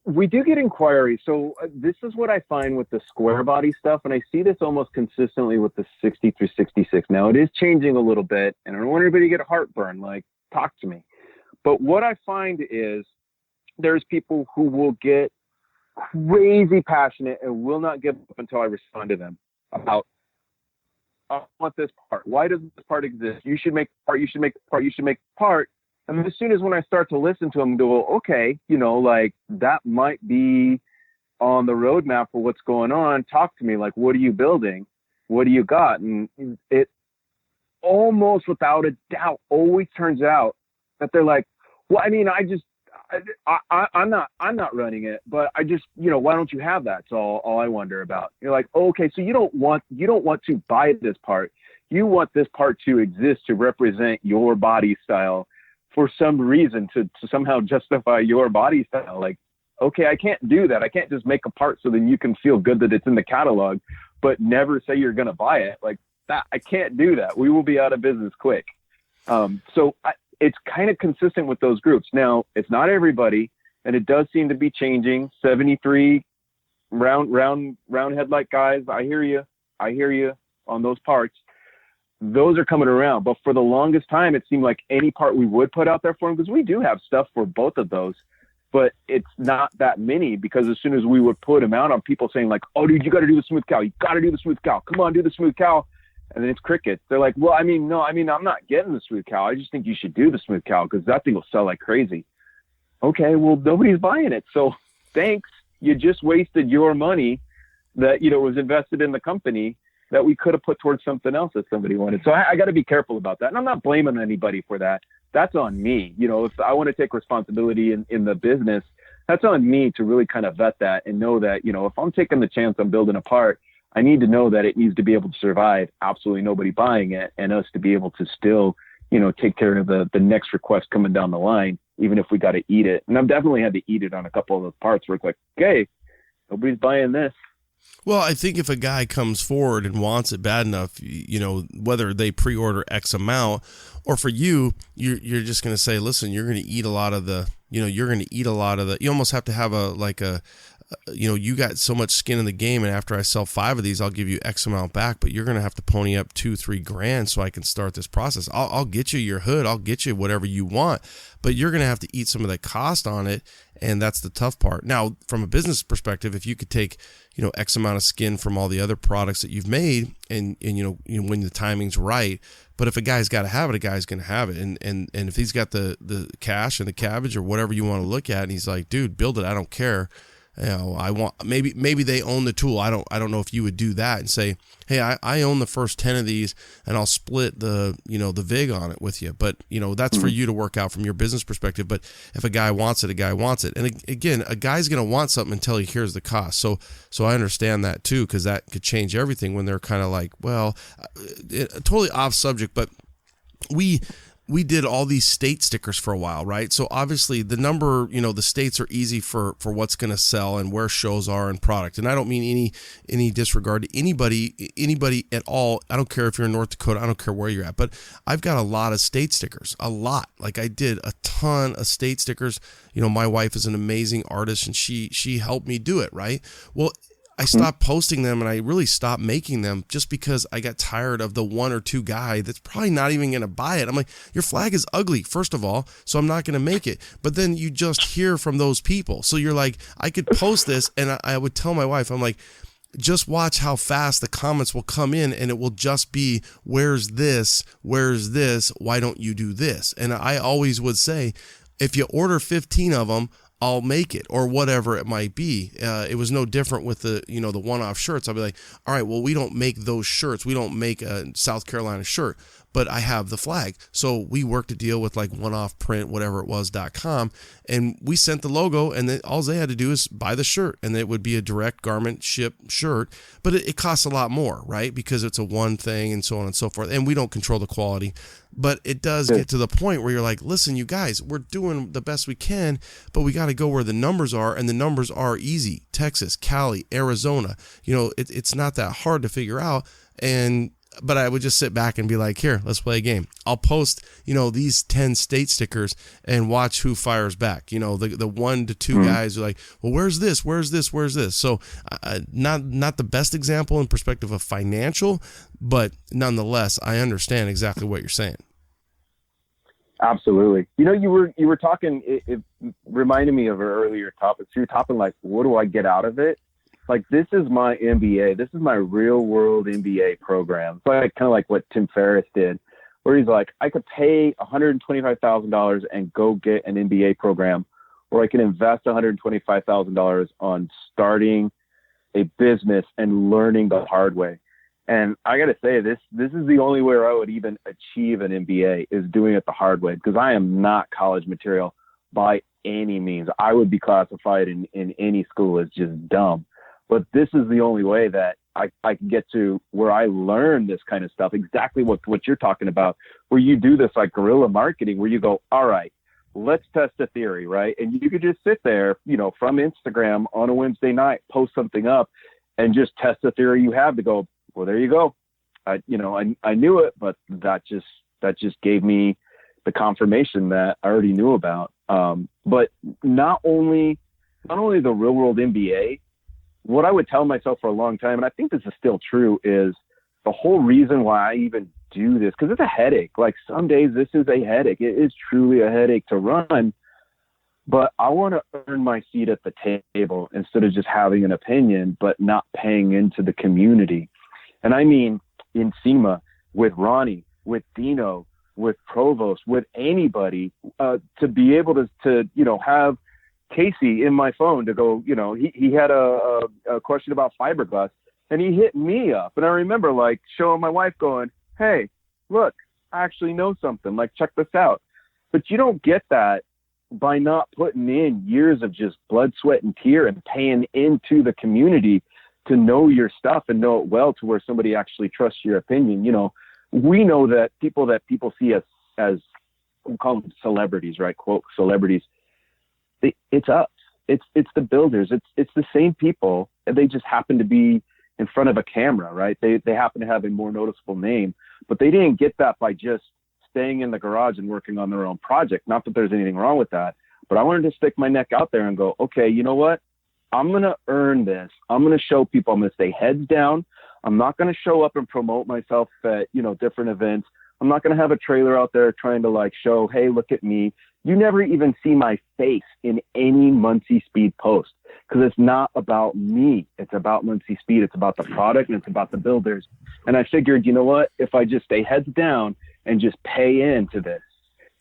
we do get inquiries. So this is what I find with the square body stuff, and I see this almost consistently with the 60 through 66. Now it is changing a little bit, and I don't want everybody to get heartburn. Like, talk to me. But what I find is there's people who will get crazy passionate and will not give up until I respond to them about, I want this part. Why does this part exist? You should make the part. You should make the part. You should make the part. And as soon as when I start to listen to them, go, okay, like that might be on the roadmap for what's going on. Talk to me. Like, what are you building? What do you got? And it almost without a doubt always turns out that they're like, well, I mean, I'm not running it, but I just, why don't you have that? It's all I wonder about. You're like, oh, okay, so you don't want to buy this part. You want this part to exist to represent your body style for some reason, to somehow justify your body style. Like, okay, I can't do that. I can't just make a part so then you can feel good that it's in the catalog, but never say you're going to buy it. Like that, I can't do that. We will be out of business quick. It's kind of consistent with those groups. Now, it's not everybody, and it does seem to be changing. 73 round headlight guys, I hear you on those parts. Those are coming around. But for the longest time, it seemed like any part we would put out there for them, because we do have stuff for both of those, but it's not that many, because as soon as we would put them out on people saying like, oh, dude, you got to do the smooth cow. You got to do the smooth cow. Come on, do the smooth cow. And then it's crickets. They're like, well, I'm not getting the smooth cow. I just think you should do the smooth cow because that thing will sell like crazy. Okay, well, nobody's buying it. So thanks. You just wasted your money that, was invested in the company that we could have put towards something else that somebody wanted. So I got to be careful about that. And I'm not blaming anybody for that. That's on me. If I want to take responsibility in the business, that's on me to really kind of vet that and know that, if I'm taking the chance on building a part, I need to know that it needs to be able to survive absolutely nobody buying it, and us to be able to still, take care of the next request coming down the line, even if we got to eat it. And I've definitely had to eat it on a couple of those parts where it's like, okay, nobody's buying this. Well, I think if a guy comes forward and wants it bad enough, whether they pre-order X amount or for you're just going to say, listen, you're going to eat a lot of the, you almost have to have you got so much skin in the game, and after I sell 5 of these, I'll give you X amount back, but you're going to have to pony up $2-3 grand so I can start this process. I'll get you your hood. I'll get you whatever you want, but you're going to have to eat some of that cost on it. And that's the tough part. Now, from a business perspective, if you could take, X amount of skin from all the other products that you've made and when the timing's right, but if a guy's got to have it, a guy's going to have it. And if he's got the cash and the cabbage or whatever you want to look at, and he's like, dude, build it. I don't care. I want, maybe they own the tool. I don't know if you would do that and say, hey, I own the first 10 of these and I'll split the VIG on it with you. But, that's for you to work out from your business perspective. But if a guy wants it, a guy wants it. And again, a guy's going to want something until he hears the cost. So I understand that too, because that could change everything when they're kind of like, well, totally off subject, but we did all these state stickers for a while, right? So obviously the number, the states are easy for what's going to sell and where shows are and product. And I don't mean any disregard to anybody at all. I don't care if you're in North Dakota. I don't care where you're at, but I've got a lot of state stickers, a lot. Like I did a ton of state stickers. My wife is an amazing artist and she helped me do it, right? Well, I stopped posting them and I really stopped making them just because I got tired of the one or two guy that's probably not even going to buy it. I'm like, your flag is ugly, first of all, so I'm not going to make it. But then you just hear from those people. So you're like, I could post this and I would tell my wife, I'm like, just watch how fast the comments will come in and it will just be, where's this? Where's this? Why don't you do this? And I always would say, if you order 15 of them, I'll make it, or whatever it might be. It was no different with the one-off shirts. I'll be like, all right, well, we don't make those shirts. We don't make a South Carolina shirt, but I have the flag. So we worked a deal with like one-off print, whatever it was.com. And we sent the logo and then all they had to do is buy the shirt and it would be a direct garment ship shirt, but it costs a lot more, right? Because it's a one thing and so on and so forth. And we don't control the quality. But it does get to the point where you're like, listen, you guys, we're doing the best we can, but we got to go where the numbers are, and the numbers are easy. Texas, Cali, Arizona, it's not that hard to figure out. But I would just sit back and be like, here, let's play a game. I'll post, these 10 state stickers and watch who fires back. The 1 to 2 guys are like, well, where's this? Where's this? Where's this? So not the best example in perspective of financial, but nonetheless, I understand exactly what you're saying. Absolutely. You were talking, it reminded me of an earlier topic. So you're talking like, what do I get out of it? Like, this is my MBA. This is my real world MBA program. It's like kind of like what Tim Ferriss did, where he's like, I could pay $125,000 and go get an MBA program, or I can invest $125,000 on starting a business and learning the hard way. And I got to say, this is the only way I would even achieve an MBA, is doing it the hard way, because I am not college material by any means. I would be classified in any school as just dumb. But this is the only way that I can get to where I learn this kind of stuff, exactly what you're talking about, where you do this like guerrilla marketing, where you go, all right, let's test a theory, right? And you could just sit there, from Instagram on a Wednesday night, post something up and just test the theory you have to go, well, there you go. I knew it, but that just gave me the confirmation that I already knew about. But not only the real world MBA, what I would tell myself for a long time, and I think this is still true, is the whole reason why I even do this, because it's a headache. Like, some days this is a headache. It is truly a headache to run, but I want to earn my seat at the table instead of just having an opinion, but not paying into the community. And I mean, in SEMA, with Ronnie, with Dino, with Provost, with anybody, to be able to have Casey in my phone to go, he had a question about fiberglass and he hit me up. And I remember like showing my wife going, hey, look, I actually know something, like, check this out. But you don't get that by not putting in years of just blood, sweat, and tear and paying into the community to know your stuff and know it well, to where somebody actually trusts your opinion. We know that people see as we call them celebrities, right? Quote, celebrities. It's us. It's the builders. It's the same people, and they just happen to be in front of a camera, right? They happen to have a more noticeable name, but they didn't get that by just staying in the garage and working on their own project. Not that there's anything wrong with that, but I wanted to stick my neck out there and go, okay, you know what? I'm going to earn this. I'm going to show people. I'm going to stay heads down. I'm not going to show up and promote myself at, different events. I'm not going to have a trailer out there trying to like show, hey, look at me. You never even see my face in any Munssey Speed post, because it's not about me. It's about Munssey Speed. It's about the product, and it's about the builders. And I figured, you know what? If I just stay heads down and just pay into this,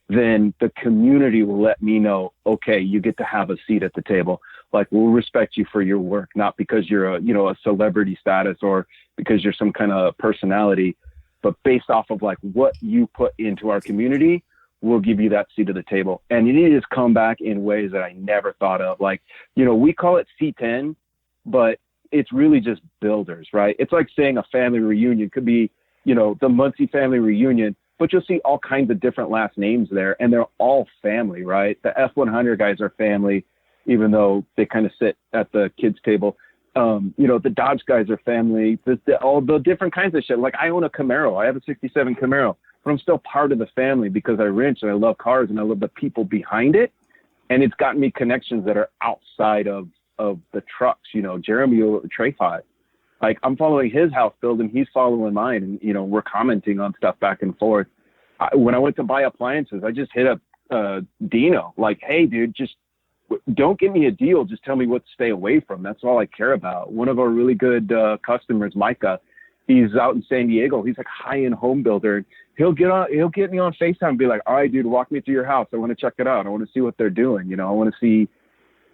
then the community will let me know, okay, you get to have a seat at the table. Like, we'll respect you for your work, not because you're a celebrity status or because you're some kind of personality, but based off of like what you put into our community, we'll give you that seat at the table. And you need to just come back in ways that I never thought of. Like, we call it C10, but it's really just builders, right? It's like saying a family reunion could be, the Munssey family reunion, but you'll see all kinds of different last names there, and they're all family, right? The F100 guys are family, even though they kind of sit at the kids' table. The Dodge guys are family, all the different kinds of shit. Like, I own a Camaro. I have a 67 Camaro, but I'm still part of the family because I wrench and I love cars and I love the people behind it. And it's gotten me connections that are outside of the trucks. Jeremy Trey 5. Like, I'm following his house build and he's following mine, and we're commenting on stuff back and forth. When I went to buy appliances, I just hit up Dino, like, hey dude, just don't give me a deal, just tell me what to stay away from. That's all I care about. One of our really good customers, Micah, he's out in San Diego. He's like high-end home builder. He'll get me on FaceTime and be like, all right dude, walk me through your house. I want to check it out. I want to see what they're doing. I want to see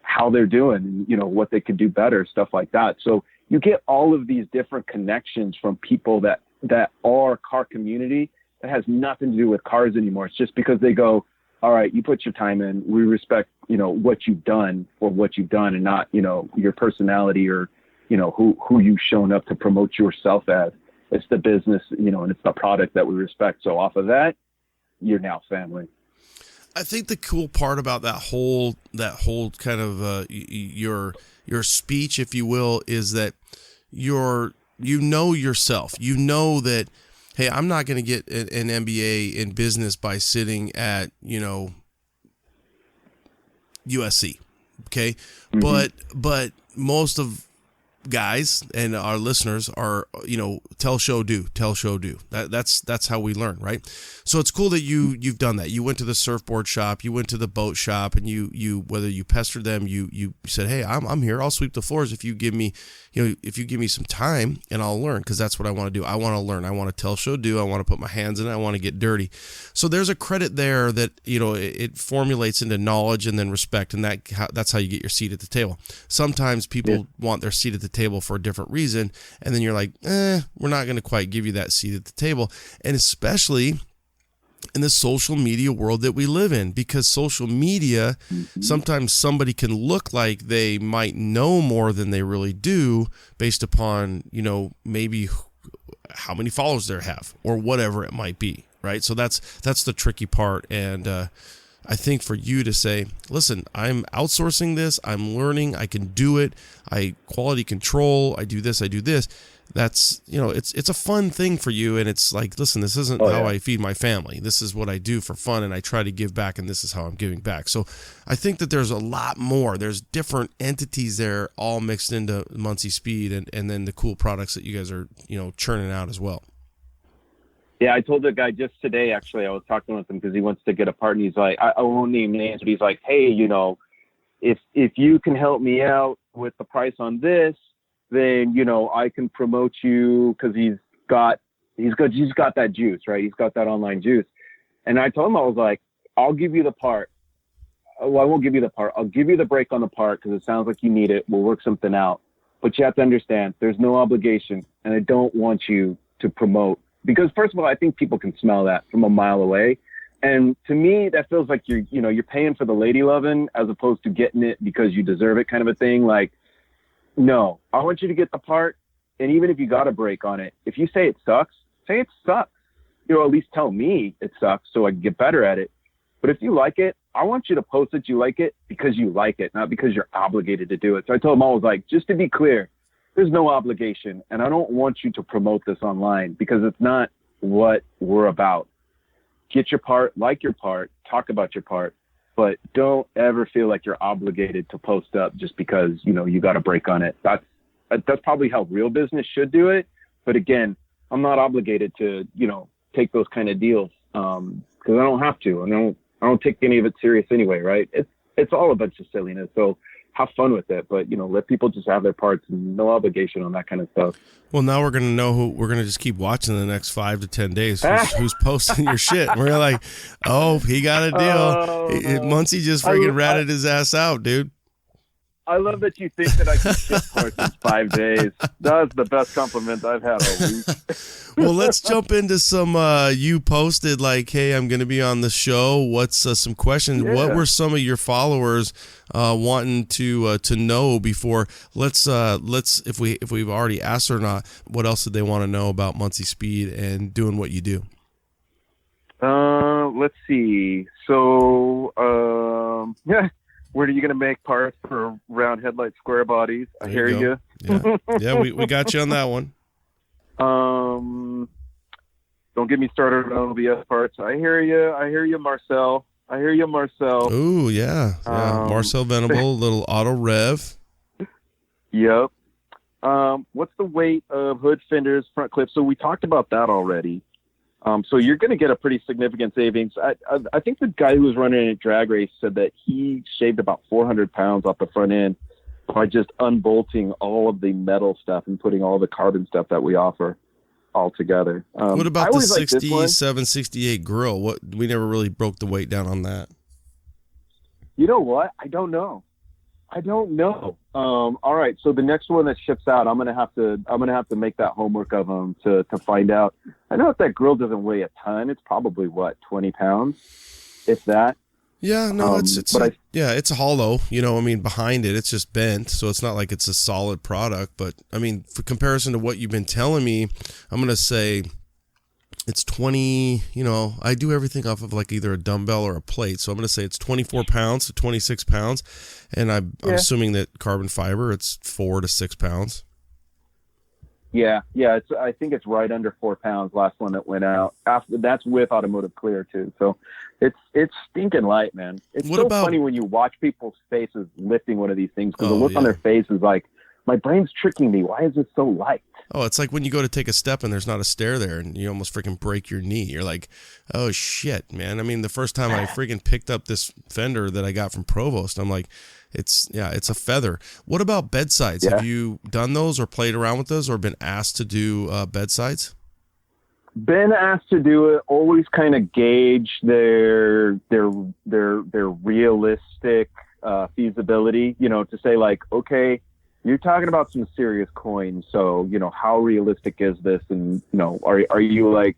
how they're doing and what they could do better, stuff like that. So you get all of these different connections from people that are car community that has nothing to do with cars anymore. It's just because they go, all right, you put your time in, we respect, what you've done for what you've done, and not, your personality or, who you've shown up to promote yourself as. It's the business, and it's the product that we respect. So off of that, you're now family. I think the cool part about that whole kind of your speech, if you will, is that yourself. That, hey, I'm not going to get an MBA in business by sitting at USC, okay? Mm-hmm. But most of guys and our listeners are, tell, show, do. That's how we learn, right? So it's cool that you've done that. You went to the surfboard shop, you went to the boat shop, and you whether you pestered them, you said, hey, I'm here. I'll sweep the floors if you give me some time, and I'll learn, because that's what I want to do. I want to learn. I want to tell, show, do. I want to put my hands in it. I want to get dirty. So there's a credit there that it formulates into knowledge and then respect, and that's how you get your seat at the table. Sometimes people want their seat at the table for a different reason, and then you're like, we're not going to quite give you that seat at the table. And especially in the social media world that we live in, because social media, sometimes somebody can look like they might know more than they really do based upon, maybe how many followers they have or whatever it might be, right? So that's the tricky part. And I think for you to say, listen, I'm outsourcing this, I'm learning, I can do it, I quality control, I do this, that's, it's a fun thing for you. And it's like, listen, this isn't how I feed my family. This is what I do for fun, and I try to give back, and this is how I'm giving back. So I think that there's a lot more. There's different entities there all mixed into Munssey Speed, and then the cool products that you guys are, churning out as well. Yeah, I told the guy just today, actually, I was talking with him because he wants to get a part, and he's like, I won't name names, but he's like, hey, if you can help me out with the price on this, then, I can promote you, because he's got that juice, right? He's got that online juice. And I told him, I was like, I'll give you the part. Well, I won't give you the part. I'll give you the break on the part because it sounds like you need it. We'll work something out. But you have to understand, there's no obligation, and I don't want you to promote. Because first of all, I think people can smell that from a mile away. And to me, that feels like you're paying for the lady loving as opposed to getting it because you deserve it, kind of a thing. Like, no, I want you to get the part. And even if you got a break on it, if you say it sucks, say it sucks. At least tell me it sucks so I can get better at it. But if you like it, I want you to post that you like it because you like it, not because you're obligated to do it. So I told him, I was like, just to be clear, there's no obligation, and I don't want you to promote this online because it's not what we're about. Get your part, like your part, talk about your part, but don't ever feel like you're obligated to post up just because, you got a break on it. That's probably how real business should do it. But again, I'm not obligated to, take those kind of deals because I don't have to. And I don't take any of it serious anyway, right? It's all a bunch of silliness. So have fun with it, but let people just have their parts, and no obligation on that kind of stuff. Well, now we're gonna know who we're gonna just keep watching the next 5 to 10 days. Who's posting your shit? We're like, oh, he got a deal. Munssey just freaking ratted his ass out, dude. I love that you think that I can ship parts in 5 days. That's the best compliment I've had all week. Well, let's jump into some, you posted like, hey, I'm going to be on the show. What's some questions? Yeah. What were some of your followers wanting to know before? Let's if we've already asked or not, what else did they want to know about Munssey Speed and doing what you do? Let's see. So, yeah. Where are you going to make parts for round headlight square bodies? I hear you. Yeah, we got you on that one. Don't get me started on OBS parts. I hear you, Marcel. Ooh, yeah. Marcel Venable, little auto rev. Yep. What's the weight of hood fenders, front clips? So we talked about that already. So you're going to get a pretty significant savings. I think the guy who was running a drag race said that he shaved about 400 pounds off the front end by just unbolting all of the metal stuff and putting all the carbon stuff that we offer all together. What about the 67, 68 grill? We never really broke the weight down on that. You know what? I don't know. All right. So the next one that ships out, I'm gonna have to make that homework of them to find out. I know if that grill doesn't weigh a ton, it's probably 20 pounds, if that. Yeah, no, it's hollow. Behind it, it's just bent, so it's not like it's a solid product. But I mean, for comparison to what you've been telling me, I'm gonna say it's 20. I do everything off of like either a dumbbell or a plate, so I'm gonna say it's 24 pounds to 26 pounds, and I'm assuming that carbon fiber, it's 4 to 6 pounds. Yeah. I think it's right under 4 pounds. Last one that went out. That's with automotive clear too. So it's stinking light, man. It's funny when you watch people's faces lifting one of these things, because the look on their face is like, my brain's tricking me. Why is it so light? Oh, it's like when you go to take a step and there's not a stair there and you almost freaking break your knee. You're like, oh shit, man. I mean, the first time I freaking picked up this fender that I got from Provost, I'm like, it's a feather. What about bedsides? Yeah. Have you done those or played around with those or been asked to do bedsides? Been asked to do it. Always kind of gauge their realistic feasibility. To say like, okay, you're talking about some serious coins, so how realistic is this? And are you like,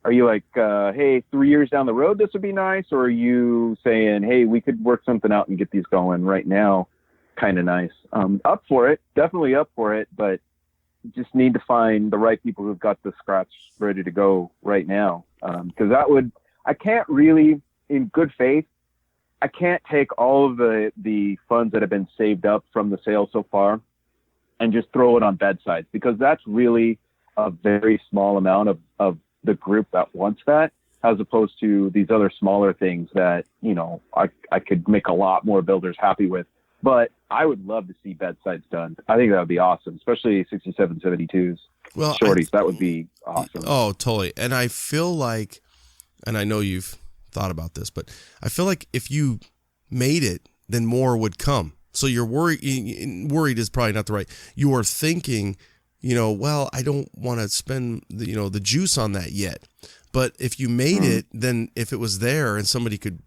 hey, 3 years down the road this would be nice, or are you saying, hey, we could work something out and get these going right now? Kind of nice. Up for it, definitely up for it, but just need to find the right people who've got the scratch ready to go right now. Because I can't really, in good faith, I can't take all of the funds that have been saved up from the sale so far and just throw it on bedsides, because that's really a very small amount of the group that wants that, as opposed to these other smaller things that, I could make a lot more builders happy with. But I would love to see bedsides done. I think that would be awesome, especially 67, 72s. Well, shorties, that would be awesome. Oh, totally. And I feel like, and I know you've thought about this, but I feel like if you made it, then more would come. So you're worried is probably not the right. You are thinking, well, I don't want to spend the juice on that yet. But if you made it, then if it was there and somebody could,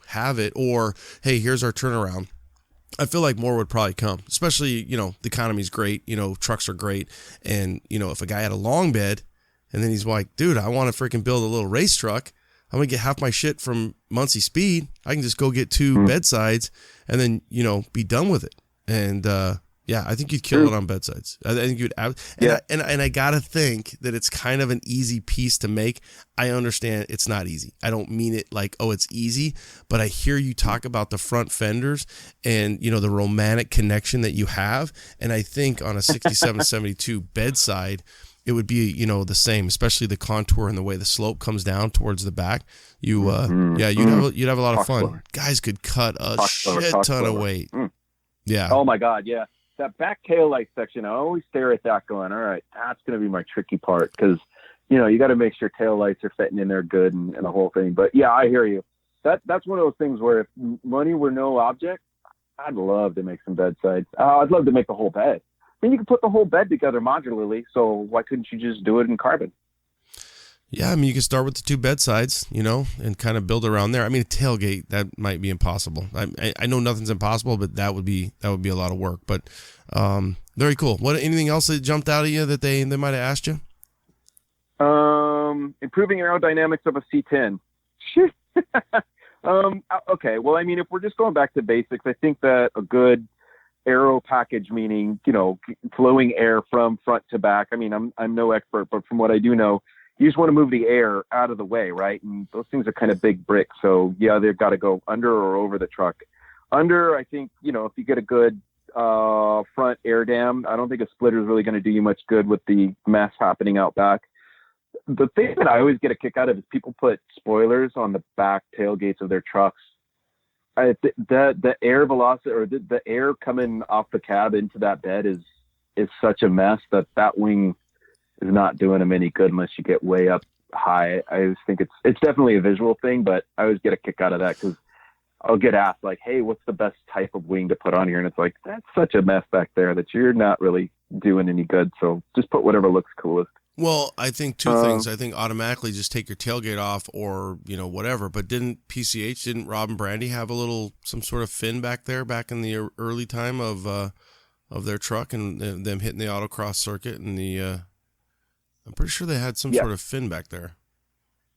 have it, or, hey, here's our turnaround, I feel like more would probably come, especially, the economy's great, trucks are great. And, if a guy had a long bed and then he's like, dude, I want to freaking build a little race truck. I'm going to get half my shit from Munssey Speed. I can just go get 2 bedsides and then, be done with it. And, I think you'd kill it on bedsides. I think you'd, and I got to think that it's kind of an easy piece to make. I understand it's not easy. I don't mean it like, oh, it's easy, but I hear you talk about the front fenders and, the romantic connection that you have. And I think on a 67, 72 bedside, it would be, the same, especially the contour and the way the slope comes down towards the back. You'd have a lot of fun. Guys could cut a shit ton of weight. Yeah. Oh my God. Yeah. That back tail light section, I always stare at that going, all right, that's going to be my tricky part. Cause you got to make sure tail lights are fitting in there good and the whole thing. But yeah, I hear you. That's one of those things where if money were no object, I'd love to make some bedsides. I'd love to make the whole bed. I mean, you can put the whole bed together modularly, so why couldn't you just do it in carbon? Yeah, I mean, you can start with the two bedsides, and kind of build around there. I mean, a tailgate, that might be impossible. I know nothing's impossible, but that would be a lot of work. But very cool. Anything else that jumped out at you that they might have asked you? Improving aerodynamics of a C10. Okay. Well, I mean, if we're just going back to basics, I think that a good aero package, meaning, flowing air from front to back. I mean, I'm no expert, but from what I do know, you just want to move the air out of the way, right? And those things are kind of big bricks. So yeah, they've got to go under or over the truck. Under, I think, if you get a good front air dam, I don't think a splitter is really going to do you much good with the mess happening out back. The thing that I always get a kick out of is people put spoilers on the back tailgates of their trucks. The air velocity or the air coming off the cab into that bed is such a mess that wing is not doing them any good unless you get way up high. I always think it's definitely a visual thing, but I always get a kick out of that because I'll get asked like, hey, what's the best type of wing to put on here? And it's like, that's such a mess back there that you're not really doing any good. So just put whatever looks coolest. Well, I think two things. I think automatically just take your tailgate off or, whatever. But didn't Rob and Brandy have some sort of fin back there back in the early time of their truck and them hitting the autocross circuit and I'm pretty sure they had some sort of fin back there.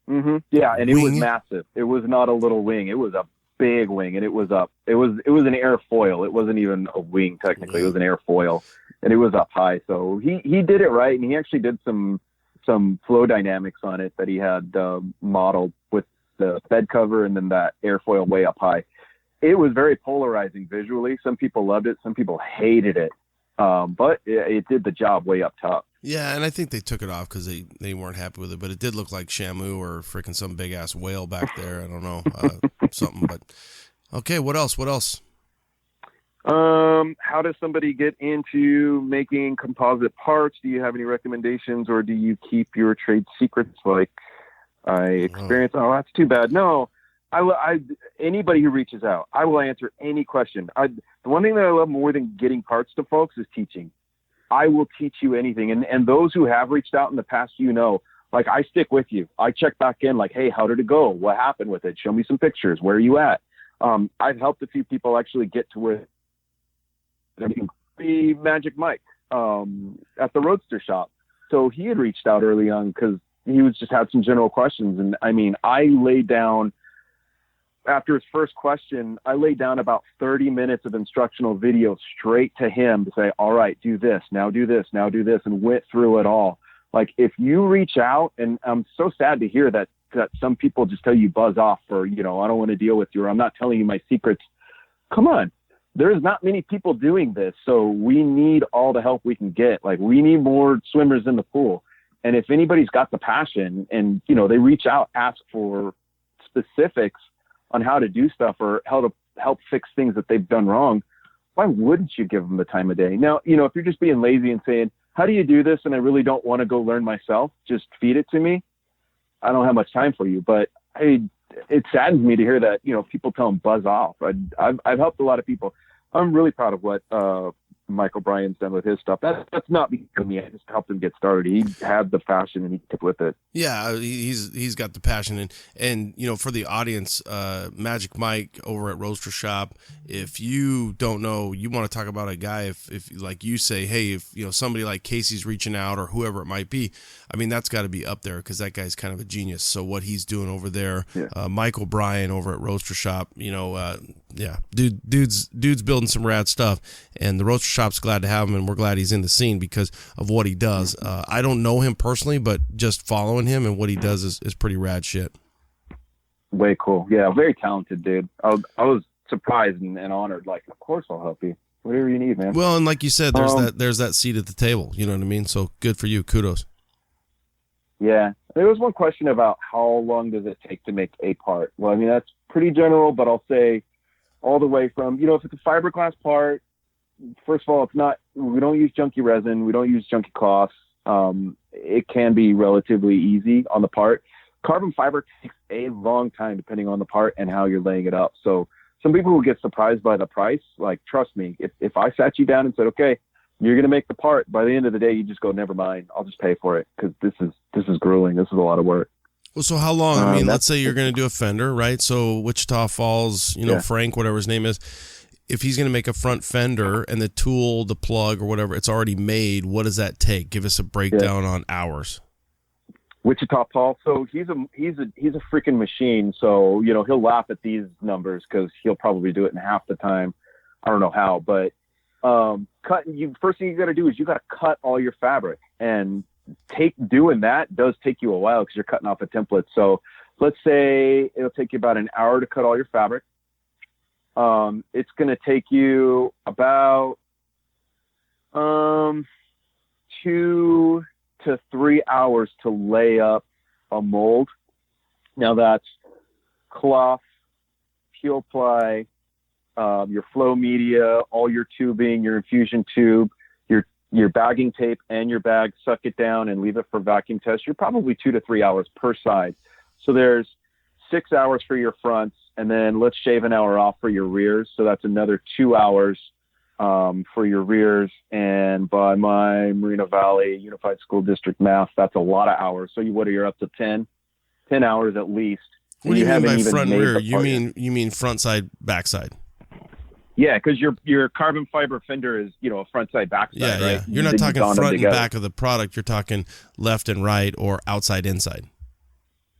Mm-hmm. Yeah, and it was massive. It was not a little wing. It was a big wing, and it was up. It was an airfoil. It wasn't even a wing technically. It was an airfoil, and it was up high. So he did it right, and he actually did some flow dynamics on it that he had modeled with the bed cover and then that airfoil way up high. It was very polarizing visually. Some people loved it. Some people hated it. But it did the job way up top. Yeah, and I think they took it off because they weren't happy with it. But it did look like Shamu or freaking some big ass whale back there. I don't know something. But okay, what else? How does somebody get into making composite parts? Do you have any recommendations, or do you keep your trade secrets? Like I experienced. Oh, that's too bad. No. Anybody who reaches out, I will answer any question. The one thing that I love more than getting parts to folks is teaching. I will teach you anything. And those who have reached out in the past, like I stick with you. I check back in like, hey, how did it go? What happened with it? Show me some pictures. Where are you at? I've helped a few people actually get to where the Magic Mike at the Roadster shop. So he had reached out early on because he just had some general questions. And I mean, I laid down, after his first question, I laid down about 30 minutes of instructional video straight to him to say, all right, do this, now do this, now do this, and went through it all. Like if you reach out, and I'm so sad to hear that some people just tell you buzz off or, I don't want to deal with you, or I'm not telling you my secrets. Come on. There's not many people doing this. So we need all the help we can get. Like we need more swimmers in the pool. And if anybody's got the passion and, they reach out, ask for specifics on how to do stuff or how to help fix things that they've done wrong, why wouldn't you give them the time of day? Now, if you're just being lazy and saying, how do you do this? And I really don't want to go learn myself, just feed it to me. I don't have much time for you, but it saddens me to hear that, people tell them buzz off. I've helped a lot of people. I'm really proud of what Michael Bryan's done with his stuff. That's not because of me. I just helped him get started. He had the passion and he kept with it. Yeah, he's got the passion and for the audience, Magic Mike over at Roadster Shop. If you don't know, you want to talk about a guy. If like you say, hey, if somebody like Casey's reaching out or whoever it might be, I mean that's got to be up there because that guy's kind of a genius. So what he's doing over there, Michael Bryan over at Roadster Shop, dude's building some rad stuff, and the Roadster Shop's glad to have him, and we're glad he's in the scene because of what he does. I don't know him personally, but just following him and what he does is pretty rad shit. Way cool. Yeah, very talented dude. I was surprised and honored. Like, of course I'll help you. Whatever you need, man. Well, and like you said, there's that seat at the table. You know what I mean? So good for you. Kudos. Yeah. There was one question about how long does it take to make a part? Well, I mean, that's pretty general, but I'll say all the way from, if it's a fiberglass part, first of all, we don't use junky resin. We don't use junky cloths. It can be relatively easy on the part. Carbon fiber takes a long time depending on the part and how you're laying it up. So some people will get surprised by the price. Like, trust me, if I sat you down and said, okay, you're going to make the part, by the end of the day, you just go, never mind, I'll just pay for it because this is grueling. This is a lot of work. Well, so how long? I mean, let's say you're going to do a fender, right? So Wichita Falls, Frank, whatever his name is, if he's going to make a front fender and the tool, the plug or whatever, it's already made, what does that take? Give us a breakdown on hours. Wichita Paul. So he's a freaking machine. So, he'll laugh at these numbers because he'll probably do it in half the time. I don't know how, but first thing you got to do is you got to cut all your fabric, and doing that does take you a while because you're cutting off a template. So let's say it'll take you about an hour to cut all your fabric. It's going to take you about 2 to 3 hours to lay up a mold. Now that's cloth, peel ply, your flow media, all your tubing, your infusion tube, your bagging tape and your bag, suck it down and leave it for vacuum test. You're probably 2 to 3 hours per side. So there's 6 hours for your fronts, and then let's shave an hour off for your rears. So that's another 2 hours for your rears. And by my Moreno Valley Unified School District math, that's a lot of hours. So you're up to 10 hours at least. What do you mean by front and rear? You mean front side, back side? Yeah, because your carbon fiber fender is, a front side, back side, right? Yeah. You're not talking front and back of the product. You're talking left and right or outside, inside.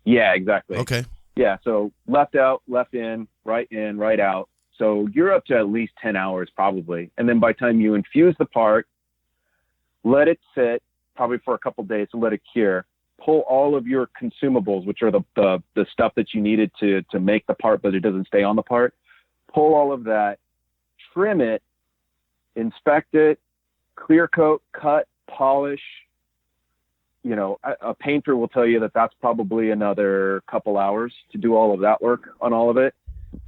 Yeah, exactly. Okay. Yeah, so left out, left in, right out. So you're up to at least 10 hours probably. And then by the time you infuse the part, let it sit probably for a couple of days to let it cure. Pull all of your consumables, which are the stuff that you needed to make the part, but it doesn't stay on the part. Pull all of that. Trim it, inspect it, clear coat, cut, polish. A painter will tell you that that's probably another couple hours to do all of that work on all of it.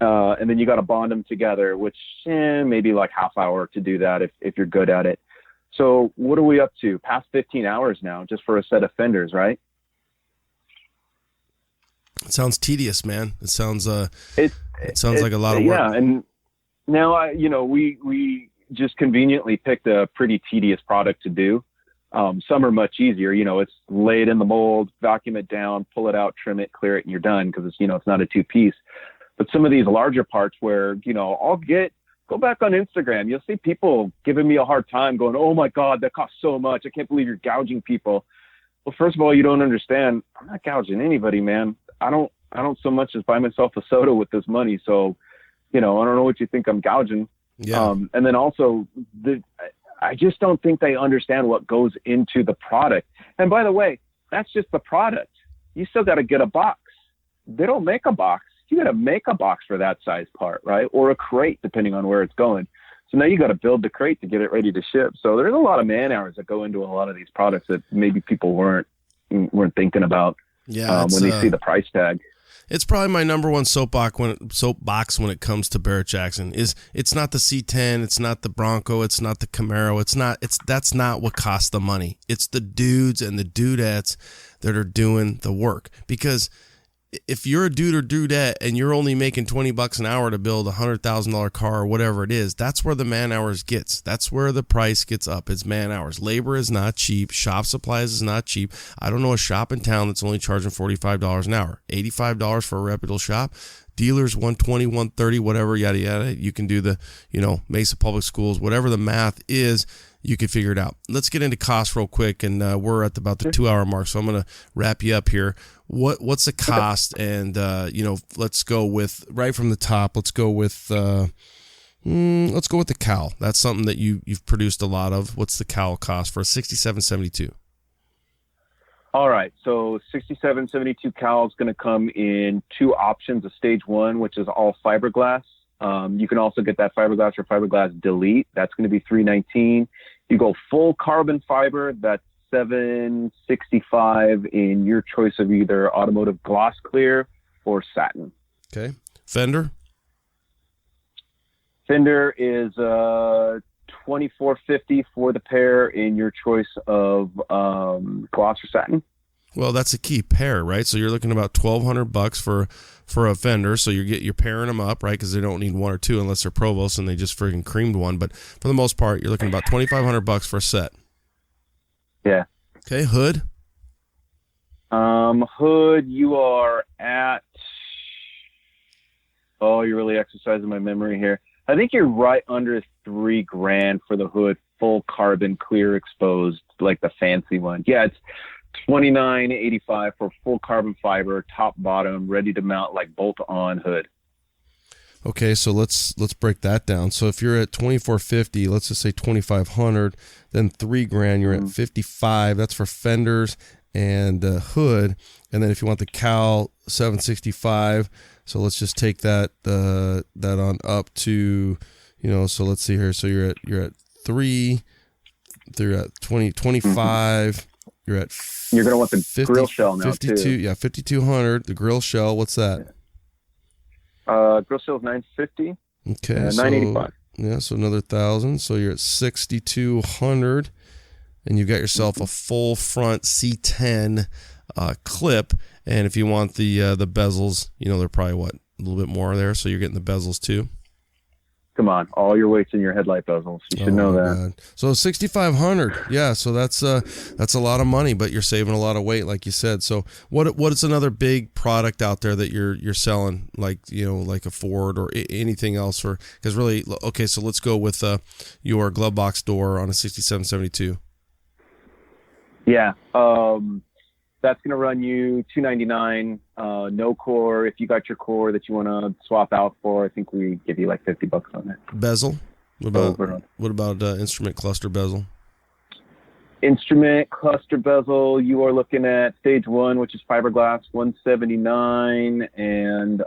And then you got to bond them together, which maybe like half hour to do that if you're good at it. So what are we up to? Past 15 hours now, just for a set of fenders, right? It sounds tedious, man. It sounds it sounds like a lot of work. Yeah, and now we just conveniently picked a pretty tedious product to do. Some are much easier. It's laid in the mold, vacuum it down, pull it out, trim it, clear it, and you're done because it's it's not a 2-piece. But some of these larger parts where go back on Instagram, you'll see people giving me a hard time, going, "Oh my God, that costs so much! I can't believe you're gouging people." Well, first of all, you don't understand. I'm not gouging anybody, man. I don't so much as buy myself a soda with this money. So, I don't know what you think I'm gouging. Yeah. And then also I just don't think they understand what goes into the product. And by the way, that's just the product. You still got to get a box. They don't make a box. You got to make a box for that size part, right? Or a crate, depending on where it's going. So now you got to build the crate to get it ready to ship. So there's a lot of man hours that go into a lot of these products that maybe people weren't thinking about when they see the price tag. It's probably my number one soapbox when it comes to Barrett Jackson. It's not the C10, it's not the Bronco, it's not the Camaro, that's not what costs the money. It's the dudes and the dudettes that are doing the work. Because if you're a dude or dudette and you're only making $20 an hour to build a $100,000 car or whatever it is, that's where the man hours gets. That's where the price gets up. It's man hours. Labor is not cheap. Shop supplies is not cheap. I don't know a shop in town that's only charging $45 an hour. $85 for a reputable shop. Dealers $120, $130, whatever, yada yada. You can do the Mesa Public Schools, whatever the math is. You can figure it out. Let's get into cost real quick, and we're at about the 2 hour mark, so I'm going to wrap you up here. What's the cost? And let's go with right from the top. Let's go with the cowl. That's something that you've produced a lot of. What's the cowl cost for a 6772? All right, so 6772 cowl is going to come in 2 options: a stage 1, which is all fiberglass. You can also get that fiberglass or fiberglass delete. That's going to be $319. You go full carbon fiber, that's $765 in your choice of either automotive gloss clear or satin. Okay. Fender is $24.50 for the pair in your choice of gloss or satin. Well, that's a key pair, right? So you're looking about $1,200 for a fender. So you're pairing them up, right? Because they don't need 1 or 2 unless they're Provost and they just freaking creamed one. But for the most part, you're looking about $2,500 for a set. Yeah. Okay, hood. Hood, you are at, oh, you're really exercising my memory here. I think you're right under $3,000 for the hood, full carbon, clear, exposed, like the fancy one. Yeah, it's $29.85 for full carbon fiber, top, bottom, ready to mount, like bolt-on hood. Okay, so let's break that down. So if you're at $2,450, let's just say $2,500, then $3,000, you're at $55. That's for fenders and hood. And then if you want the cowl, $765. So let's just take that on up to, so let's see here. So you're at 3, you're at 25. You're gonna want the grill shell now 52, too. Yeah, 5,200. The grill shell. What's that? Grill shell is $950. Okay, $985. Yeah, so another 1,000. So you're at 6,200, and you've got yourself a full front C10 clip. And if you want the bezels, they're probably a little bit more there. So you're getting the bezels too. Come on, all your weight's in your headlight bezels. You should know that. God. So 6,500, yeah. So that's a lot of money, but you're saving a lot of weight, like you said. So what is another big product out there that you're selling, like like a Ford or anything else? Because really, okay. So let's go with your glove box door on a 6772. Yeah, that's going to run you $299. No core. If you got your core that you want to swap out for, I think we give you like $50 on it. Bezel? What about instrument cluster bezel? Instrument cluster bezel, you are looking at stage 1, which is fiberglass, $179, and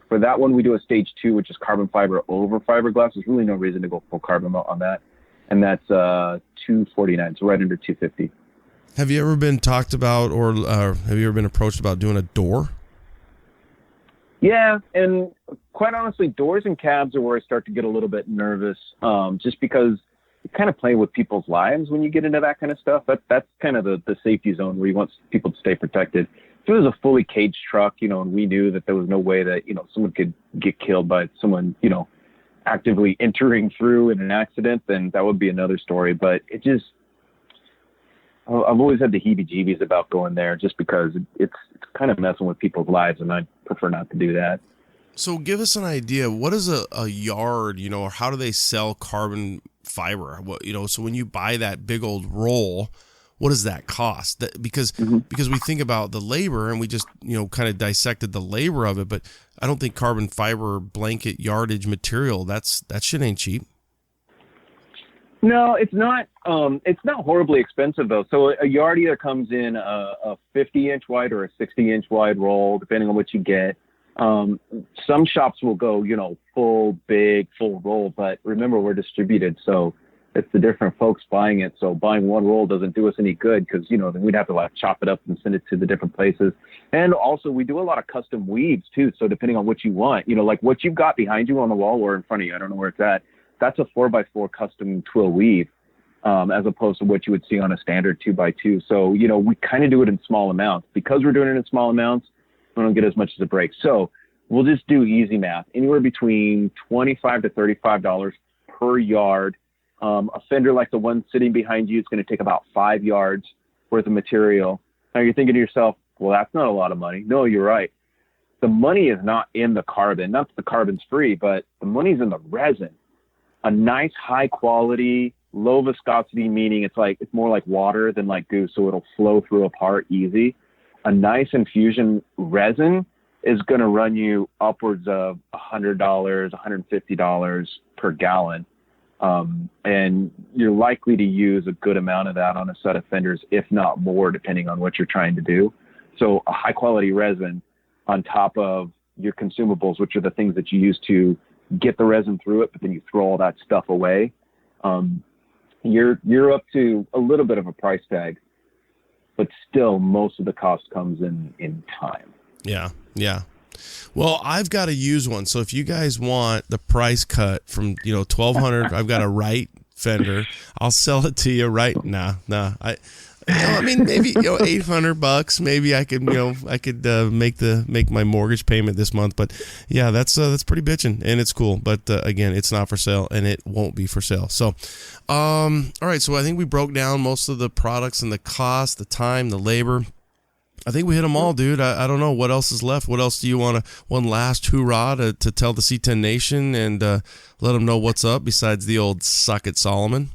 for that one we do a stage 2, which is carbon fiber over fiberglass. There's really no reason to go full carbon on that, and that's $249, so right under $250. Have you ever been talked about, or have you ever been approached about doing a door? Yeah, and quite honestly, doors and cabs are where I start to get a little bit nervous, just because you kind of play with people's lives when you get into that kind of stuff. That's kind of the safety zone where you want people to stay protected. If it was a fully caged truck, and we knew that there was no way that, someone could get killed by someone, actively entering through in an accident, then that would be another story. But I've always had the heebie-jeebies about going there just because it's kind of messing with people's lives, and I prefer not to do that. So give us an idea. What is a yard, or how do they sell carbon fiber? So when you buy that big old roll, what does that cost? Because we think about the labor, and we just, kind of dissected the labor of it, but I don't think carbon fiber blanket yardage material, that shit ain't cheap. No, it's not. It's not horribly expensive though. So a yard either comes in a 50-inch wide or a 60-inch wide roll, depending on what you get. Some shops will go, full roll, but remember we're distributed, so it's the different folks buying it. So buying one roll doesn't do us any good because then we'd have to chop it up and send it to the different places. And also we do a lot of custom weaves too. So depending on what you want, like what you've got behind you on the wall or in front of you, I don't know where it's at. That's a 4x4 custom twill weave, as opposed to what you would see on a standard 2x2. So, we kind of do it in small amounts. Because we're doing it in small amounts, we don't get as much as a break. So we'll just do easy math, anywhere between $25 to $35 per yard. A fender like the one sitting behind you is going to take about 5 yards worth of material. Now you're thinking to yourself, well, that's not a lot of money. No, you're right. The money is not in the carbon. Not that the carbon's free, but the money's in the resin. A nice high quality, low viscosity, meaning it's more like water than like goo, so it'll flow through a part easy. A nice infusion resin is going to run you upwards of $100, $150 per gallon. And you're likely to use a good amount of that on a set of fenders, if not more, depending on what you're trying to do. So a high quality resin on top of your consumables, which are the things that you use to get the resin through it, but then you throw all that stuff away. You're up to a little bit of a price tag, but still most of the cost comes in time. Yeah. Well, I've got to use one. So if you guys want the price cut from, $1,200, I've got a right fender. I'll sell it to you right now. Nah. I mean, maybe $800. Maybe I could make my mortgage payment this month. But yeah, that's pretty bitchin', and it's cool. But again, it's not for sale, and it won't be for sale. So, all right. So I think we broke down most of the products and the cost, the time, the labor. I think we hit them all, dude. I don't know what else is left. What else do you want one last hoorah to tell the C10 Nation and let them know what's up besides the old suck it, Solomon?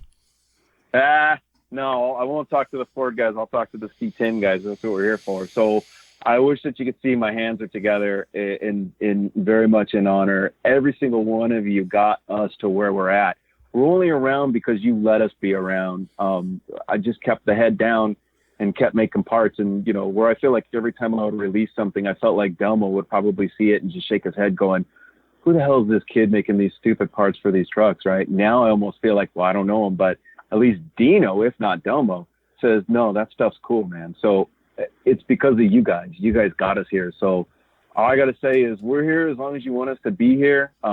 No, I won't talk to the Ford guys. I'll talk to the C10 guys. That's what we're here for. So I wish that you could see my hands are together in very much in honor. Every single one of you got us to where we're at. We're only around because you let us be around. I just kept the head down and kept making parts. And, where I feel like every time I would release something, I felt like Delmo would probably see it and just shake his head going, who the hell is this kid making these stupid parts for these trucks, right? Now I almost feel like, well, I don't know him, but at least Dino, if not Delmo, says, no, that stuff's cool, man. So it's because of you guys. You guys got us here. So all I got to say is we're here as long as you want us to be here. You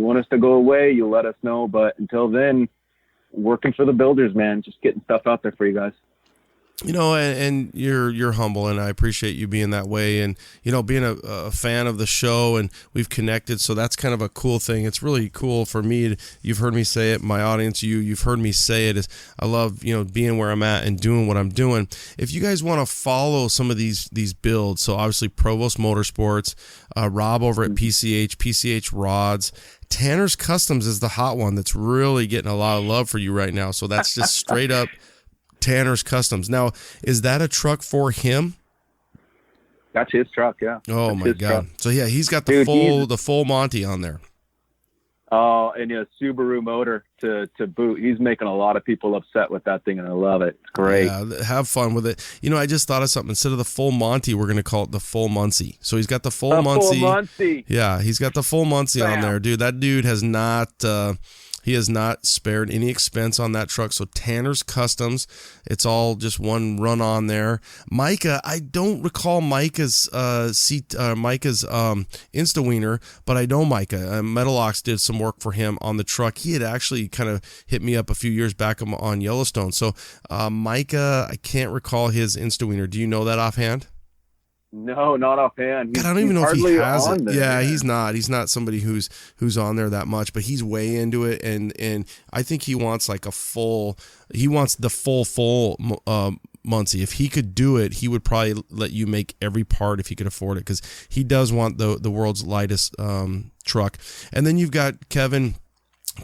want us to go away, you let us know. But until then, working for the builders, man, just getting stuff out there for you guys. And you're humble, and I appreciate you being that way, and being a fan of the show, and we've connected, so that's kind of a cool thing. It's really cool for me. You've heard me say it, my audience, you've heard me say it. Is I love being where I'm at and doing what I'm doing. If you guys want to follow some of these builds, so obviously Provost Motorsports, Rob over at PCH Rods. Tanner's Customs is the hot one that's really getting a lot of love for you right now. So that's just straight up Tanner's Customs. Now, is that a truck for him? That's his truck, yeah. Oh that's my God! Truck. So yeah, he's got the full Monty on there. Oh, and a Subaru motor to boot. He's making a lot of people upset with that thing, and I love it. It's great. Yeah, have fun with it. I just thought of something. Instead of the full Monty, we're going to call it the full Munssey. So he's got the full Munssey. Full Munssey. Yeah, he's got the full Munssey on there, dude. That dude has not... he has not spared any expense on that truck. So Tanner's Customs, it's all just one run on there. Micah, I don't recall Micah's Insta Wiener, but I know Micah. Metalox did some work for him on the truck. He had actually kind of hit me up a few years back on Yellowstone. So Micah, I can't recall his Insta Wiener. Do you know that offhand? No, not offhand. God, I don't even know if he has it. There, yeah, he's not. He's not somebody who's on there that much, but he's way into it, and I think he wants like he wants the full Munssey. If he could do it, he would probably let you make every part if he could afford it, because he does want the world's lightest truck. And then you've got Kevin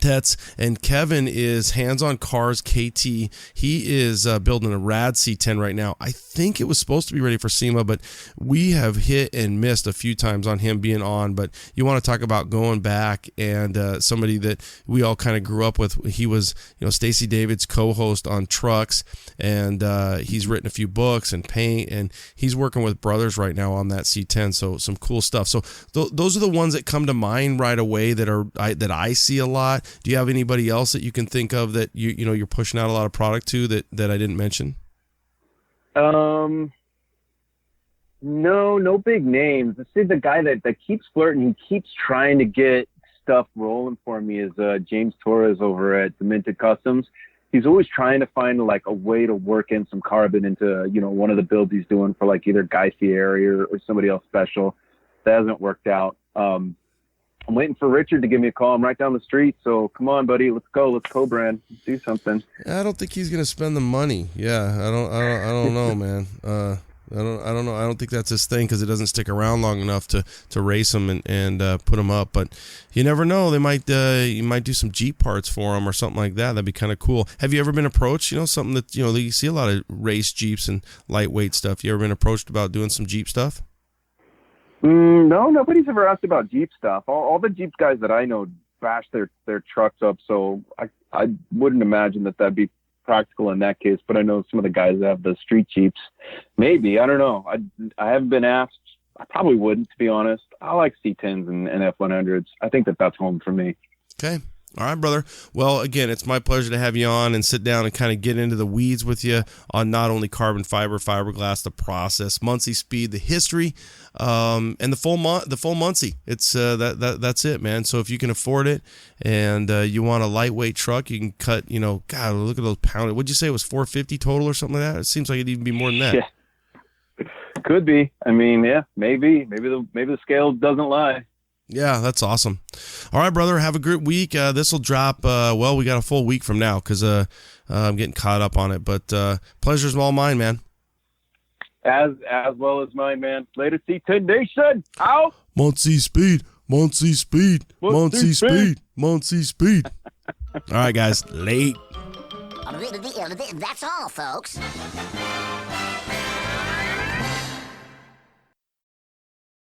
Tetz, and Kevin is Hands on Cars KT. He is building a rad C10 right now. I think it was supposed to be ready for SEMA, but we have hit and missed a few times on him being on. But you want to talk about going back, and somebody that we all kind of grew up with. He was Stacey David's co-host on Trucks, and he's written a few books and paint, and he's working with brothers right now on that C10. So some cool stuff. So those are the ones that come to mind right away that I see a lot. Do you have anybody else that you can think of that you're pushing out a lot of product to that I didn't mention? No big names. Let's see, the guy that keeps flirting, he keeps trying to get stuff rolling for me is James Torres over at Demented Customs. He's always trying to find like a way to work in some carbon into one of the builds he's doing for like either Guy Fieri or somebody else special. That hasn't worked out. I'm waiting for Richard to give me a call. I'm right down the street. So come on, buddy. Let's go. Let's co-brand. Let's do something. I don't think he's going to spend the money. Yeah. I don't know, man. I don't know. I don't think that's his thing, because it doesn't stick around long enough to race him and put him up. But you never know. They might, you might do some Jeep parts for him or something like that. That'd be kind of cool. Have you ever been approached, something that, you see a lot of race Jeeps and lightweight stuff. You ever been approached about doing some Jeep stuff? No, nobody's ever asked about Jeep stuff. All the Jeep guys that I know bash their trucks up, so I wouldn't imagine that'd be practical in that case. But I know some of the guys that have the street Jeeps. Maybe, I don't know. I haven't been asked. I probably wouldn't, to be honest. I like C10s and F100s. I think that's home for me. Okay. All right, brother. Well, again, it's my pleasure to have you on and sit down and kind of get into the weeds with you on not only carbon fiber, fiberglass, the process, Munssey Speed, the history, and the full Munssey. It's that's it, man. So if you can afford it and you want a lightweight truck, you can cut. God, look at those poundage. What'd you say it was 450 total or something like that? It seems like it'd even be more than that. Yeah. Could be. I mean, yeah, maybe the scale doesn't lie. Yeah, that's awesome. All right, brother, have a great week. This will drop, we got a full week from now, because I'm getting caught up on it. But pleasure's all mine, man. As well as mine, man. Later, C10 Nation. Out. Munssey Speed. Munssey Speed. Munssey Speed. Munssey Speed. All right, guys. Late. That's all, folks.